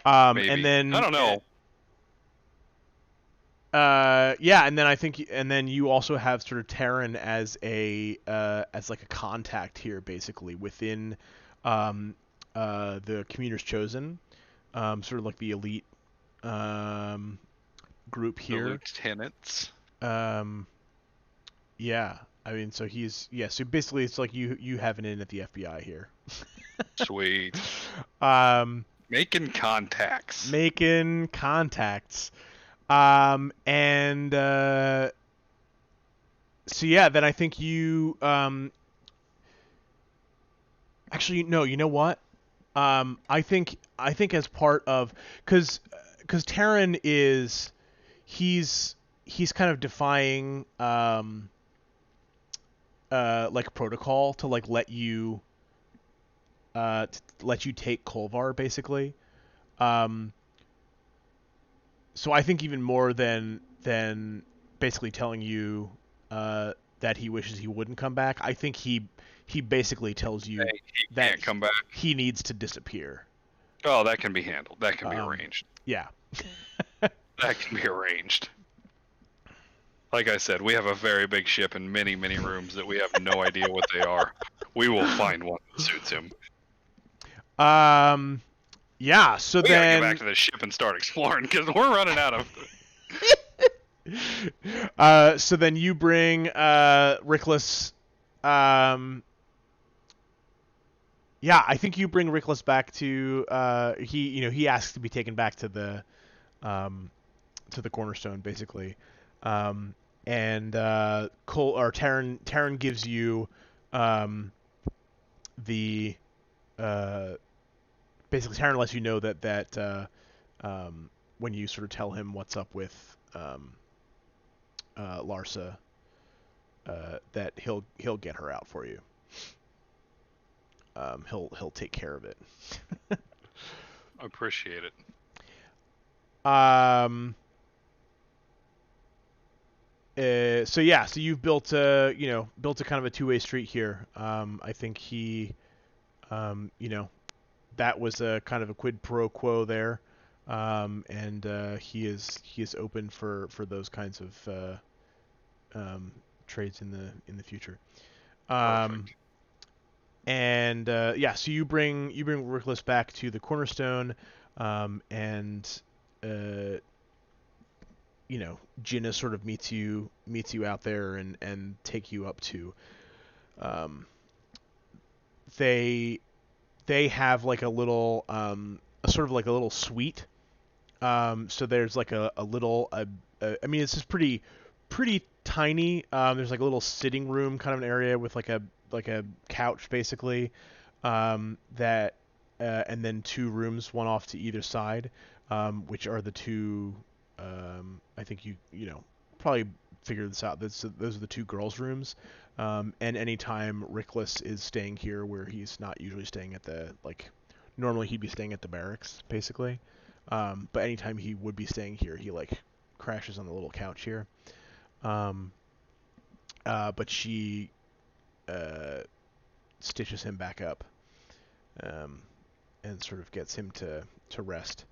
B: Maybe.
A: And then
B: I don't know.
A: Yeah, and then I think, and then you also have sort of Terran as a as like a contact here, basically within the Commuter's Chosen, sort of like the elite group
B: The
A: here.
B: lieutenants.
A: Yeah, I mean, so so basically it's like you have an in at the FBI here.
B: Sweet. Making contacts.
A: Making contacts. And so yeah, then I think you actually no, you know what? I think as part of because Terran is he's kind of defying like protocol to like let you take Kolvar basically. So I think even more than basically telling you that he wishes he wouldn't come back, I think he basically tells you
B: He
A: that
B: can't come back.
A: he needs to disappear.
B: Oh, that can be handled. That can be arranged.
A: Yeah.
B: That can be arranged. Like I said, we have a very big ship and many, many rooms that we have no idea what they are. We will find one that suits him.
A: Yeah, so
B: we
A: then...
B: gotta get back to the ship and start exploring, because we're running out of...
A: So then you bring Riclas... Yeah, I think you bring Riclas back to... he asks to be taken back to the cornerstone, basically. And Terran gives you the... basically, Terran lets you know that when you sort of tell him what's up with Larsa, that he'll get her out for you. He'll take care of it.
B: Appreciate it.
A: So you've built a kind of a two-way street here. I think he, that was a kind of a quid pro quo there, and he is open for those kinds of trades in the future.
B: Perfect.
A: And so you bring Rickless back to the cornerstone, and Jinna sort of meets you out there and take you up to. They have like a little sort of like a little suite. So there's like a little I mean, it's just pretty tiny. There's like a little sitting room kind of an area with like a couch basically, that and then two rooms, one off to either side, which are the two. I think you probably figured this out. Those are the two girls' rooms. And anytime Rickless is staying here, where he's not usually staying at normally he'd be staying at the barracks basically. But anytime he would be staying here, he like crashes on the little couch here. But she stitches him back up, and sort of gets him to rest.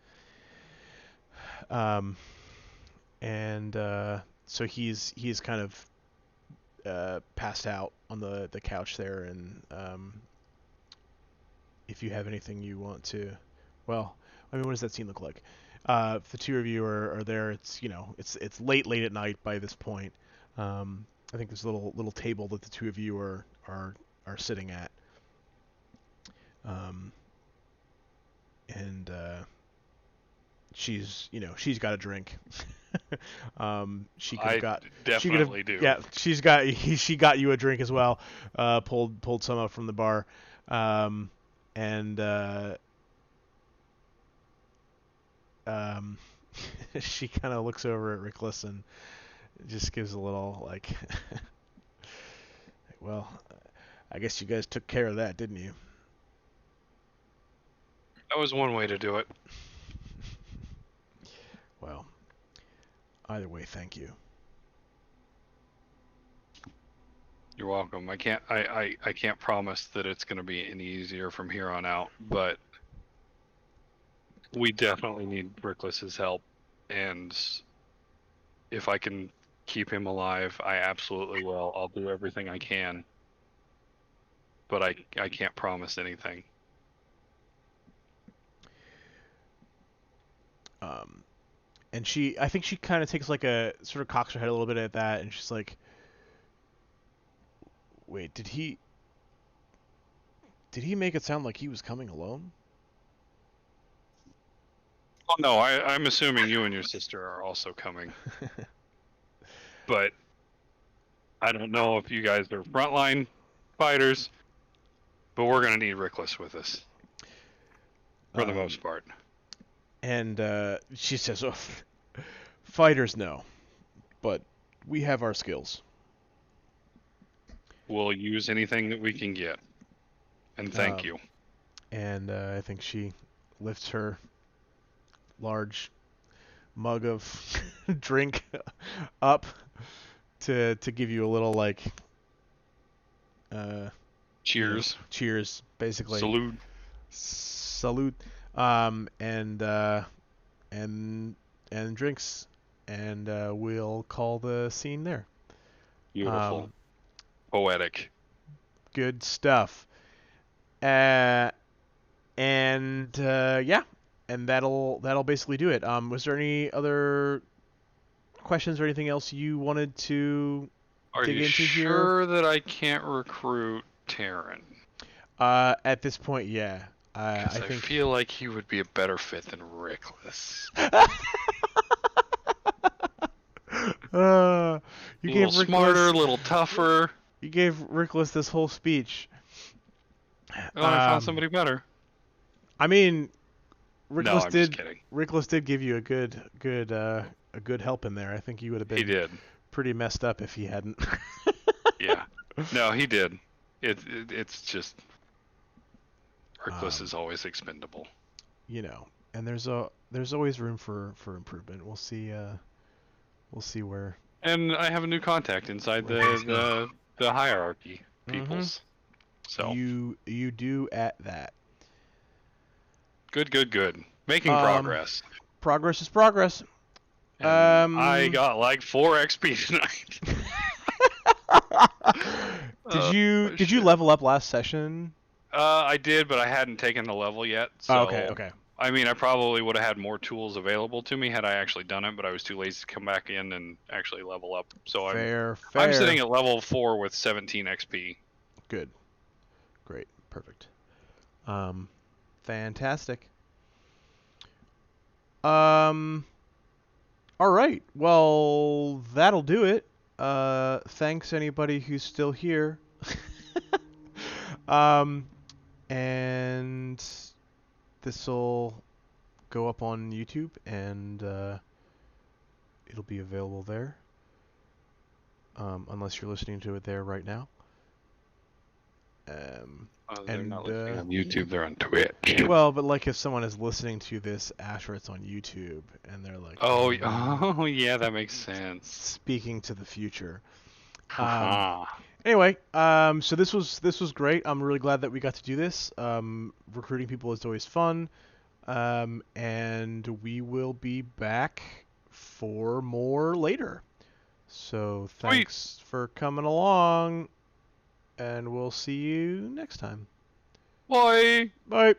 A: And so he's kind of passed out on the couch there, and if you have anything you want to, well, I mean, what does that scene look like? If the two of you are there, it's it's late at night by this point. I think there's a little table that the two of you are sitting at. And she's got a drink. She could have got
B: definitely do.
A: Yeah, she got you a drink as well. Pulled some up from the bar. And she kind of looks over at Rickless and just gives a little like, well, I guess you guys took care of that, didn't you?
B: That was one way to do it.
A: Well, either way, thank you.
B: You're welcome. I can't promise that it's going to be any easier from here on out, but we definitely need Riclas's help, and if I can keep him alive, I absolutely will. I'll do everything I can, but I can't promise anything.
A: And I think she kind of takes like a sort of cocks her head a little bit at that, and she's like, "Wait, did he make it sound like he was coming alone?"
B: Oh no, I'm assuming you and your sister are also coming, but I don't know if you guys are frontline fighters, but we're gonna need Riclas with us for the most part.
A: And she says, "Oh, fighters, no, but we have our skills."
B: We'll use anything that we can get, and thank you.
A: And I think she lifts her large mug of drink up to give you a little like
B: Cheers.
A: Cheers, basically.
B: Salute.
A: Salute. And drinks, and we'll call the scene there.
B: Beautiful. Poetic.
A: Good stuff. Yeah, and that'll basically do it. Was there any other questions or anything else you wanted to dig into here?
B: Are you sure that I can't recruit Taryn?
A: At this point, yeah. I think...
B: feel like he would be a better fit than Riclas.
A: You
B: a
A: gave
B: little smarter, a little tougher.
A: You gave Riclas this whole speech.
B: Oh, I found somebody better.
A: I mean,
B: Riclas just kidding.
A: Riclas did give you a good help in there. I think you would have been.
B: He did.
A: Pretty messed up if he hadn't.
B: Yeah. No, he did. It's just Riclas is always expendable.
A: You know, and there's always room for improvement. We'll see where.
B: And I have a new contact inside the hierarchy peoples. So
A: you do at that.
B: Good. Making progress.
A: Progress is progress.
B: And I got like 4 XP tonight.
A: Did you level up last session?
B: I did, but I hadn't taken the level yet. So,
A: okay.
B: I mean, I probably would have had more tools available to me had I actually done it, but I was too lazy to come back in and actually level up. So
A: fair.
B: I'm sitting at level 4 with 17 XP.
A: Good. Great. Perfect. Fantastic. All right. Well, that'll do it. Thanks anybody who's still here. And this'll go up on YouTube, and it'll be available there. Unless you're listening to it there right now.
B: They're not listening on YouTube, they're on Twitch.
A: Well, but like if someone is listening to this after it's on YouTube, and they're like,
B: oh yeah, that makes sense.
A: Speaking to the future.
B: Anyway,
A: so this was great. I'm really glad that we got to do this. Recruiting people is always fun. And we will be back for more later. So thanks for coming along, and we'll see you next time.
B: Bye.
A: Bye.